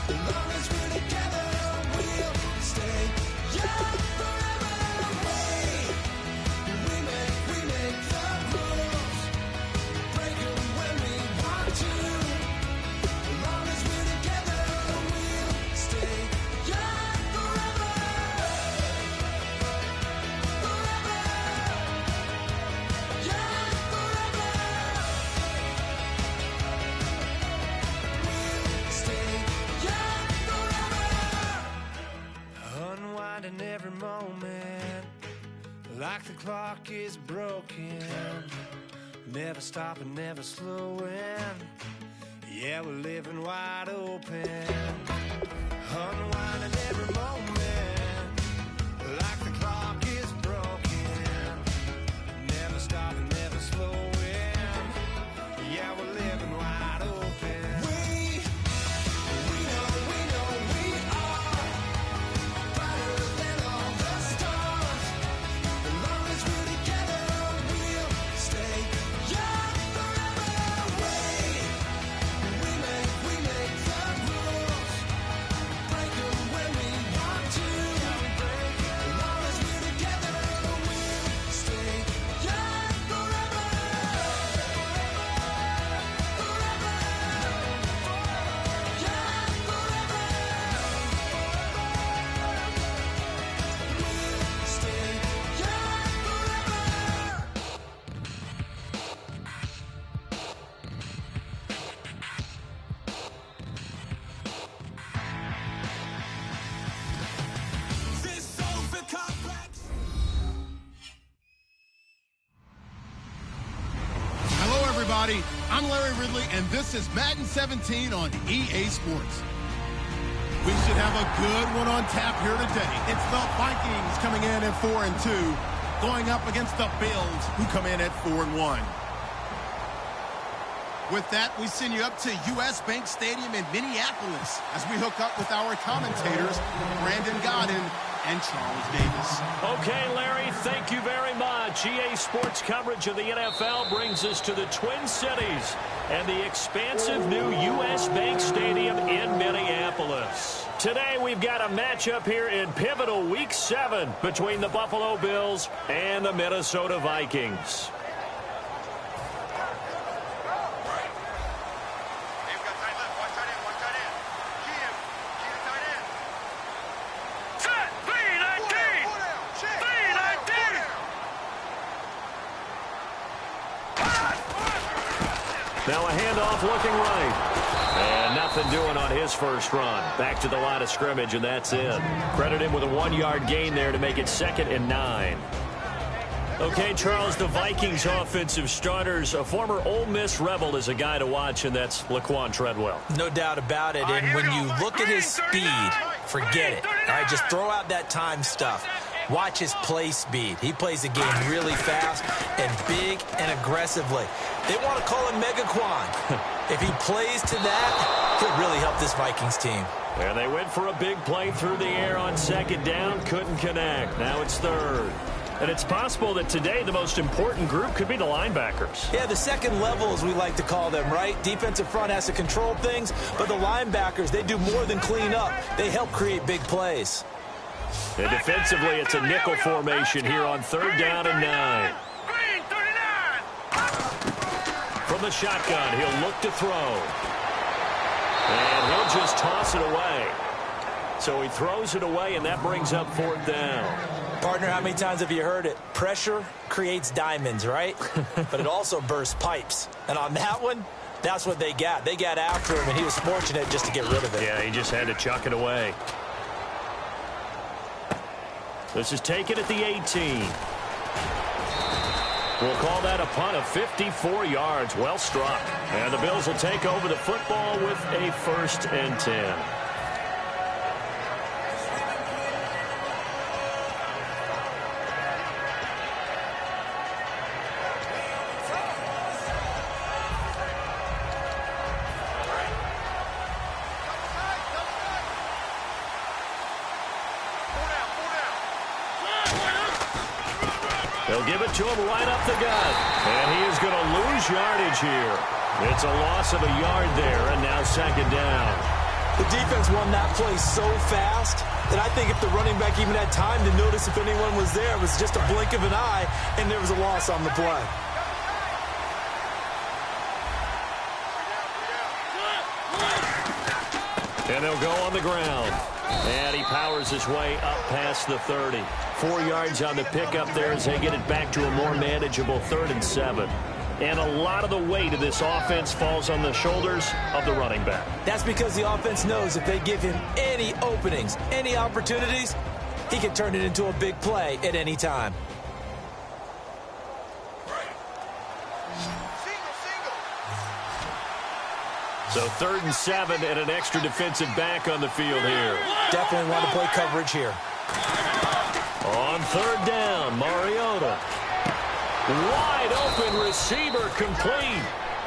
As long as we're together, we'll stay young forever. We make the rules, break 'em when we want to. As long as we're together, we'll stay young forever. Forever. Young forever. We'll stay young forever. Unwinding every moment, like the clock is broken. Never stopping, never slowing. Yeah, we're living wide open. Unwinding every moment, like the clock is broken. Never stopping, never slowing. Yeah, we're living wide open. We know we are brighter than all the stars. As long as we're together, we'll stay young forever. We make the rules, break 'em when we want to. As long as we're together, we'll stay young forever. Forever. Young forever. We'll stay young forever. This over complex. Hello, everybody. I'm Larry Ridley, and this is Madden 17 on EA Sports. We should have a good one on tap here today. It's the Vikings coming in at 4-2, going up against the Bills, who come in at 4-1. With that, we send you up to U.S. Bank Stadium in Minneapolis as we hook up with our commentators, Brandon Godden and Charles Davis. Okay, Larry, thank you very much. EA Sports coverage of the NFL brings us to the Twin Cities and the expansive new U.S. Bank Stadium in Minneapolis. Today, we've got a matchup here in pivotal Week 7 between the Buffalo Bills and the Minnesota Vikings. They've got tight left, one tight end. Key to tight end. Set, lead, ID. Lead, ID. Now a handoff looking right. And nothing doing on his first run. Back to the line of scrimmage, and that's it. Credit him with a 1-yard gain there to make it 2nd and 9. Okay, Charles, the Vikings offensive starters, a former Ole Miss Rebel is a guy to watch, and that's Laquan Treadwell. No doubt about it. And when you look at his speed, forget it. All right, just throw out that time stuff. Watch his play speed. He plays the game really fast and big and aggressively. They want to call him Megaquan. If he plays to that, he'll really help this Vikings team. And they went for a big play through the air on 2nd down, couldn't connect. Now it's 3rd. And it's possible that today the most important group could be the linebackers. Yeah, the second level, as we like to call them, right? Defensive front has to control things, but the linebackers, they do more than clean up. They help create big plays. And defensively, it's a nickel formation here on 3rd down and 9. From the shotgun, he'll look to throw. And he'll just toss it away. So he throws it away, and that brings up 4th down. Partner, how many times have you heard it? Pressure creates diamonds, right? But it also bursts pipes. And on that one, that's what they got. They got after him, and he was fortunate just to get rid of it. Yeah, he just had to chuck it away. This is taken at the 18. We'll call that a punt of 54 yards. Well struck. And the Bills will take over the football with a 1st and 10. They'll give it to him right up the gut. And he is going to lose yardage here. It's a loss of a yard there, and now 2nd down. The defense won that play so fast that I think if the running back even had time to notice if anyone was there, it was just a blink of an eye, and there was a loss on the play. And they'll go on the ground. And he powers his way up past the 30. 4 yards on the pickup there as they get it back to a more manageable 3rd and 7. And a lot of the weight of this offense falls on the shoulders of the running back. That's because the offense knows if they give him any openings, any opportunities, he can turn it into a big play at any time. So 3rd and 7 and an extra defensive back on the field here. Definitely want to play coverage here. On 3rd down, Mariota. Wide open receiver complete.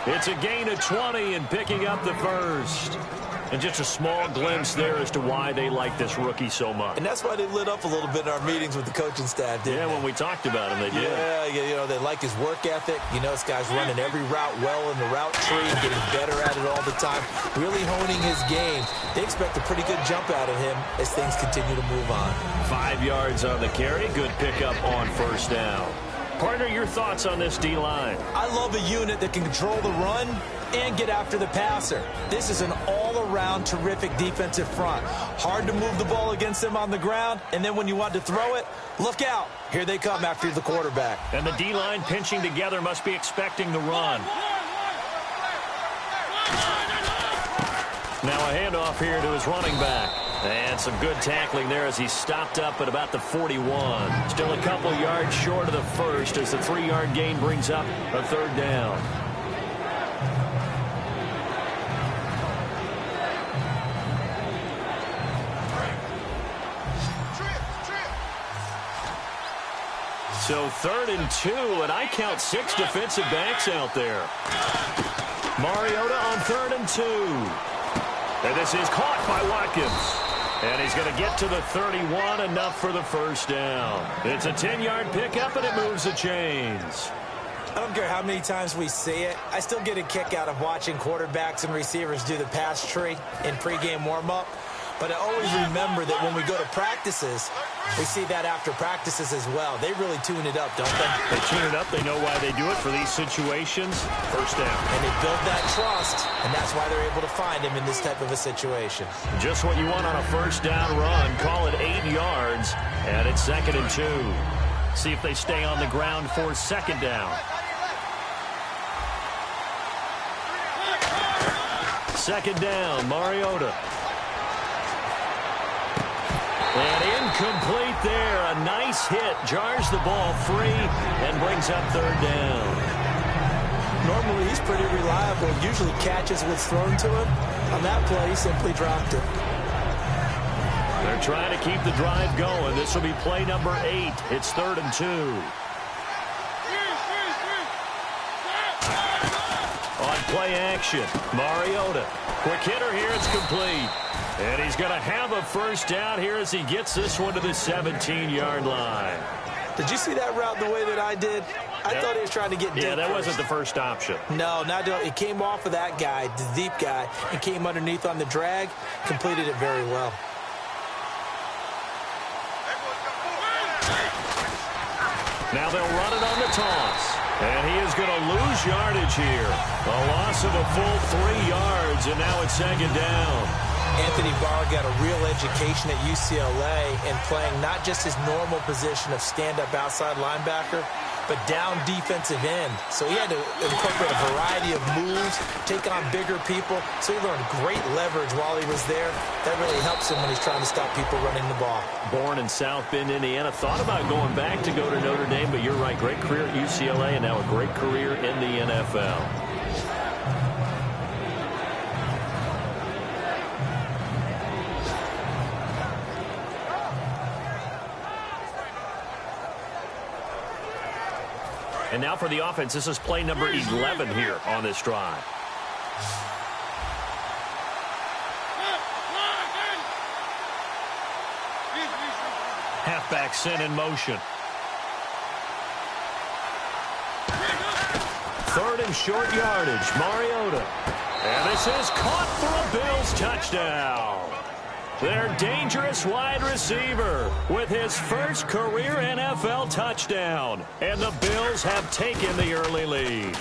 It's a gain of 20 and picking up the 1st. And just a small glimpse there as to why they like this rookie so much. And that's why they lit up a little bit in our meetings with the coaching staff, didn't they? When we talked about him, they did. Yeah, you know, they like his work ethic. You know, this guy's running every route well in the route tree and getting better at it all the time, really honing his game. They expect a pretty good jump out of him as things continue to move on. 5 yards on the carry. Good pickup on 1st down. Partner, your thoughts on this D-line? I love a unit that can control the run and get after the passer. This is an all-around terrific defensive front. Hard to move the ball against them on the ground, and then when you want to throw it, look out. Here they come after the quarterback. And the D-line pinching together must be expecting the run. Now a handoff here to his running back. And some good tackling there as he stopped up at about the 41. Still a couple yards short of the 1st as the 3-yard gain brings up a 3rd down. So 3rd and 2, and I count 6 defensive backs out there. Mariota on 3rd and 2. And this is caught by Watkins. And he's going to get to the 31, enough for the 1st down. It's a 10-yard pickup, and it moves the chains. I don't care how many times we see it. I still get a kick out of watching quarterbacks and receivers do the pass tree in pregame warm-up. But I always remember that when we go to practices, we see that after practices as well. They really tune it up, don't they? They tune it up. They know why they do it for these situations. 1st down. And they build that trust, and that's why they're able to find him in this type of a situation. Just what you want on a 1st down run. Call it 8 yards, and it's 2nd and 2. See if they stay on the ground for 2nd down. 2nd down, Mariota. And incomplete there. A nice hit. Jars the ball free and brings up 3rd down. Normally, he's pretty reliable. Usually catches what's thrown to him. On that play, he simply dropped it. They're trying to keep the drive going. This will be play number 8. It's 3rd and 2. On play action, Mariota. Quick hitter here. It's complete. And he's going to have a 1st down here as he gets this one to the 17-yard line. Did you see that route the way that I did? I thought he was trying to get deep. Yeah, that first. wasn't the first option. No, it came off of that guy, the deep guy, and came underneath on the drag, completed it very well. Now they'll run it on the toss. And he is going to lose yardage here. A loss of a full 3 yards, and now it's 2nd down. Anthony Barr got a real education at UCLA and playing not just his normal position of stand-up outside linebacker, but down defensive end. So he had to incorporate a variety of moves, take on bigger people. So he learned great leverage while he was there. That really helps him when he's trying to stop people running the ball. Born in South Bend, Indiana. Thought about going back to go to Notre Dame, but you're right. Great career at UCLA and now a great career in the NFL. And now for the offense, this is play number 11 here on this drive. Halfback sent in motion. Third and short yardage, Mariota. And this is caught for a Bills touchdown. Their dangerous wide receiver with his first career NFL touchdown. And the Bills have taken the early lead.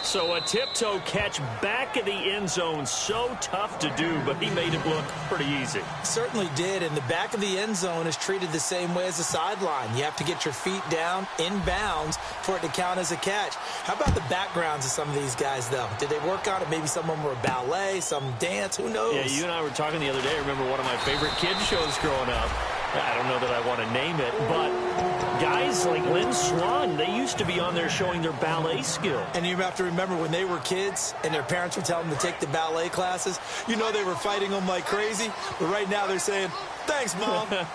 So a tiptoe catch back in the end zone, so tough to do, but he made it look pretty easy. Certainly did, and the back of the end zone is treated the same way as the sideline. You have to get your feet down in bounds for it to count as a catch. How about the backgrounds of some of these guys, though? Did they work on it? Maybe some of them were ballet, some dance, who knows? Yeah, you and I were talking the other day. I remember one of my favorite kids shows growing up. I don't know that I want to name it, but guys like Lynn Swan, they used to be on there showing their ballet skill. And you have to remember when they were kids and their parents would tell them to take the ballet classes, you know they were fighting them like crazy. But right now they're saying, thanks, Mom. All right,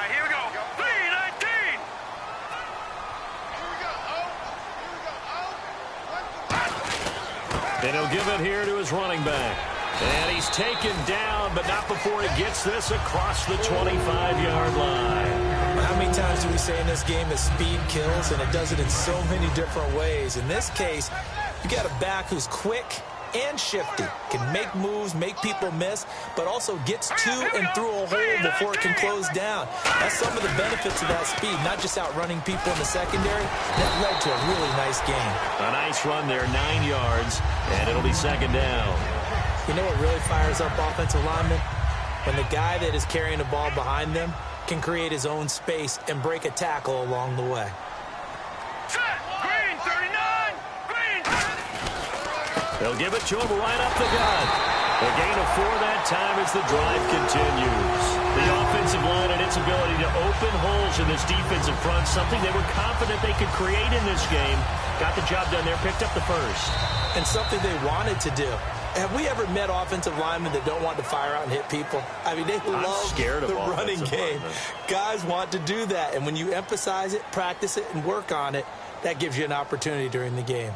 here we go. 319. And he'll give it here to his running back. And he's taken down, but not before he gets this across the 25-yard line. How many times do we say in this game that speed kills, and it does it in so many different ways? In this case, you got a back who's quick and shifty, can make moves, make people miss, but also gets to and through a hole before it can close down. That's some of the benefits of that speed, not just outrunning people in the secondary. That led to a really nice game. A nice run there, 9 yards, and it'll be second down. You know what really fires up offensive linemen? When the guy that is carrying the ball behind them can create his own space and break a tackle along the way. Green, 39. Green. They'll give it to him right up the gut. A gain of 4 that time as the drive continues. The offensive line and its ability to open holes in this defensive front, something they were confident they could create in this game. Got the job done there, picked up the first. And something they wanted to do. Have we ever met offensive linemen that don't want to fire out and hit people? I mean, they love the running game. Guys want to do that, and when you emphasize it, practice it, and work on it, that gives you an opportunity during the game.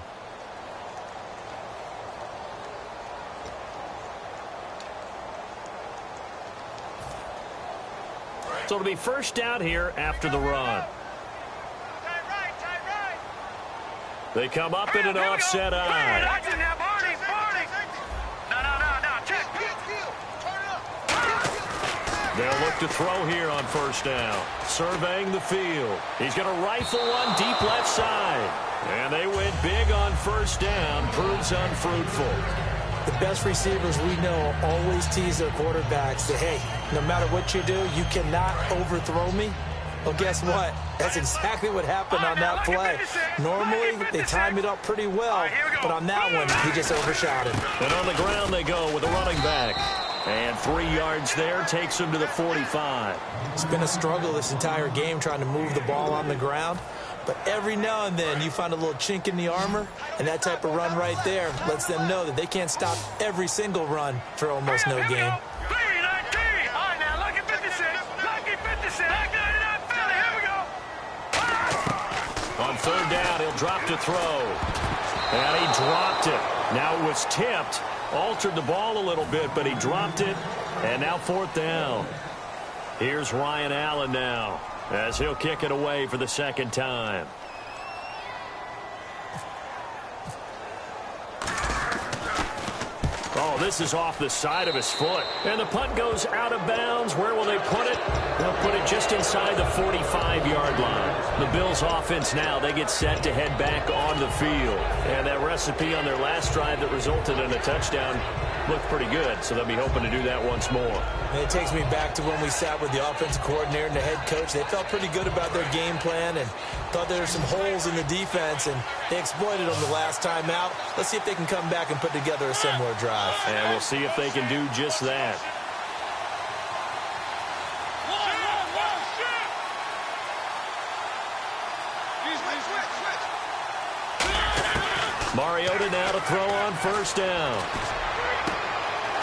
So it'll be first down here after the run. They come up in an offset eye. They'll look to throw here on first down. Surveying the field. He's going to rifle one deep left side. And they went big on first down. Proves unfruitful. The best receivers we know always tease their quarterbacks that, hey, no matter what you do, you cannot overthrow me. Well, guess what? That's exactly what happened on that play. Normally, they time it up pretty well, but on that one, he just overshot him. And on the ground they go with a running back. And 3 yards there takes him to the 45. It's been a struggle this entire game trying to move the ball on the ground. But every now and then you find a little chink in the armor, and that type of run right there lets them know that they can't stop every single run for almost no gain. On third down, he'll drop to throw. And he dropped it. Now it was tipped. Altered the ball a little bit, but he dropped it. And now fourth down. Here's Ryan Allen now, as he'll kick it away for the second time. Oh, this is off the side of his foot. And the punt goes out of bounds. Where will they put it? They'll put it just inside the 45-yard line. The Bills offense now, they get set to head back on the field. And that recipe on their last drive that resulted in a touchdown looked pretty good, so they'll be hoping to do that once more. And it takes me back to when we sat with the offensive coordinator and the head coach. They felt pretty good about their game plan and thought there were some holes in the defense, and they exploited them the last time out. Let's see if they can come back and put together a similar drive. And we'll see if they can do just that. Mariota now to throw on first down.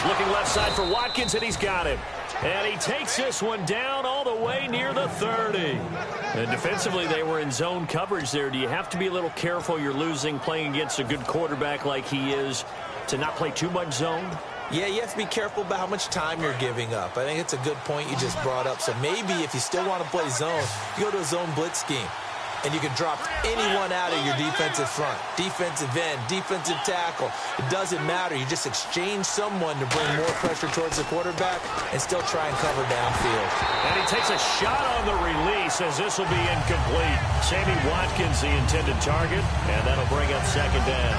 Looking left side for Watkins, and he's got him. And he takes this one down all the way near the 30. And defensively, they were in zone coverage there. Do you have to be a little careful? You're losing playing against a good quarterback like he is to not play too much zone? Yeah, you have to be careful about how much time you're giving up. I think it's a good point you just brought up. So maybe if you still want to play zone, you go to a zone blitz scheme. And you can drop anyone out of your defensive front, defensive end, defensive tackle. It doesn't matter. You just exchange someone to bring more pressure towards the quarterback and still try and cover downfield. And he takes a shot on the release as this will be incomplete. Sammy Watkins, the intended target, and that'll bring up second down.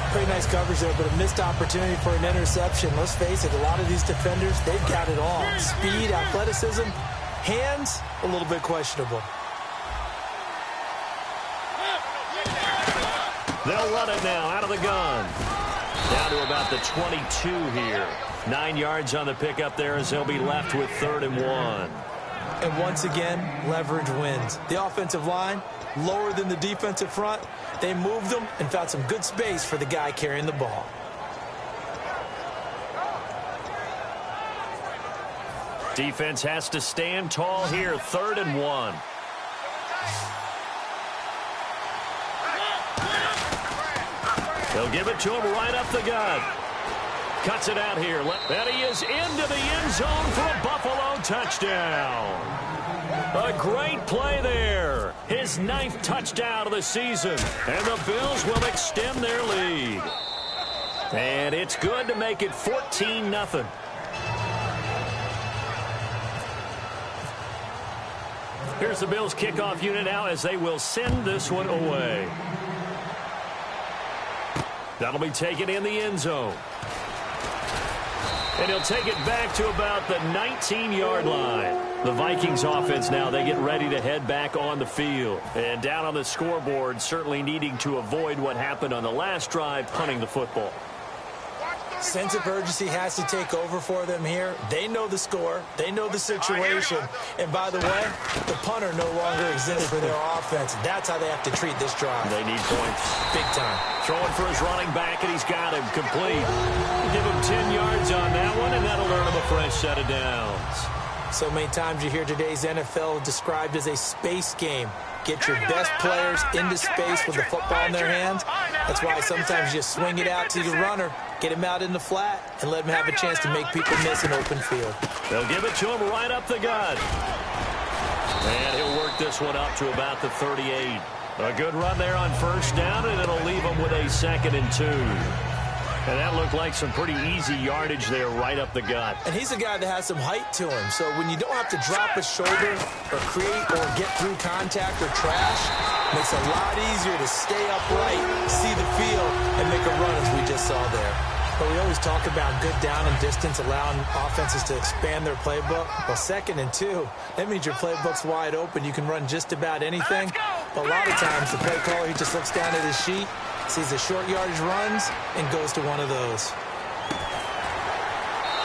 Pretty nice coverage there, but a missed opportunity for an interception. Let's face it, a lot of these defenders, they've got it all. Speed, athleticism, hands, a little bit questionable. They'll run it now out of the gun. Down to about the 22 here. 9 yards on the pickup there as they'll be left with 3rd and 1. And once again, leverage wins. The offensive line, lower than the defensive front. They moved them and found some good space for the guy carrying the ball. Defense has to stand tall here. 3rd and 1. They'll give it to him right up the gut. Cuts it out here. And he is into the end zone for a Buffalo touchdown. A great play there. His 9th touchdown of the season. And the Bills will extend their lead. And it's good to make it 14-0. Here's the Bills kickoff unit now as they will send this one away. That'll be taken in the end zone. And he'll take it back to about the 19-yard line. The Vikings offense now, they get ready to head back on the field. And down on the scoreboard, certainly needing to avoid what happened on the last drive, punting the football. Sense of urgency has to take over for them here. They know the score. They know the situation. And by the way, the punter no longer exists for their offense. That's how they have to treat this drive. They need points. Big time. Throwing for his running back, and he's got him complete. Give him 10 yards on that one, and that'll earn him a fresh set of downs. So many times you hear today's NFL described as a space game. Get your best players into space with the football in their hands. That's why sometimes you swing it out to the runner, get him out in the flat, and let him have a chance to make people miss an open field. They'll give it to him right up the gut. And he'll work this one up to about the 38. A good run there on first down, and it'll leave him with a 2nd and 2. And that looked like some pretty easy yardage there right up the gut. And he's a guy that has some height to him. So when you don't have to drop a shoulder or create or get through contact or trash, it makes it a lot easier to stay upright, see the field, and make a run as we just saw there. But we always talk about good down and distance, allowing offenses to expand their playbook. Well, 2nd and 2, that means your playbook's wide open. You can run just about anything. But a lot of times the play caller, he just looks down at his sheet, sees the short yardage runs, and goes to one of those.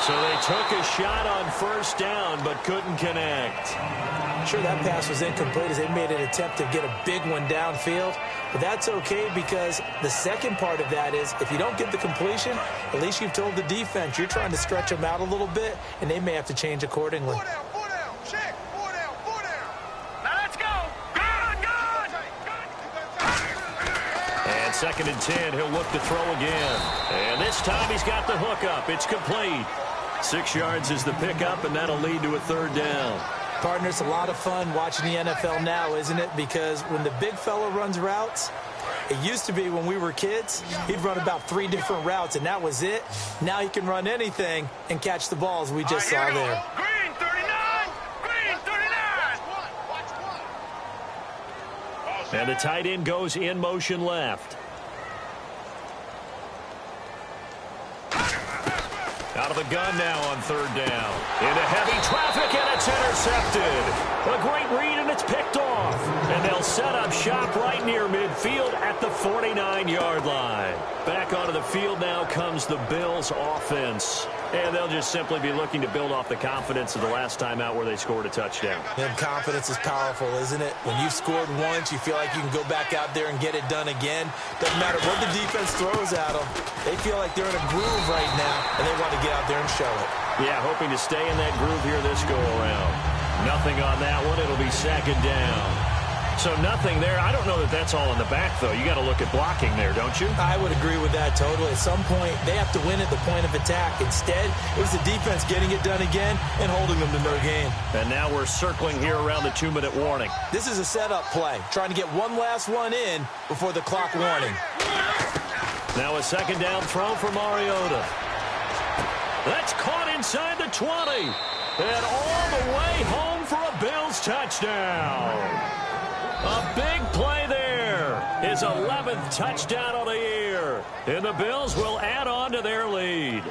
So they took a shot on first down, but couldn't connect. Sure, that pass was incomplete as they made an attempt to get a big one downfield. But that's okay because the second part of that is if you don't get the completion, at least you've told the defense you're trying to stretch them out a little bit, and they may have to change accordingly. And 2nd and 10, he'll look to throw again. And this time he's got the hook up. It's complete. 6 yards is the pickup, and that'll lead to a 3rd down. Partner, it's a lot of fun watching the NFL now, isn't it? Because when the big fella runs routes, it used to be when we were kids, he'd run about 3 different routes, and that was it. Now he can run anything and catch the balls we just saw there. Green 39! Green 39! And the tight end goes in motion left. Out of the gun now on third down. Into heavy traffic, and it's intercepted. A great read, and it's picked off. And they'll set up shop right near midfield at the 49-yard line. Back onto the field now comes the Bills offense. And they'll just simply be looking to build off the confidence of the last time out where they scored a touchdown. And confidence is powerful, isn't it? When you've scored once, you feel like you can go back out there and get it done again. Doesn't matter what the defense throws at them. They feel like they're in a groove right now, and they want to get out there and show it. Yeah, hoping to stay in that groove here this go-around. Nothing on that one. It'll be second down. So nothing there. I don't know that that's all in the back, though. You got to look at blocking there, don't you? I would agree with that totally. At some point, they have to win at the point of attack. Instead, it was the defense getting it done again and holding them to no gain. And now we're circling here around the 2-minute warning. This is a setup play, trying to get one last one in before the clock warning. Now a second down throw for Mariota. That's caught inside the 20. And all the way home for a Bills touchdown. A big play there. His 11th touchdown of the year. And the Bills will add on to their lead.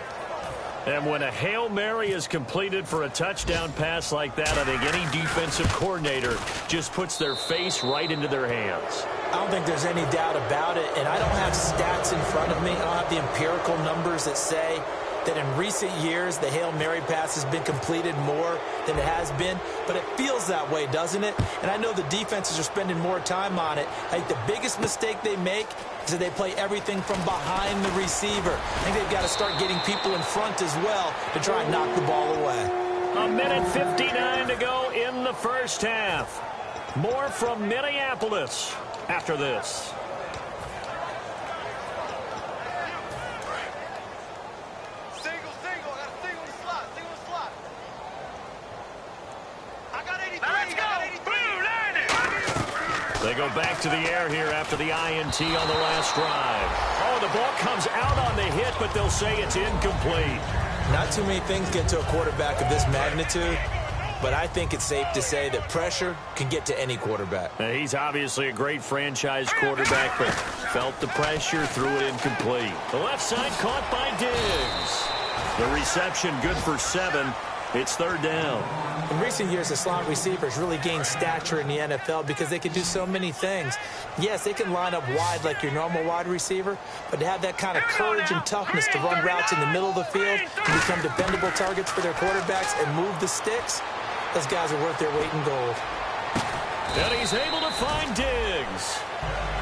And when a Hail Mary is completed for a touchdown pass like that, I think any defensive coordinator just puts their face right into their hands. I don't think there's any doubt about it. And I don't have stats in front of me. I don't have the empirical numbers that say that in recent years the Hail Mary pass has been completed more than it has been, but it feels that way, doesn't it? And I know the defenses are spending more time on it. I think the biggest mistake they make is that they play everything from behind the receiver. I think they've got to start getting people in front as well to try and knock the ball away. A minute 59 to go in the first half. More from Minneapolis after this. They go back to the air here after the INT on the last drive. Oh, the ball comes out on the hit, but they'll say it's incomplete. Not too many things get to a quarterback of this magnitude, but I think it's safe to say that pressure can get to any quarterback. He's obviously a great franchise quarterback, but felt the pressure, threw it incomplete. The left side caught by Diggs. The reception good for 7. It's third down. In recent years, the slot receivers really gained stature in the NFL because they can do so many things. Yes, they can line up wide like your normal wide receiver, but to have that kind of courage and toughness to run routes in the middle of the field and become dependable targets for their quarterbacks and move the sticks, those guys are worth their weight in gold. And he's able to find Diggs.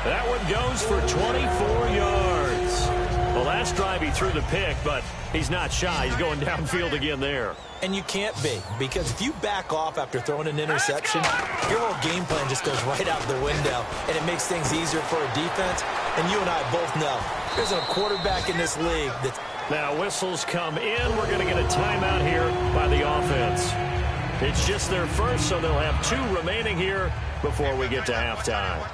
That one goes for 24 yards. The last drive he threw the pick, but he's not shy. He's going downfield again there. And you can't be, because if you back off after throwing an interception, your whole game plan just goes right out the window, and it makes things easier for a defense. And you and I both know there's a quarterback in this league that's... Now whistles come in. We're going to get a timeout here by the offense. It's just their first, so they'll have 2 remaining here before we get to halftime.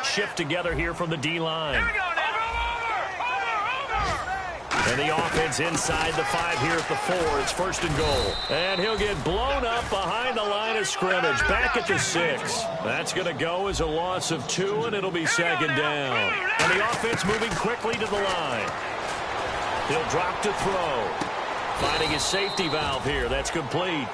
Shift together here from the D-line. And the offense inside the 5 here at the 4. It's first and goal. And he'll get blown up behind the line of scrimmage. Back at the 6. That's going to go as a loss of 2, and it'll be second down. And the offense moving quickly to the line. He'll drop to throw. Finding his safety valve here. That's complete.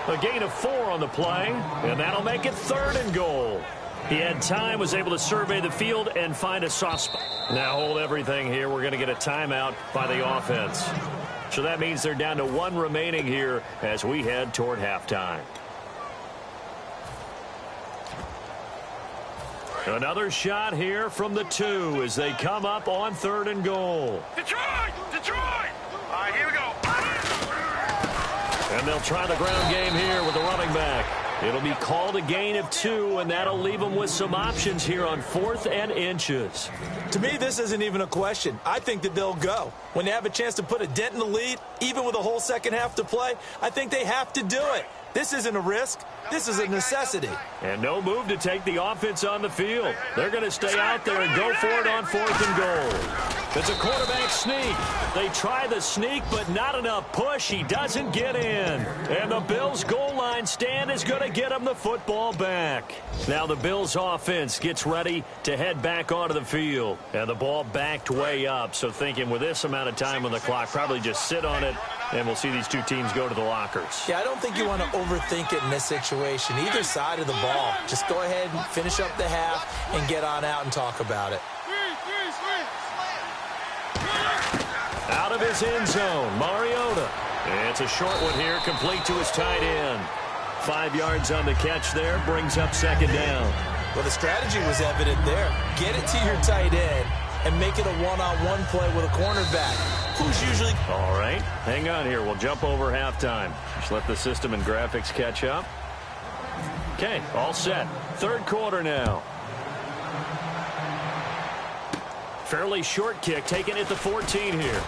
A gain of 4 on the play, and that'll make it third and goal. He had time, was able to survey the field and find a soft spot. Now hold everything here. We're going to get a timeout by the offense. So that means they're down to 1 remaining here as we head toward halftime. Another shot here from the 2 as they come up on third and goal. Detroit! Detroit! All right, here we go. And they'll try the ground game here with the running back. It'll be called a gain of 2, and that'll leave them with some options here on 4th and inches. To me, this isn't even a question. I think that they'll go. When they have a chance to put a dent in the lead, even with a whole second half to play, I think they have to do it. This isn't a risk. This is a necessity. And no move to take the offense on the field. They're going to stay out there and go for it on 4th and goal. It's a quarterback sneak. They try the sneak, but not enough push. He doesn't get in. And the Bills' goal line stand is going to get him the football back. Now the Bills' offense gets ready to head back onto the field. And the ball backed way up. So thinking with this amount of time on the clock, probably just sit on it, and we'll see these two teams go to the lockers. Yeah, I don't think you want to overthink it in this situation. Either side of the ball. Just go ahead and finish up the half and get on out and talk about it. Out of his end zone, Mariota. It's a short one here, complete to his tight end. 5 yards on the catch there, brings up 2nd down. Well, the strategy was evident there. Get it to your tight end and make it a one-on-one play with a cornerback. Who's usually... All right, hang on here. We'll jump over halftime. Just let the system and graphics catch up. Okay, all set. 3rd quarter now. Fairly short kick, taken at the 14 here.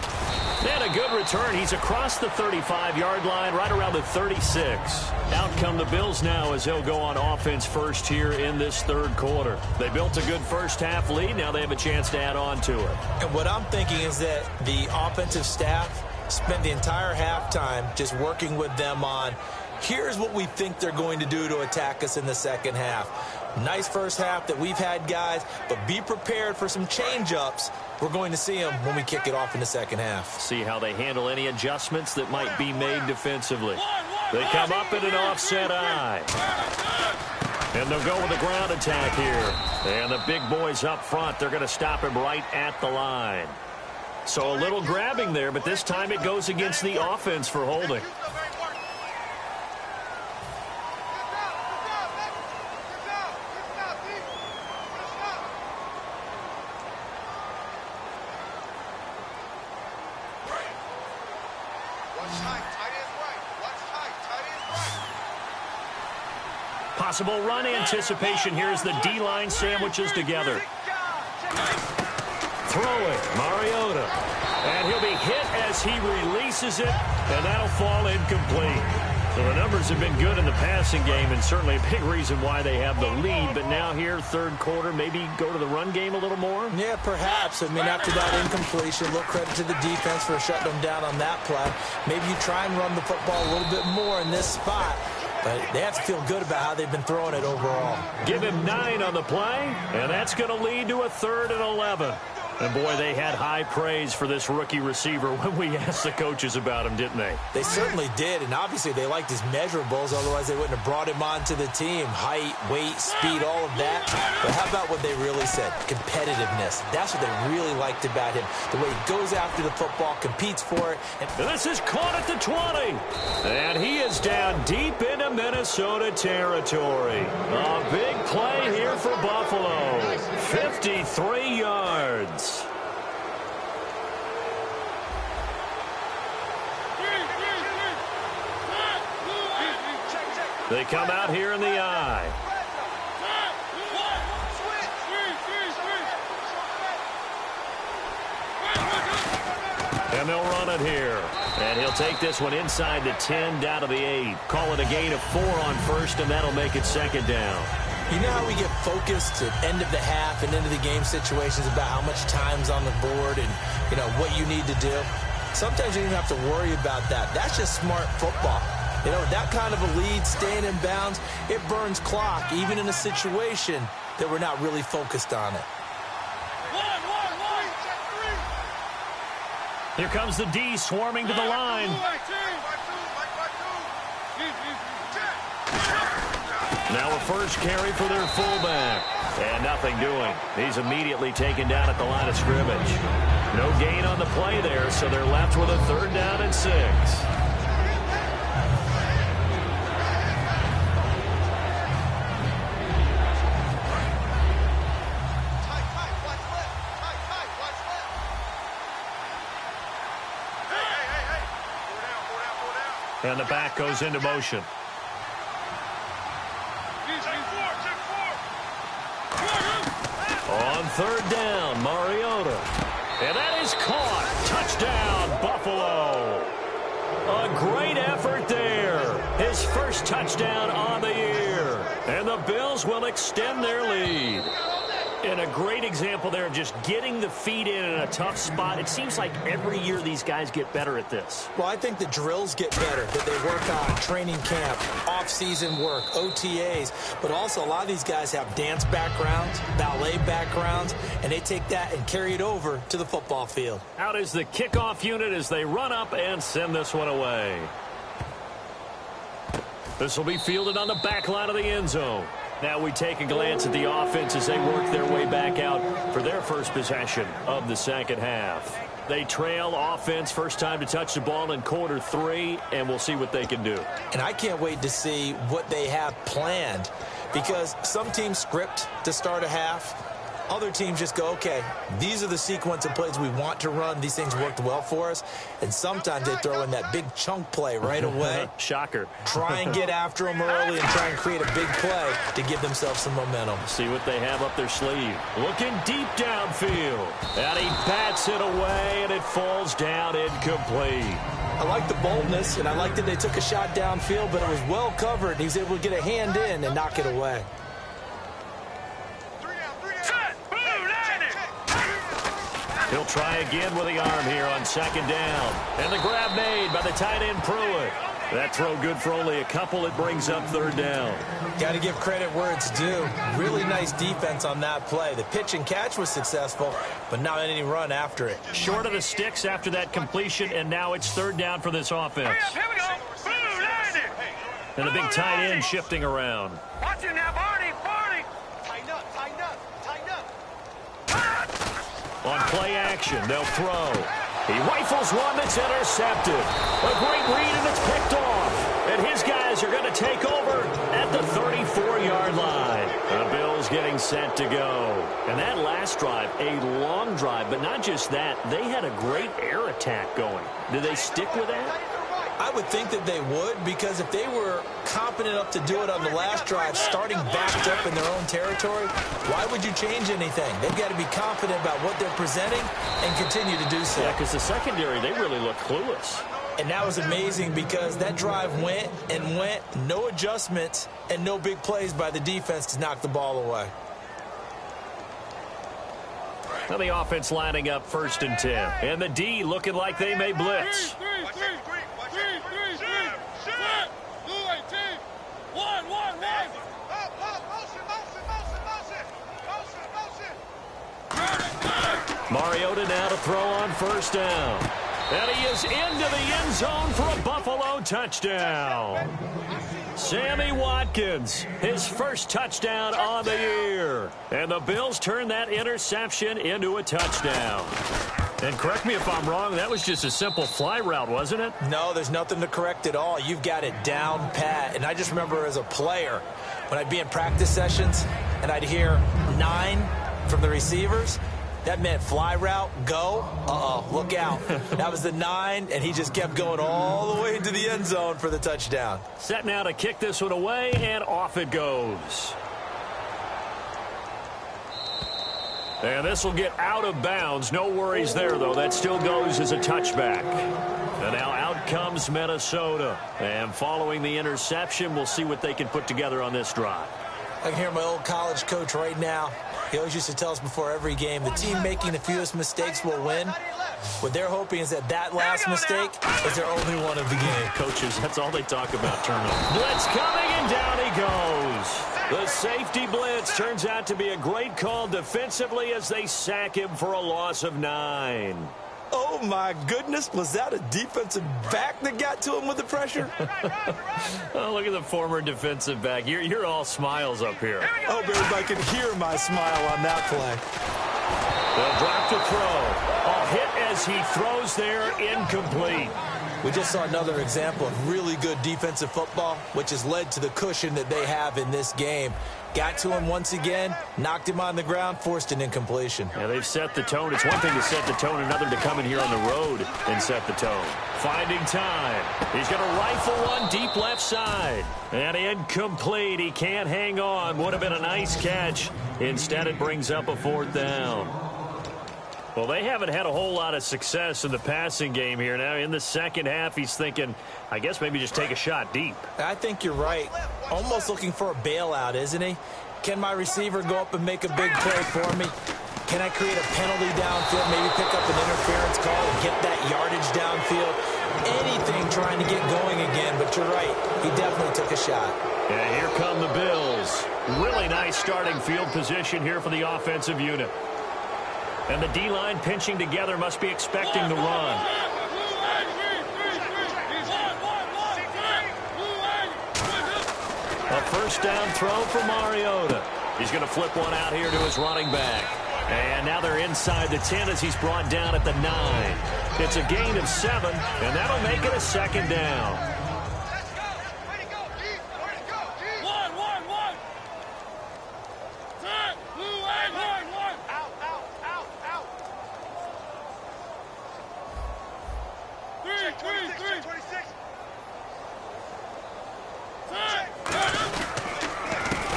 And a good return. He's across the 35-yard line, right around the 36. Out come the Bills now as they'll go on offense first here in this 3rd quarter. They built a good first-half lead. Now they have a chance to add on to it. And what I'm thinking is that the offensive staff spent the entire halftime just working with them on, here's what we think they're going to do to attack us in the 2nd half. Nice first half that we've had, guys, but be prepared for some change-ups. We're going to see them when we kick it off in the 2nd half. See how they handle any adjustments that might be made defensively. They come up in an offset eye. And they'll go with the ground attack here. And the big boys up front, they're going to stop him right at the line. So a little grabbing there, but this time it goes against the offense for holding. Possible run anticipation here as the D-line sandwiches together. Throwing, Mariota. And he'll be hit as he releases it, and that'll fall incomplete. So the numbers have been good in the passing game, and certainly a big reason why they have the lead. But now here, 3rd quarter, maybe go to the run game a little more? Yeah, perhaps. I mean, after that incompletion, a little credit to the defense for shutting them down on that play. Maybe you try and run the football a little bit more in this spot. But they have to feel good about how they've been throwing it overall. Give him 9 on the play, and that's going to lead to a 3rd and 11. And, boy, they had high praise for this rookie receiver when we asked the coaches about him, didn't they? They certainly did, and obviously they liked his measurables. Otherwise, they wouldn't have brought him onto the team. Height, weight, speed, all of that. But how about what they really said? Competitiveness. That's what they really liked about him. The way he goes after the football, competes for it. And this is caught at the 20. And he is down deep into Minnesota territory. A big play here for Buffalo. 53 yards. They come out here in the eye. And they'll run it here. And he'll take this one inside the 10, down to the 8. Call it a gain of 4 on first, and that'll make it 2nd down. You know how we get focused at end of the half and into the game situations about how much time's on the board and, you know, what you need to do? Sometimes you don't even have to worry about that. That's just smart football. You know, that kind of a lead, staying in bounds, it burns clock, even in a situation that we're not really focused on it. Here comes the D swarming to the line. Now a first carry for their fullback. And nothing doing. He's immediately taken down at the line of scrimmage. No gain on the play there, so they're left with a 3rd down and 6. And the back goes into motion. On 3rd down, Mariota. And that is caught. Touchdown, Buffalo. great effort there. His first touchdown on the year. And the Bills will extend their lead. And a great example there of just getting the feet in a tough spot. It seems like every year these guys get better at this. Well, I think the drills get better that they work on training camp, off-season work, OTAs. But also a lot of these guys have dance backgrounds, ballet backgrounds, and they take that and carry it over to the football field. Out is the kickoff unit as they run up and send this one away. This will be fielded on the back line of the end zone. Now we take a glance at the offense as they work their way back out for their first possession of the second half. They trail offense first time to touch the ball in quarter 3, and we'll see what they can do. And I can't wait to see what they have planned, because some teams script to start a half. Other teams just go, okay, these are the sequence of plays we want to run. These things worked well for us. And sometimes they throw in that big chunk play right away. Shocker. Try and get after them early and try and create a big play to give themselves some momentum. See what they have up their sleeve. Looking deep downfield. And he bats it away, and it falls down incomplete. I like the boldness, and I like that they took a shot downfield, but it was well covered. He was able to get a hand in and knock it away. He'll try again with the arm here on second down. And the grab made by the tight end Pruitt. That throw good for only a couple. It brings up third down. Got to give credit where it's due. Really nice defense on that play. The pitch and catch was successful, but not any run after it. Short of the sticks after that completion, and now it's third down for this offense. Here we go. And the big tight end shifting around. Watch it now, Barney. Tighten up, tighten up, tighten up. On play action, they'll throw. He rifles one that's intercepted. A great read, and it's picked off. And his guys are going to take over at the 34-yard line. The Bills getting set to go. And that last drive, a long drive, but not just that. They had a great air attack going. Did they stick with that? I would think that they would, because if they were competent enough to do it on the last drive, starting backed up in their own territory, why would you change anything? They've got to be confident about what they're presenting and continue to do so. Yeah, because the secondary, they really look clueless. And that was amazing because that drive went and went, no adjustments and no big plays by the defense to knock the ball away. Now the offense lining up 1st and 10. And the D looking like they may blitz. Mariota now to throw on 1st down. And he is into the end zone for a Buffalo touchdown. Sammy Watkins, his first touchdown on the year. And the Bills turn that interception into a touchdown. And correct me if I'm wrong, that was just a simple fly route, wasn't it? No, there's nothing to correct at all. You've got it down pat. And I just remember as a player, when I'd be in practice sessions and I'd hear 9 from the receivers, that meant fly route, go, look out. That was the 9, and he just kept going all the way into the end zone for the touchdown. Set now to kick this one away, and off it goes. And this will get out of bounds. No worries there, though. That still goes as a touchback. And now out comes Minnesota. And following the interception, we'll see what they can put together on this drive. I can hear my old college coach right now. He always used to tell us before every game, the team making the fewest mistakes will win. What they're hoping is that last mistake is their only one of the game. Coaches, that's all they talk about, turnovers. Blitz coming, and down he goes. The safety blitz turns out to be a great call defensively as they sack him for a loss of 9. Oh, my goodness. Was that a defensive back that got to him with the pressure? Oh, look at the former defensive back. You're all smiles up here. I hope everybody can hear my smile on that play. They'll drop to throw. A hit as he throws there, incomplete. We just saw another example of really good defensive football, which has led to the cushion that they have in this game. Got to him once again, knocked him on the ground, forced an incompletion. Yeah, they've set the tone. It's one thing to set the tone, another to come in here on the road and set the tone. Finding time. He's going to rifle one deep left side. And incomplete. He can't hang on. Would have been a nice catch. Instead, it brings up a 4th down. Well, they haven't had a whole lot of success in the passing game here. Now, in the second half, he's thinking, I guess maybe just take a shot deep. I think you're right. Almost looking for a bailout, isn't he? Can my receiver go up and make a big play for me? Can I create a penalty downfield, maybe pick up an interference call and get that yardage downfield? Anything trying to get going again, but you're right. He definitely took a shot. Yeah, here come the Bills. Really nice starting field position here for the offensive unit. And the D-line pinching together must be expecting the run. A first down throw for Mariota. He's going to flip one out here to his running back. And now they're inside the 10 as he's brought down at the 9. It's a gain of 7, and that'll make it a second down.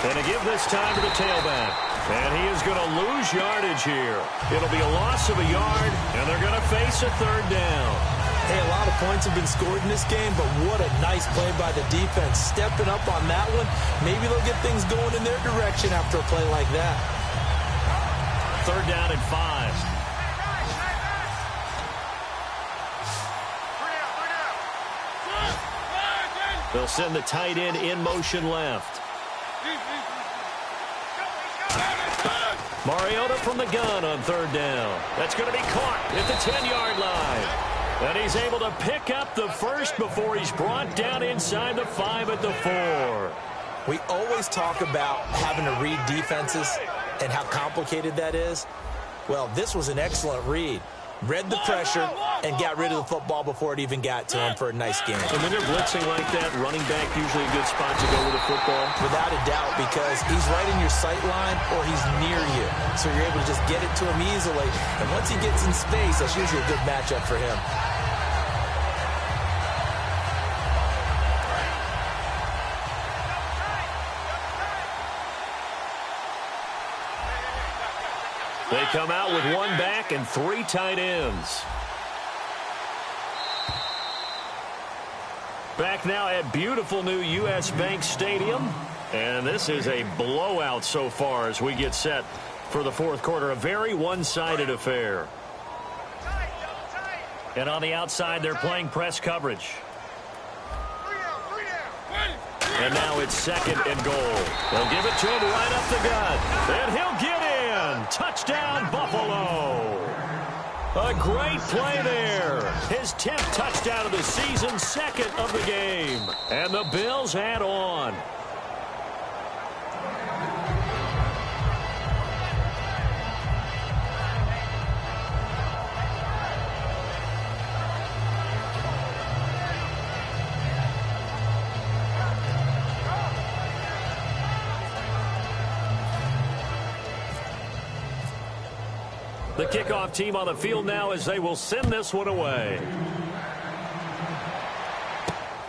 And to give this time to the tailback. And he is going to lose yardage here. It'll be a loss of a yard, and they're going to face a third down. Hey, a lot of points have been scored in this game, but what a nice play by the defense. Stepping up on that one, maybe they'll get things going in their direction after a play like that. Third down and 5. They'll send the tight end in motion left. Mariota from the gun on third down. That's going to be caught at the 10-yard line. And he's able to pick up the first before he's brought down inside the 5 at the 4. We always talk about having to read defenses and how complicated that is. Well, this was an excellent read. Read the pressure and got rid of the football before it even got to him for a nice game. And when they're blitzing like that, running back usually a good spot to go with the football? Without a doubt, because he's right in your sight line or he's near you. So you're able to just get it to him easily. And once he gets in space, that's usually a good matchup for him. They come out with one back and 3 tight ends. Back now at beautiful new U.S. Bank Stadium. And this is a blowout so far as we get set for the fourth quarter. A very one-sided affair. And on the outside, they're playing press coverage. And now it's second and goal. They'll give it to him right up the gut. And he'll get in. Touchdown, Buffalo. A great play there. His 10th touchdown of the season, second of the game. And the Bills add on. The kickoff team on the field now as they will send this one away.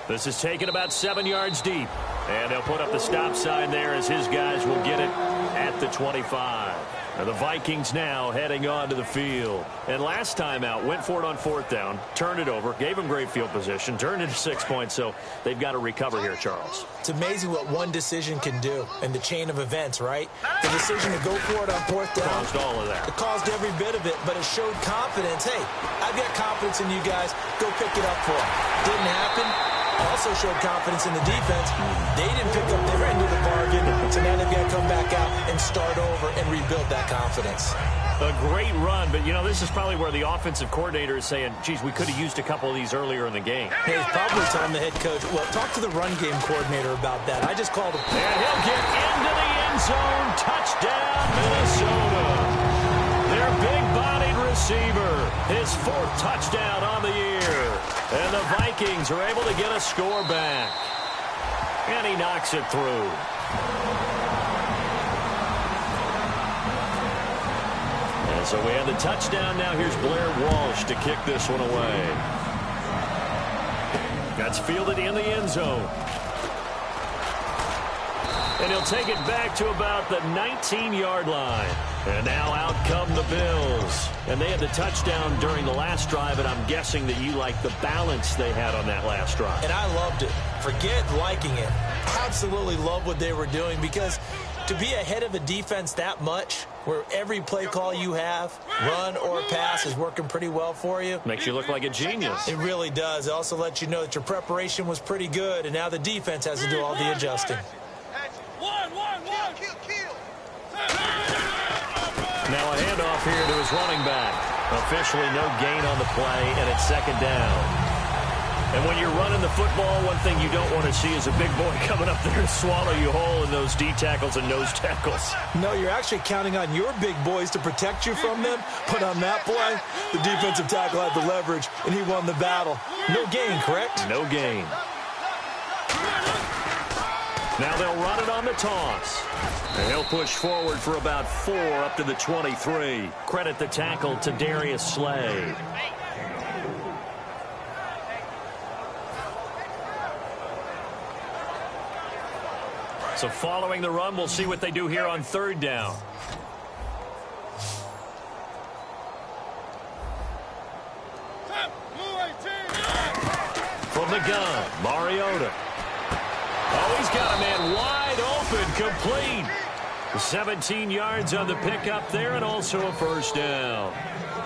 This is taken about 7 yards deep. And they'll put up the stop sign there as his guys will get it at the 25. And the Vikings now heading on to the field. And last time out, went for it on fourth down, turned it over, gave them great field position, turned it to 6 points, so they've got to recover here, Charles. It's amazing what one decision can do in the chain of events, right? The decision to go for it on fourth down. Caused all of that. It caused every bit of it, but it showed confidence. Hey, I've got confidence in you guys. Go pick it up for them. Didn't happen. Also showed confidence in the defense. They didn't pick up their end of the bargain, so now they've got to come back out and start over and rebuild that confidence. A great run, but, you know, this is probably where the offensive coordinator is saying, geez, we could have used a couple of these earlier in the game. Hey, he's probably telling the head coach, well, talk to the run game coordinator about that. I just called him. And he'll get into the end zone. Touchdown, Minnesota. Their big-bodied receiver, his 4th touchdown on the year. And the Vikings are able to get a score back. And he knocks it through. And so we have the touchdown. Now here's Blair Walsh to kick this one away. That's fielded in the end zone. And he'll take it back to about the 19-yard line. And now out come the Bills. And they had the touchdown during the last drive, and I'm guessing that you like the balance they had on that last drive. And I loved it. Forget liking it. Absolutely love what they were doing, because to be ahead of a defense that much, where every play call you have, run or pass, is working pretty well for you. Makes you look like a genius. It really does. It also lets you know that your preparation was pretty good, and now the defense has to do all the adjusting. Now a handoff here to his running back. Officially no gain on the play, and it's second down. And when you're running the football, one thing you don't want to see is a big boy coming up there to swallow you whole in those D tackles and nose tackles. No, you're actually counting on your big boys to protect you from them. But on that play, the defensive tackle had the leverage, and he won the battle. No gain, correct? No gain. Now they'll run it on the toss. And he'll push forward for about 4 up to the 23. Credit the tackle to Darius Slay. So following the run, we'll see what they do here on third down. From the gun, Mariota. Oh, he's got a man wide open, complete. 17 yards on the pickup there, and also a first down.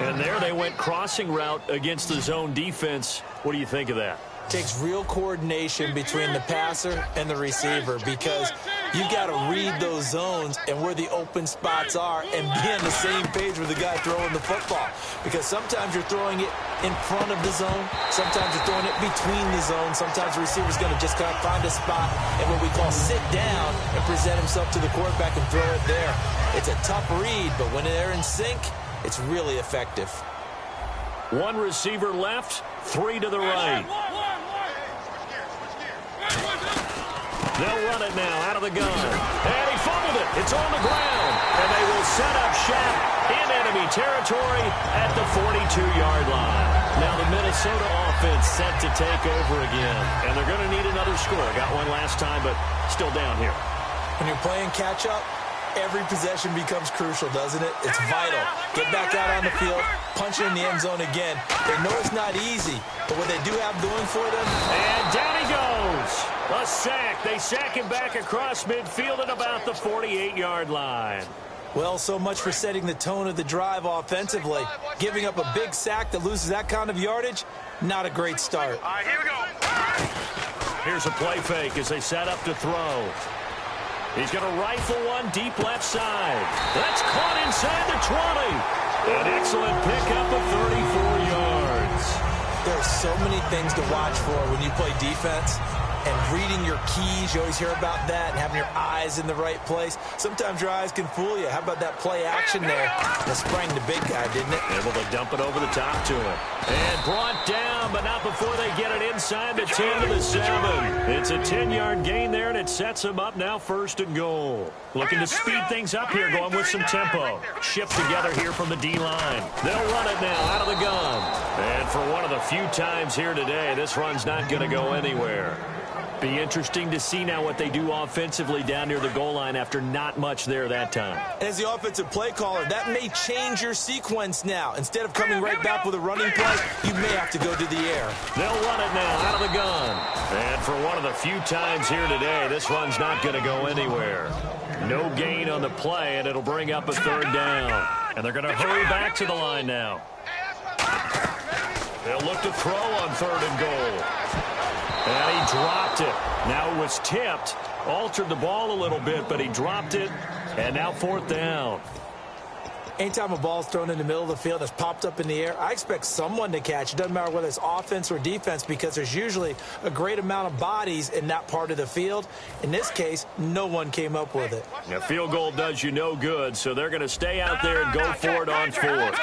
And there they went crossing route against the zone defense. What do you think of that? Takes real coordination between the passer and the receiver, because you've got to read those zones and where the open spots are and be on the same page with the guy throwing the football. Because sometimes you're throwing it in front of the zone. Sometimes you're throwing it between the zones. Sometimes the receiver's going to just kind of find a spot and what we call sit down and present himself to the quarterback and throw it there. It's a tough read, but when they're in sync, it's really effective. One receiver left, 3 to the right. They'll run it now out of the gun. And he fumbled it. It's on the ground. And they will set up shop in enemy territory at the 42-yard line. Now the Minnesota offense set to take over again. And they're going to need another score. Got one last time, but still down here. When you're playing catch-up, every possession becomes crucial, doesn't it? It's vital. Get back out on the field, punch it in the end zone again. They know it's not easy, but what they do have going for them. And down he goes. A sack. They sack him back across midfield at about the 48-yard line. Well, so much for setting the tone of the drive offensively. Giving up a big sack that loses that kind of yardage, not a great start. All right, here we go. Here's a play fake as they set up to throw. He's going to rifle one deep left side. That's caught inside the 20. An excellent pickup of 34 yards. There are so many things to watch for when you play defense. And reading your keys, you always hear about that, and having your eyes in the right place. Sometimes your eyes can fool you. How about that play action there? That sprang the big guy, didn't it? Able to dump it over the top to him. And brought down, but not before they get it inside the 10 to the 7. It's a 10-yard gain there, and it sets them up now 1st and goal. Looking to speed things up here, going with some tempo. Shift together here from the D-line. They'll run it now out of the gun. And for one of the few times here today, this run's not going to go anywhere. Be interesting to see now what they do offensively down near the goal line after not much there that time. As the offensive play caller, that may change your sequence now. Instead of coming right back with a running play, you may have to go to the air. They'll run it now out of the gun. And for one of the few times here today, this run's not going to go anywhere. No gain on the play, and it'll bring up a 3rd down. And they're going to hurry back to the line now. They'll look to throw on 3rd and goal. And he dropped it. Now it was tipped. Altered the ball a little bit, but he dropped it. And now 4th down. Anytime a ball's thrown in the middle of the field that's popped up in the air, I expect someone to catch. It doesn't matter whether it's offense or defense, because there's usually a great amount of bodies in that part of the field. In this case, no one came up with it. A field goal does you no good, so they're going to stay out there and go for it on 4th.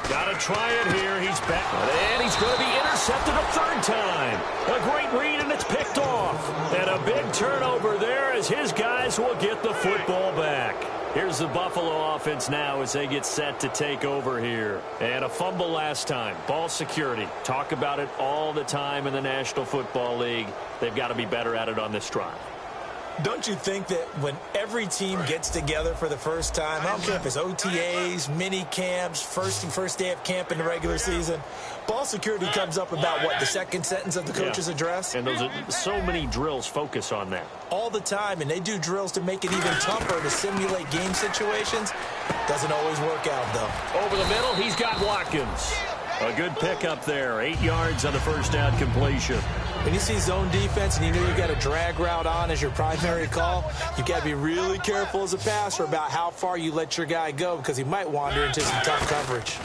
Got to try it here. He's back. And he's going to be intercepted a 3rd time. A great read, and it's picked off. And a big turnover there as his guys will get the football back. Here's the Buffalo offense now as they get set to take over here. And a fumble last time. Ball security. Talk about it all the time in the National Football League. They've got to be better at it on this drive. Don't you think that when every team gets together for the first time, I don't care if it's OTAs, mini camps, first day of camp in the regular season, ball security comes up about what, the second sentence of the coach's address? And those are so many drills focus on that. All the time, and they do drills to make it even tougher to simulate game situations. Doesn't always work out, though. Over the middle, he's got Watkins. A good pickup there. 8 yards on the first down completion. When you see zone defense and you know you've got a drag route on as your primary call, you've got to be really careful as a passer about how far you let your guy go because he might wander into some tough coverage.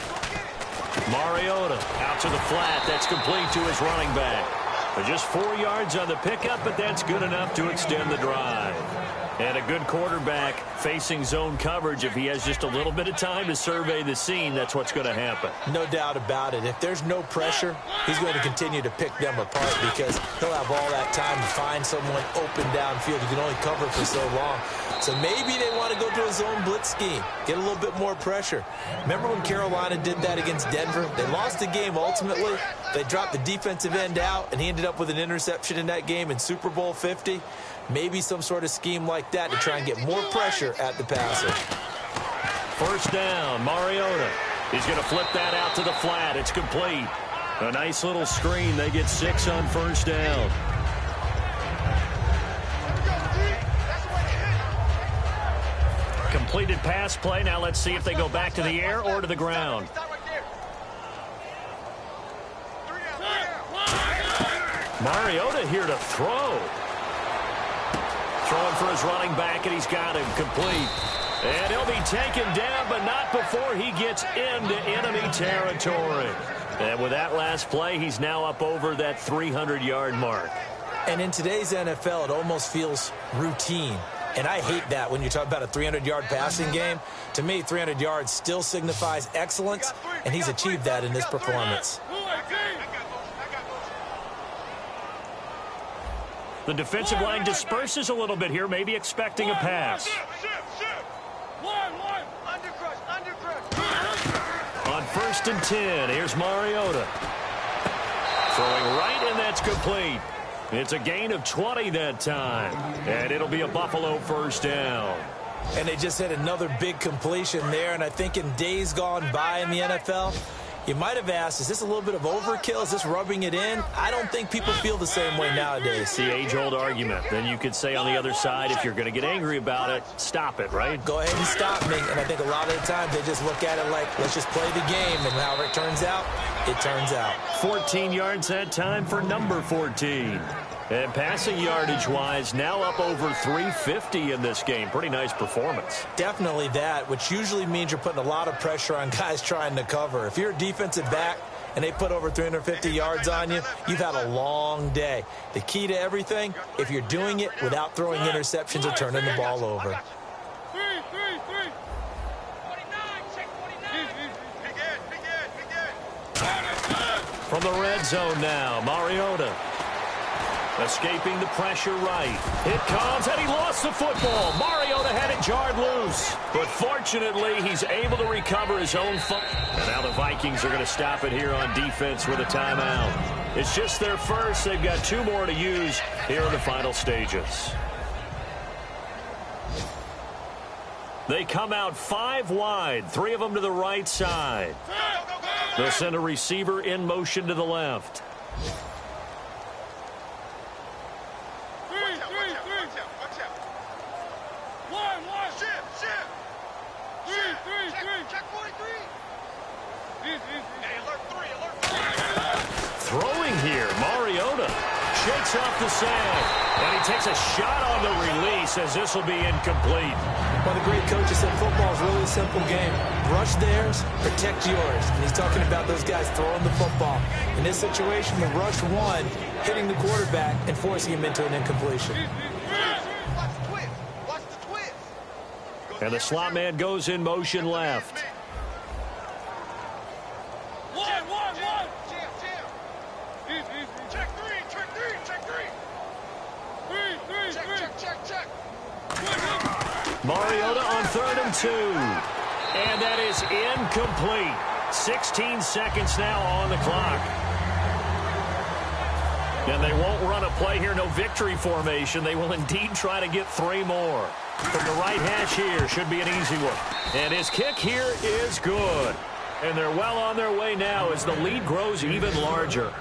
Mariota out to the flat. That's complete to his running back. But just 4 yards on the pickup, but that's good enough to extend the drive. And a good quarterback facing zone coverage. If he has just a little bit of time to survey the scene, that's what's going to happen. No doubt about it. If there's no pressure, he's going to continue to pick them apart because he'll have all that time to find someone open downfield. You can only cover for so long. So maybe they want to go to a zone blitz scheme, get a little bit more pressure. Remember when Carolina did that against Denver? They lost the game ultimately. They dropped the defensive end out, and he ended up with an interception in that game in Super Bowl 50. Maybe some sort of scheme like that to try and get more pressure at the passer. First down, Mariota. He's going to flip that out to the flat. It's complete. A nice little screen. They get 6 on first down. Completed pass play. Now let's see if they go back to the air or to the ground. Mariota here to throw. Throwing for his running back, and he's got him complete. And he'll be taken down, but not before he gets into enemy territory. And with that last play, he's now up over that 300-yard mark. And in today's NFL, it almost feels routine. And I hate that when you talk about a 300-yard passing game. To me, 300 yards still signifies excellence, and he's achieved that in this performance. The defensive line disperses a little bit here, maybe expecting a pass. On 1st and 10, here's Mariota. Throwing right, and that's complete. It's a gain of 20 that time, and it'll be a Buffalo first down. And they just had another big completion there, and I think in days gone by in the NFL, you might have asked, is this a little bit of overkill? Is this rubbing it in? I don't think people feel the same way nowadays. The age-old argument. Then you could say on the other side, if you're going to get angry about it, stop it, right? Go ahead and stop me. And I think a lot of the times they just look at it like, let's just play the game. And however it turns out, it turns out. 14 yards that time for number 14. And passing yardage-wise, now up over 350 in this game. Pretty nice performance. Definitely that, which usually means you're putting a lot of pressure on guys trying to cover. If you're a defensive back and they put over 350 yards on you, you've had a long day. The key to everything, if you're doing it without throwing interceptions or turning the ball over. From the red zone now, Mariota. Escaping the pressure right. It comes, and he lost the football. Mariota had it jarred loose. But fortunately, he's able to recover his own And now the Vikings are going to stop it here on defense with a timeout. It's just their first. They've got 2 more to use here in the final stages. They come out 5 wide, 3 of them to the right side. They'll send a receiver in motion to the left. Throwing here, Mariota shakes off the sand, and he takes a shot on the release as this will be incomplete. One of the great coaches said football is really a simple game. Rush theirs, protect yours. And he's talking about those guys throwing the football. In this situation, the rush one, hitting the quarterback and forcing him into an incompletion. And the slot man goes in motion left. Mariota on 3rd and 2. And that is incomplete. 16 seconds now on the clock. And they won't run a play here, no victory formation. They will indeed try to get 3 more. From the right hash here, should be an easy one. And his kick here is good. And they're well on their way now as the lead grows even larger.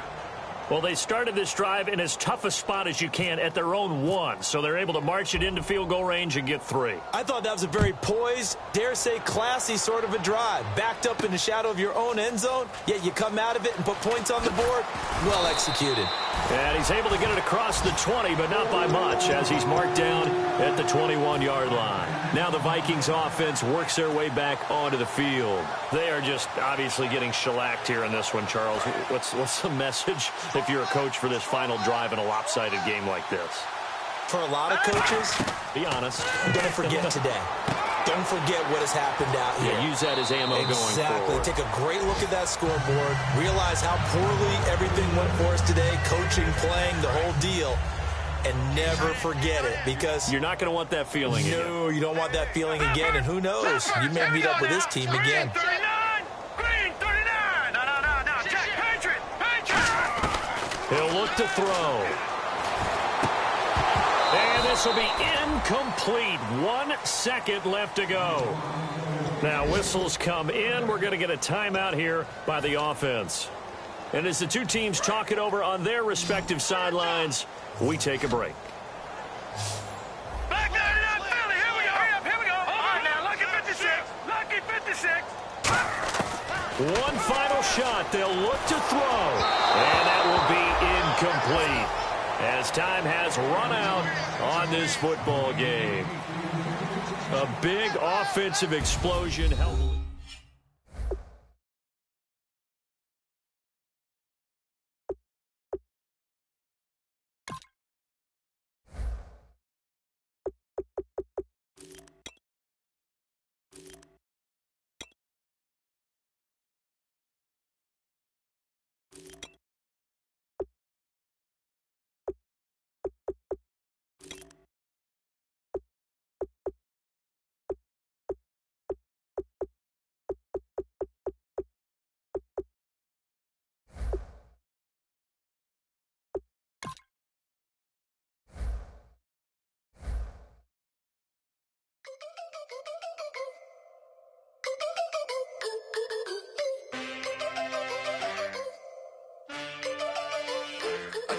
Well, they started this drive in as tough a spot as you can at their own 1, so they're able to march it into field goal range and get 3. I thought that was a very poised, dare say classy sort of a drive. Backed up in the shadow of your own end zone, yet you come out of it and put points on the board. Well executed. And he's able to get it across the 20, but not by much, as he's marked down at the 21-yard line. Now the Vikings offense works their way back onto the field. They are just obviously getting shellacked here in this one, Charles. What's the message if you're a coach for this final drive in a lopsided game like this? For a lot of coaches, be honest, don't forget today. Don't forget what has happened out here. Yeah, use that as ammo going forward. Exactly. Take a great look at that scoreboard. Realize how poorly everything went for us today. Coaching, playing, the whole deal. And never forget it, because you're not going to want that feeling again. No, you don't want that feeling again. And who knows? You may meet up with this team again. Green 39. No. Check. Patriot. He'll look to throw. And this will be incomplete. 1 second left to go. Now whistles come in. We're going to get a timeout here by the offense. And as the two teams talk it over on their respective sidelines, we take a break. Back 99 Philly. Here we go. All right, now, lucky 56. Lucky 56. One final shot. They'll look to throw. And that will be incomplete, as time has run out on this football game. A big offensive explosion.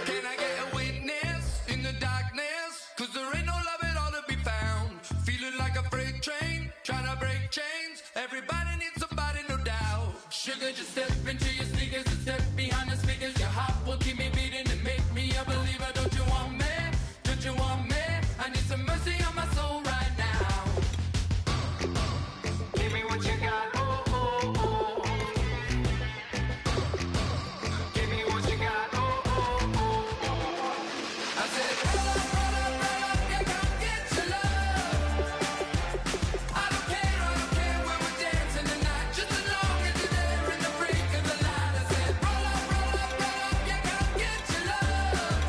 Can I get a witness in the darkness? 'Cause there ain't no love at all to be found. Feeling like a freight train, trying to break chains. Everybody needs somebody, no doubt. Sugar, just step into your sneakers and step behind the speakers. Your heart will keep me beating and make me a believer. Don't you want me? Don't you want me? I need some mercy on my soul right now. Give me what you got. Oh, oh, oh. Give me what you got. Oh, oh, oh. I said, roll up, yeah, come get your love. I don't care when we're dancing tonight, just as long as you're there in the break of the light. I said, roll up, yeah, come get your love.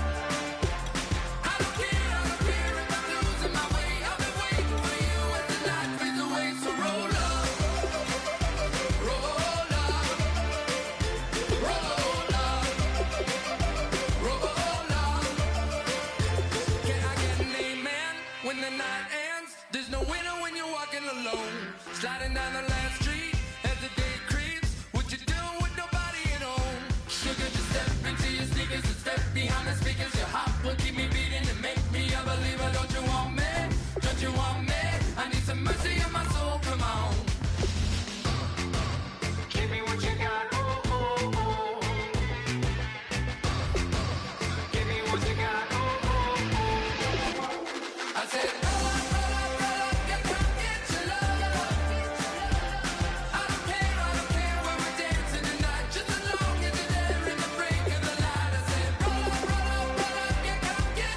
I don't care if I'm losing my way. I've been waiting for you as the night fades away. So roll up, roll up, roll up, roll up. Can I get an amen when the night ends? There's no winner when you're walking alone. Sliding down the last street as the day creeps. What you doing with nobody at home? Sugar, just step into your sneakers and step behind the speakers. Your heart will keep me beating and make me a believer. Don't you want me? Don't you want me? I need some mercy on my soul. Come on. Give me what you got. Oh, oh, oh. Give me what you got. Oh, oh, oh. I said, roll up, yeah, come get your love. I don't care when we're dancing tonight, just as long as you're there in the break of the light. I said, roll up, yeah, come get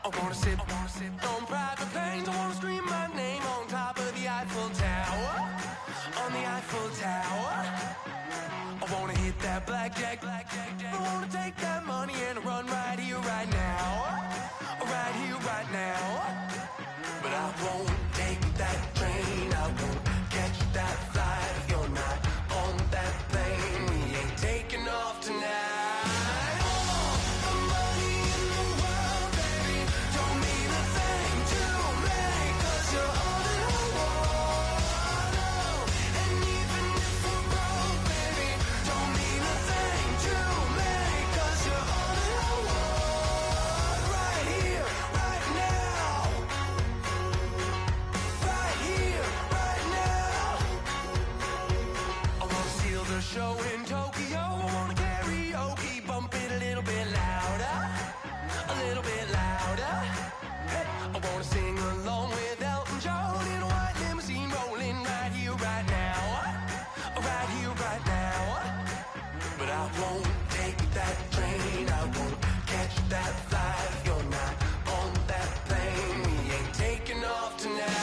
I wanna sit on private planes. I wanna scream my name on top of the Eiffel Tower. On the Eiffel Tower. I wanna hit that blackjack. I wanna take that money and run right here, right now. Right here, right now. But I won't take that train. I won't catch that flight if you're not on that plane. We ain't taking off tonight. Show in Tokyo, I wanna karaoke, bump it a little bit louder, a little bit louder. Hey, I wanna sing along with Elton John in a white limousine rolling right here, right now, right here, right now. But I won't take that train, I won't catch that flight if you're not on that plane. We ain't taking off tonight.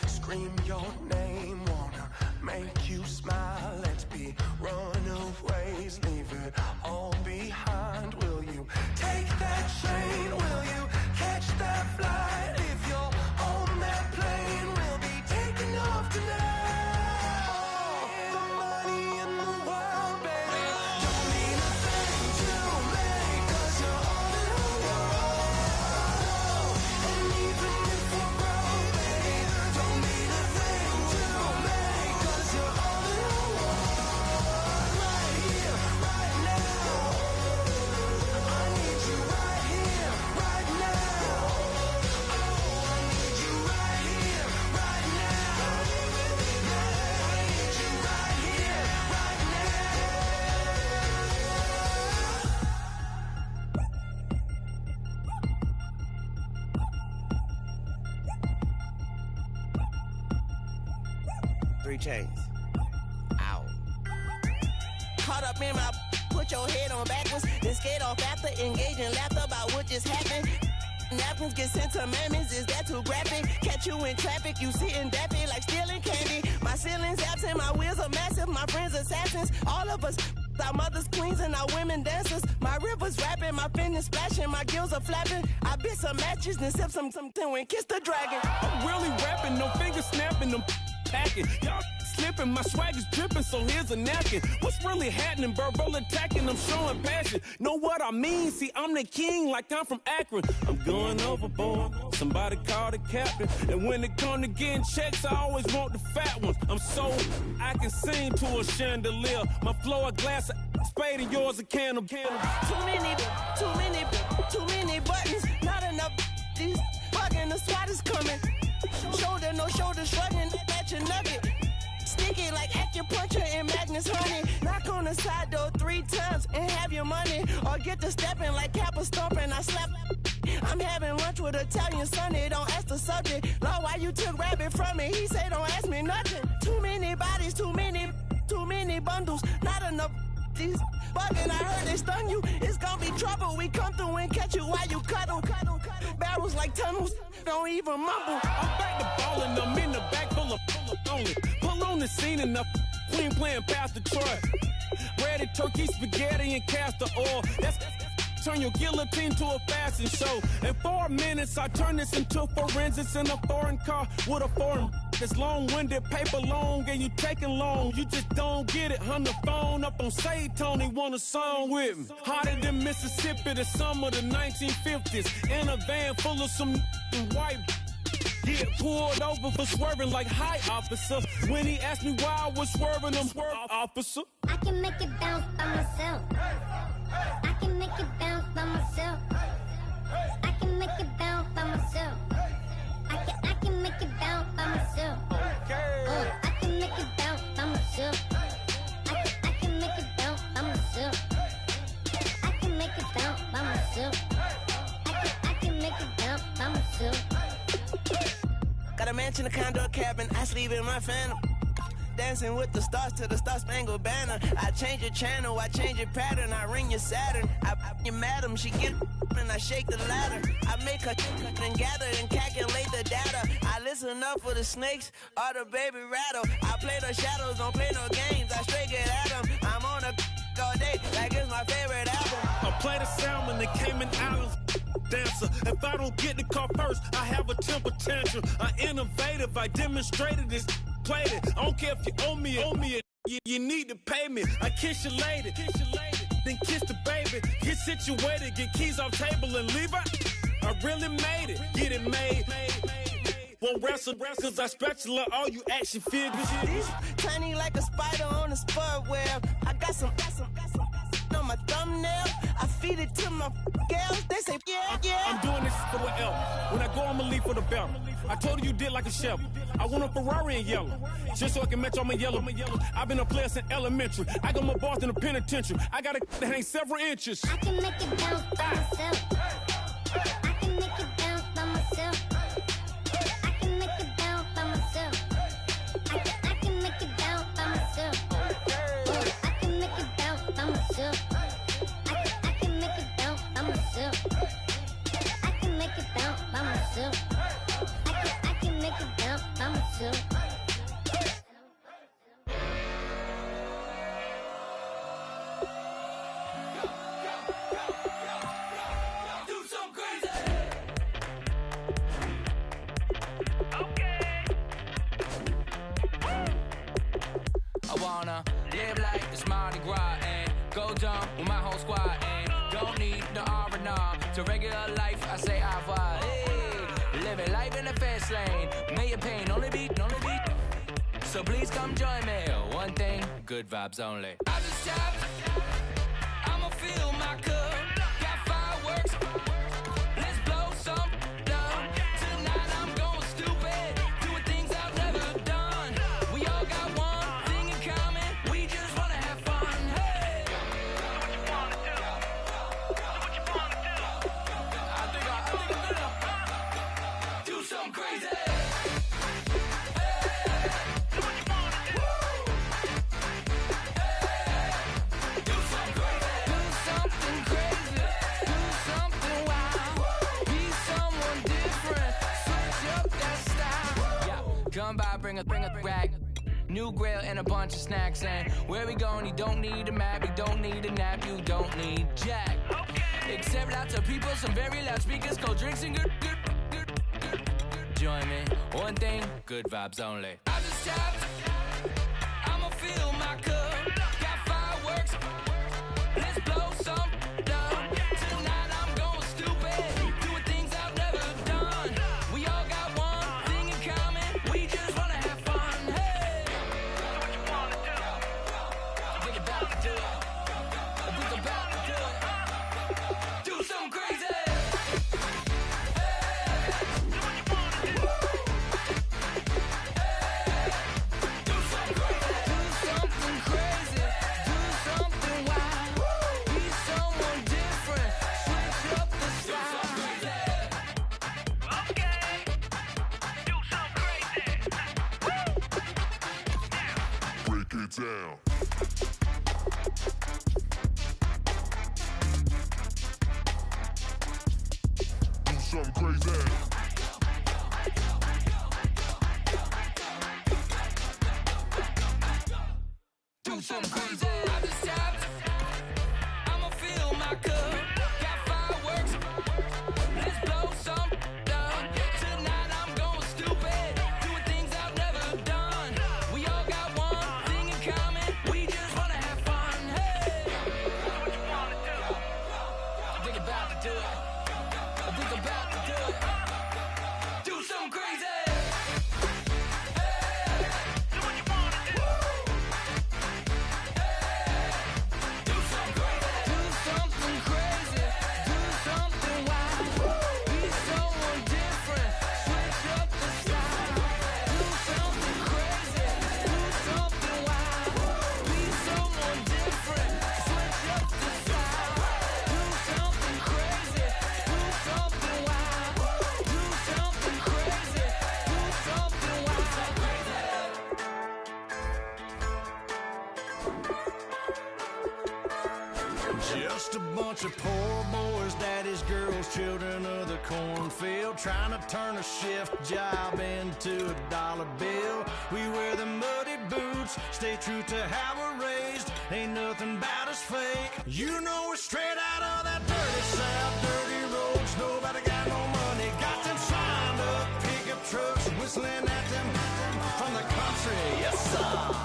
Scream your name, wanna make you smile. Let's be runaways, leave it all behind. Will you take that train? Will you catch that flight? If you're on that plane, we'll be taking off tonight. The money in the world, baby, don't mean a thing to me, 'cause you're all in the world. And even if we're broke, baby, don't mean a thing to me, 'cause you're all in the world. Right here, right now. I need you right here, right now. Oh, I need you right here, right now. Yeah, I need you right here, right now. 3 Chainz. Ow. Caught up in my, put your head on backwards, then skate off after, engaging laughter about what just happened. Napkins get sent to mammies, is that too graphic? Catch you in traffic, you sitting daffy like stealing candy. My ceiling's absent, my wheels are massive, my friends assassins. All of us, our mothers queens and our women dancers. My rivers rapping, my fingers splashing, my gills are flapping. I bit some matches, then sip some and kiss the dragon. I'm really rapping, no fingers snapping, them packing. Y'all slipping, my swag is dripping, so here's a napkin. What's really happening? Verbal attacking, I'm showing passion. Know what I mean? See, I'm the king, like I'm from Akron. I'm going overboard. Somebody call the captain. And when it come to getting checks, I always want the fat ones. I'm so I can sing to a chandelier. My flow a glass of spade and yours a candle. Too many buttons, not enough. These bugging, the SWAT is coming. Shoulder, no shoulder, shrugging at your nugget. Sticky like acupuncture and Magnus honey. Knock on the side door 3 times and have your money. Or get to stepping like Kappa stomping. I slap. I'm having lunch with Italian Sonny. Don't ask the subject. Lord, why you took rabbit from me? He say don't ask me nothing. Too many bodies, too many bundles. Not enough. These bugging, I heard they stun you. It's gonna be trouble. We come through and catch you while you cuddle. Barrels like tunnels. Don't even mumble. I'm back to ballin', I'm in the back full of only. Pull on the scene and the queen playing Pastor Troy. Ready turkey, spaghetti, and castor oil. That's turn your guillotine to a fashion show. In 4 minutes, I turn this into forensics in a foreign car with a foreign. It's long-winded, paper long, and you taking long. You just don't get it. On the phone up on Say Tony, want a song with me. Hotter than Mississippi, the summer of the 1950s. In a van full of some white. Get pulled over for swerving like hi, officer. When he asked me why I was swerving, I'm swerve, officer. I can make it bounce by myself. I can make it bounce by myself. I can make it bounce by myself. I can make it bounce by myself. I can make it bounce by myself. I can make it bounce by myself. I can make it bounce by myself. I can make it bounce by myself. Got a mansion, a condo, a cabin. I sleep in my phantom. Dancing with the stars to the Star-Spangled Banner. I change your channel, I change your pattern. I ring your Saturn. I your madam, she get and I shake the ladder. I make her and gather and calculate the data. I listen up for the snakes or the baby rattle. I play the shadows, don't play no games. I straight get at them. I'm on a all day like it's my favorite album. I play the salmon, the Cayman Islands dancer. If I don't get the car first, I have a temper tantrum. I innovative, I demonstrated this. Played it. I don't care if you owe me it. You need to pay me. I kiss your lady, then kiss the baby. Get situated, get keys off table and leave her. I really made it, get it made. Won't wrestle, cause I spatula all you action figures. Tiny like a spider on a spud web. I got some on my thumbnail. I feed it to my girls. They say, yeah. I'm doing this for the L. When I go, I'ma leave for the belt. I told you did like a chef. I want a Ferrari in yellow, just so I can match all my yellow. I've been a player since elementary. I got more bars than a penitentiary. I got a that hang several inches. I can make it bounce by myself. I can make it bounce by myself. I can make it bounce by myself. I can make it bounce by myself. I can make it bounce by myself. I can make it bounce by myself. I can make it bounce by myself. I can make it bounce by myself. I wanna live like it's Mardi Gras and go dumb with my whole squad and don't need the R&R to regular life. I say au revoir. Hey, living life in the fast lane. May your pain only be. So please come join me. One thing, good vibes only. I just tapped. I'ma fill my cup. Got fireworks. Let's blow some down. Tonight I'm going stupid. Doing things I've never done. We all got one thing in common. We just wanna have fun. Hey. Do what you wanna do. Do what you wanna do. I think I'm gonna do something crazy. Come by, bring a rack. New grill and a bunch of snacks. And where we going, you don't need a map. You don't need a nap, you don't need jack. Except lots of people, some very loud speakers, cold drinks and good. Join me. One thing, good vibes only. I just tapped. I'ma fill my cup. Got fireworks. Let's blow some down. Tonight I'm going stupid. Doing things I've never done. We all got one thing in common. We just wanna have fun. Hey. Do what you wanna do. Think about to do it. Think about to do it. Do something crazy. Down. Do something crazy. Do something crazy. I just tapped. I'ma fill my cup. Got fireworks. Let's blow some down. Tonight I'm going stupid. Doing things I've never done. We all got one thing in common. We just wanna have fun. Hey. Do what you wanna do. Think about to do it. Think about to do it. Do something crazy. Just a bunch of poor boys, daddies, girls, children of the cornfield, trying to turn a shift job into a dollar bill. We wear the muddy boots, stay true to how we're raised. Ain't nothing about us fake. You know we're straight out of that dirty South, dirty roads. Nobody got no money, got them signed up pickup trucks, whistling at them from the country. Yes, sir.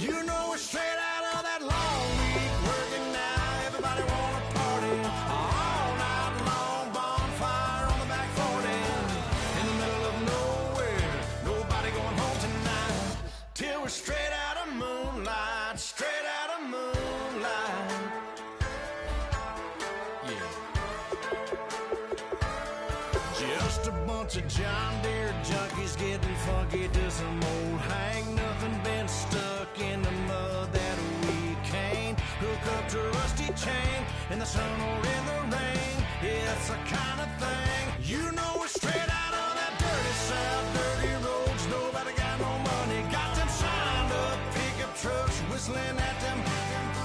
You know we're straight out of that long week working now. Everybody wanna party all night long. Bonfire on the back 40 in the middle of nowhere. Nobody going home tonight till we're straight out of moonlight. Straight out of moonlight. Yeah. Just a bunch of John Deere junkies getting funky to some old hang. Nothing been stuck in the mud that we can't hook up to a rusty chain in the sun or in the rain. Yeah, it's the kind of thing. You know we're straight out of that dirty South, dirty roads. Nobody got no money, got them signed up pickup trucks, whistling at them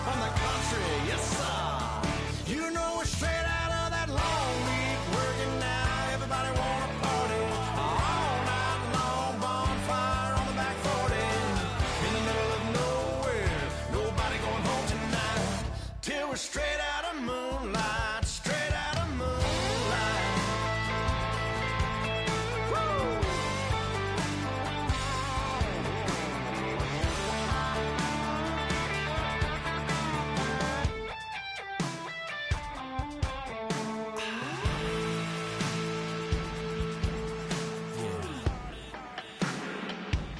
from the country. Yes, sir. You know we're straight out of that long week working now. Everybody wanna party all night long. Bonfire on the back 40 in the middle of nowhere. Nobody going home tonight till we're straight out of moonlight. Straight out of moonlight. Woo!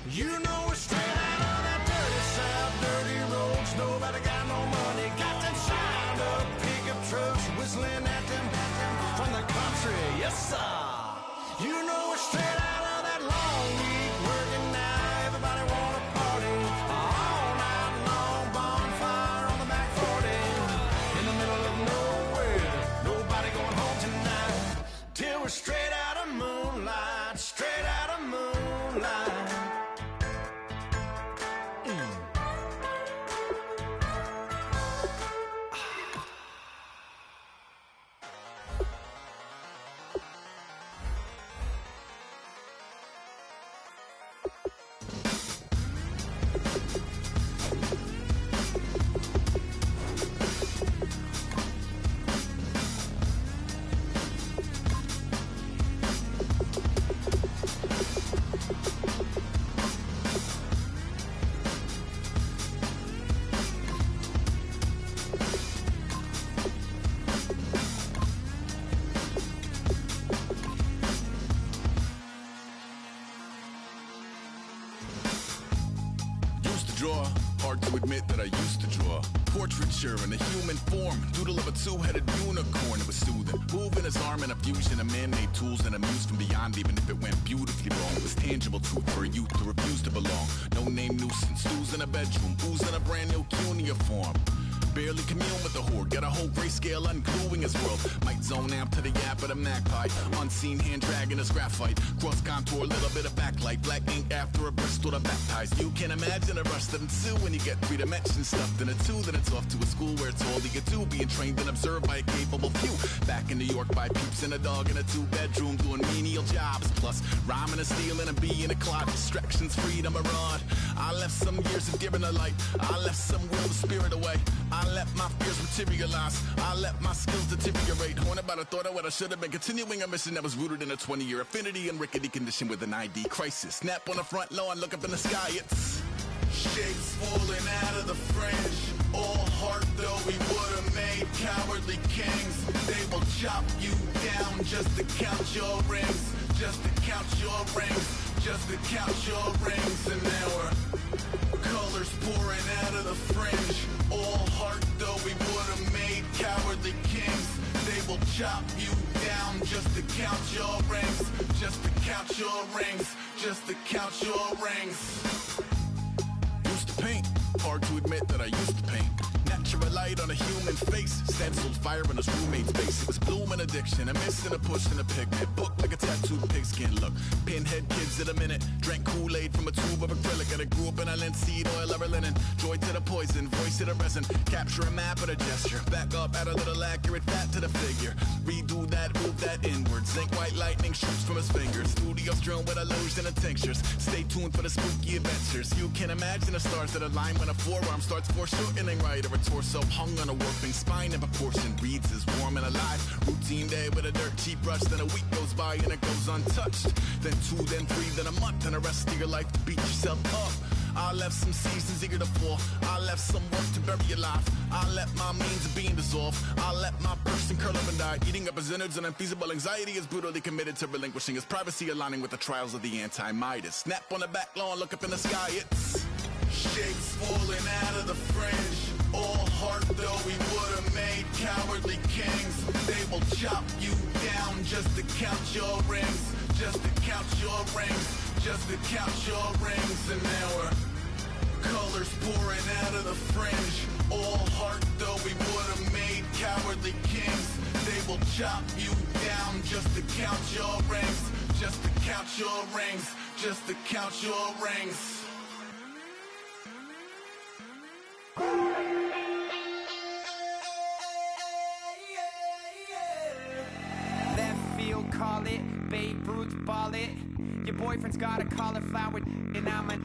You know we're straight out of that dirty South, dirty roads. Nobody got no money, got them signed up pickup trucks, whistling at them from the country. Yes, sir. You know we're straight out of that long week working now. Everybody wanna party all night long. Bonfire on the back 40 in the middle of nowhere. Nobody going home tonight till we're straight out of moonlight. Straight out of moonlight. Draw, hard to admit that I used to draw. Portraiture in a human form, doodle of a two-headed unicorn. It was soothing, moving his arm in a fusion of man-made tools and a muse from beyond. Even if it went beautifully wrong, it was tangible truth for a youth who refused to belong. No name nuisance, stews in a bedroom, booze in a brand new cuneiform. Barely commune with the horde, got a whole grayscale ungluing his world. Might zone out to the yap of the magpie, unseen hand dragging his graphite. Cross contour, little bit of backlight, black ink after a Bristol to baptize. You can imagine a rush that ensue when you get 3 dimensions stuffed in a 2. Then it's off to a school where it's all you get to, being trained and observed by a capable few. Back in New York by peeps and a dog in a 2-bedroom doing menial jobs. Plus rhyming and stealing and being a clot, distractions, freedom, a rod. I left some years of giving a light, I left some will, the spirit away. I let my fears materialize, I let my skills deteriorate. Haunted by the thought of what I should have been, continuing a mission that was rooted in a 20-year affinity and rickety condition with an ID crisis. Snap on the front lawn, look up in the sky, it's shapes falling out of the fringe. All heart though we would have made cowardly kings. They will chop you down just to count your rings, just to count your rings, just to count your rings. And now we're colors pouring out of the fringe. All heart though we would have made cowardly kings. They will chop you down just to count your rings, just to count your rings, just to count your rings. Used to paint, hard to admit that I used to paint. Natural light on a human face, stenciled fire in his roommate's face. It was bloom and addiction, a miss and a push and a pigment. Book like a tattooed pig's skin. Look, pinhead kids in a minute. Drank Kool-Aid from a tube of acrylic. And I grew up in a linseed oil ever linen. Joy to the poison, voice to the resin. Capture a map of a gesture. Back up, add a little accurate fat to the figure. Redo that, move that inward. Zinc white lightning shoots from his fingers. Studio strewn with a lotion and tinctures. Stay tuned for the spooky adventures. You can imagine the stars that align when a forearm starts foreshortening right, or a torso hung on a warping spine in proportion. Breathes is warm and alive. Routine day with a dirt cheap brush. Then a week goes by and it goes untouched. Then 2, then 3, then a month, and the rest of your life to beat yourself up. I left some seasons eager to fall. I left some work to bury your life. I let my means of being dissolve. I let my person curl up and die. Eating up his innards and unfeasible anxiety is brutally committed to relinquishing his privacy, aligning with the trials of the anti-Midas. Snap on the back lawn, look up in the sky, it's shapes falling out of the fringe. All heart though we would've made cowardly kings. They will chop you down just to count your rings. Just to count your rings. Just to count your rings. And now we're colors pouring out of the fringe. All heart though we would've made cowardly kings. They will chop you down just to count your rings. Just to count your rings. Just to count your rings. Left field, call it. Babe Ruth, ball it. Your boyfriend's got a cauliflower, and I'm a...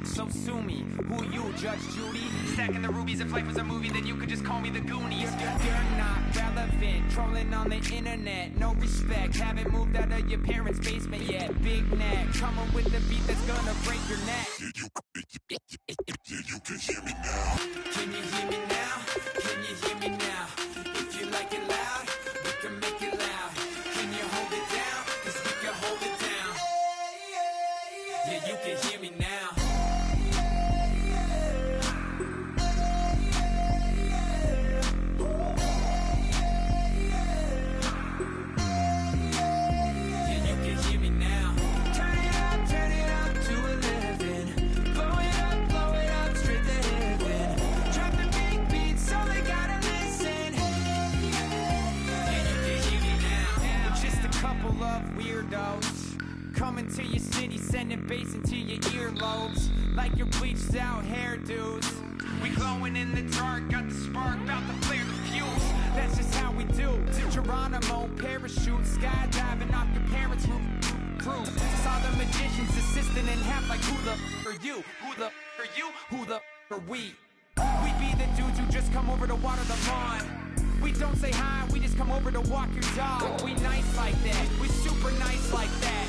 So sue me. Who you, Judge Judy? Stacking the rubies. If life was a movie, then you could just call me the Goonies. You're not relevant. Trolling on the internet. No respect. Haven't moved out of your parents' basement yet. Big neck. Coming with the beat that's gonna break your neck. You can hear me now. Can you hear me now? Can you hear me now? If you like it loud, we can make it loud. Can you hold it down? 'Cause we can hold it down. Yeah, you can hear me now. Yeah, you can hear me now. Turn it up to 11. Blow it up straight to heaven. Drop the big beats so they gotta listen. Yeah, you can hear me now. Just a couple of weirdos coming to your city, sending bass into your earlobes like your bleached out hairdos. We glowing in the dark, got the spark, about to flare the fuse. That's just how we do. Geronimo, parachute, skydiving off your parents' roof. Crew. Saw the magician's assistant in half like who the are you? Who the are you? Who the are we? We be the dudes who just come over to water the lawn. We don't say hi, we just come over to walk your dog. We nice like that, we super nice like that.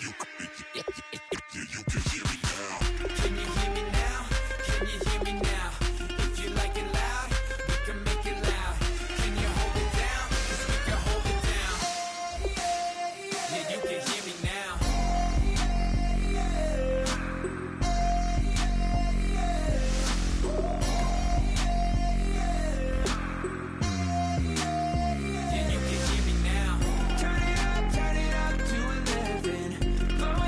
You can hear me now. Can you hear me now? Can you hear me now? If you like it loud, we can make it loud. Can you hold it down? 'Cause we can hold it down. Yeah, you can hear me now. Yeah, you can hear me now. Turn it up to 11. Blow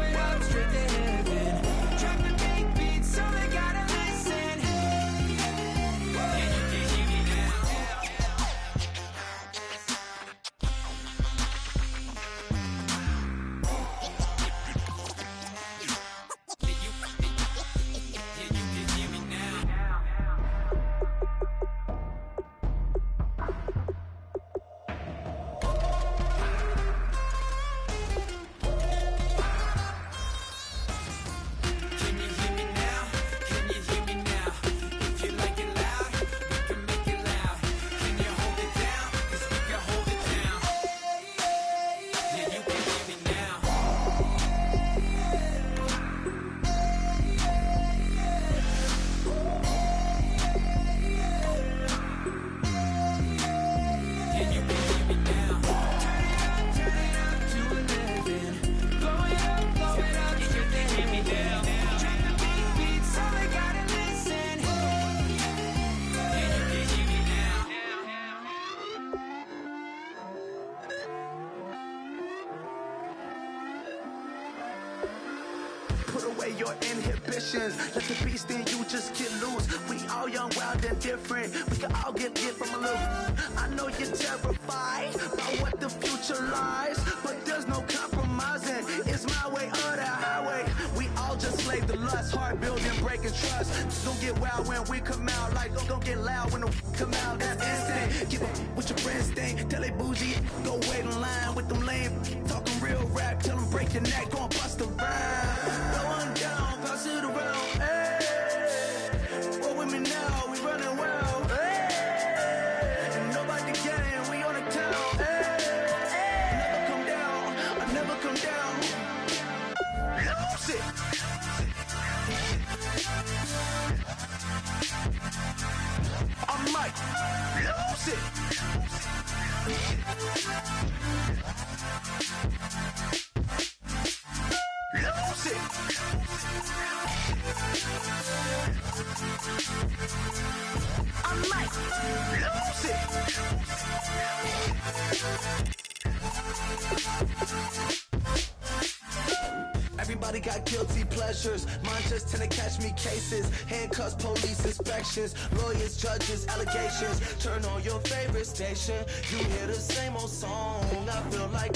it up straight to heaven. Drop the big beats so they gotta listen. Yeah, you can hear me now. Yeah, you can hear me now. Can you hear me now? Can you hear me now? If you like it loud, we can make it loud. Can you hold it down? 'Cause we can hold it down. Yeah, you can hear me now. Yeah, you can hear me now. Turn it up to 11. Blow it up, you can hear me now. Drop the big beats so they gotta listen. Yeah, you can hear me now. Put away your inhibitions. Let the beast in you just get loose. We all young, wild, and different. We can all get hit from a little. I know you're terrified by what the future lies, but there's no gon' get wild when we come out. Like, gon' get loud when the come out. That's instant. Keep up with your friends thing. Tell they bougie, go wait in line with them lame. Talking real rap, tell them break your neck, gon' bust a rhyme. Throw one down, pass it around. Hey, roll with me now, we running wild. Hey, and nobody gang, we on the town. Hey, never come down, I never come down. Lose it. I might lose it. Lose it. I might lose it. Everybody got guilty pleasures. Mine just tend to catch me cases. Handcuffs, police inspections, lawyers, judges, allegations. Turn on your favorite station. You hear the same old song. I feel like,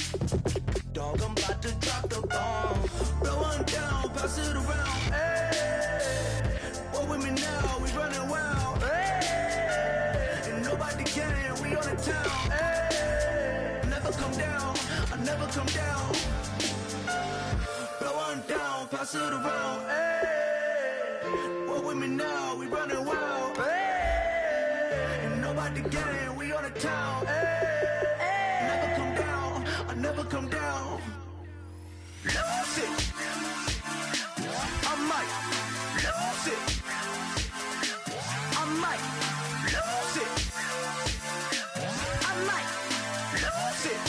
dog, I'm about to drop the bomb. Blow one down, pass it around. Hey, roll with me now, we running wild. Hey, and nobody can, we on the town. Hey, never come down, I never come down. Blow one down, pass it around. Hey, roll with me now, we running wild. Hey, and nobody can, we on the town. Hey, never come down, I never come down. Lose it. I might lose it. I might lose it. I might lose it.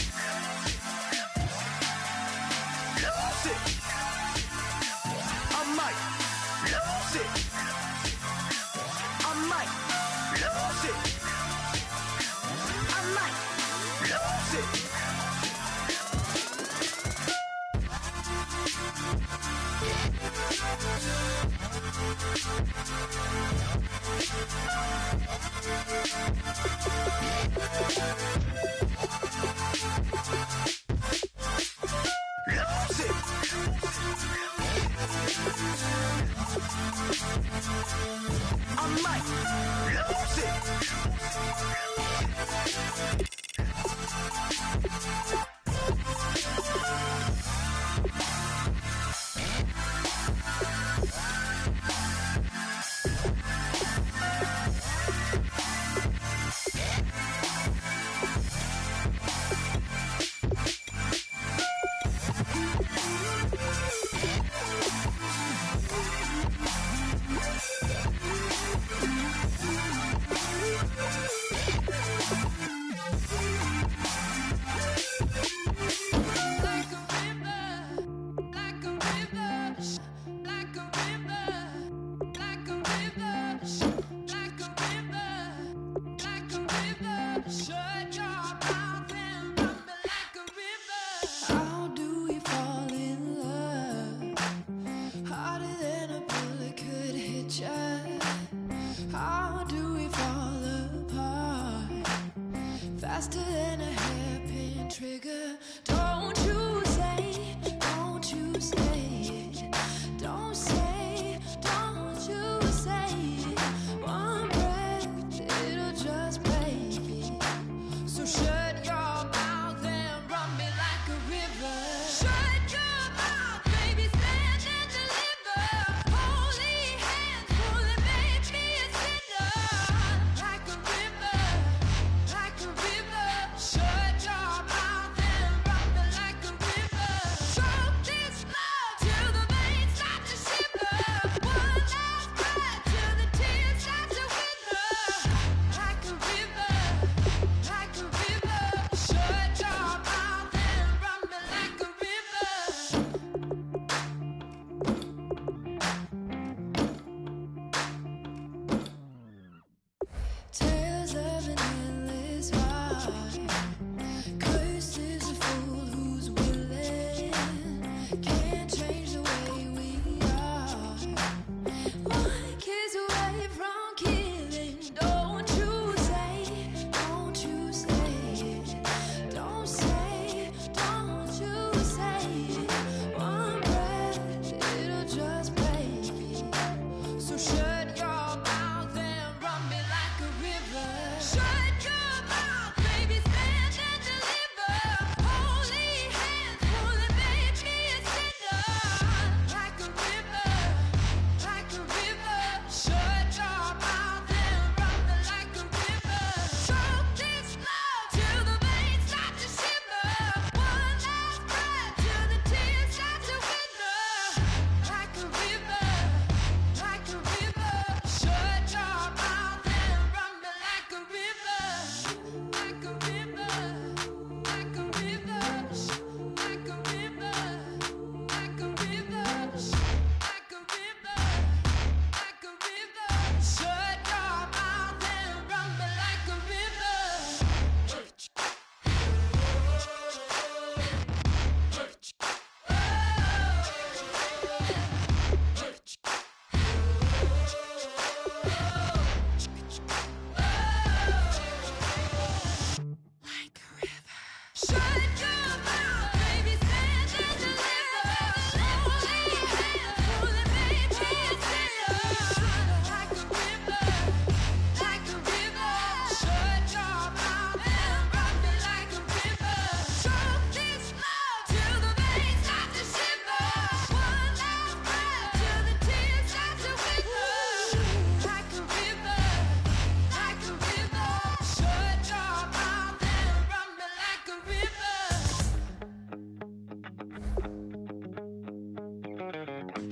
Lose it. I might lose it. I might lose it. I might lose it. Lose it. I might lose it.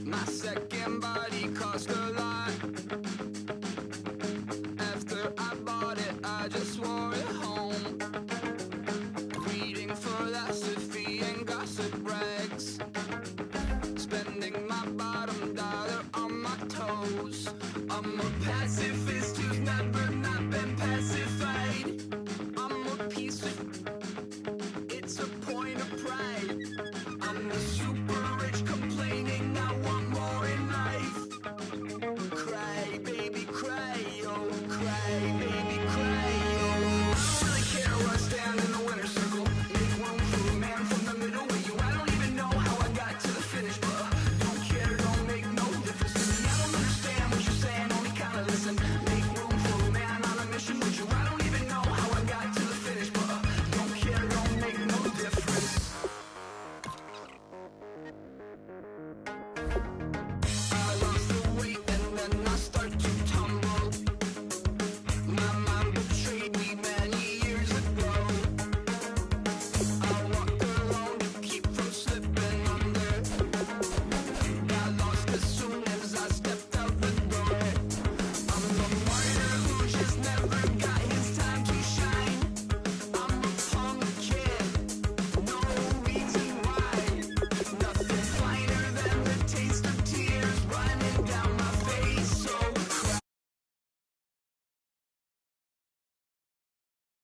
My second body cost a lot. After I bought it, I just wore it home. Reading philosophy and gossip rag.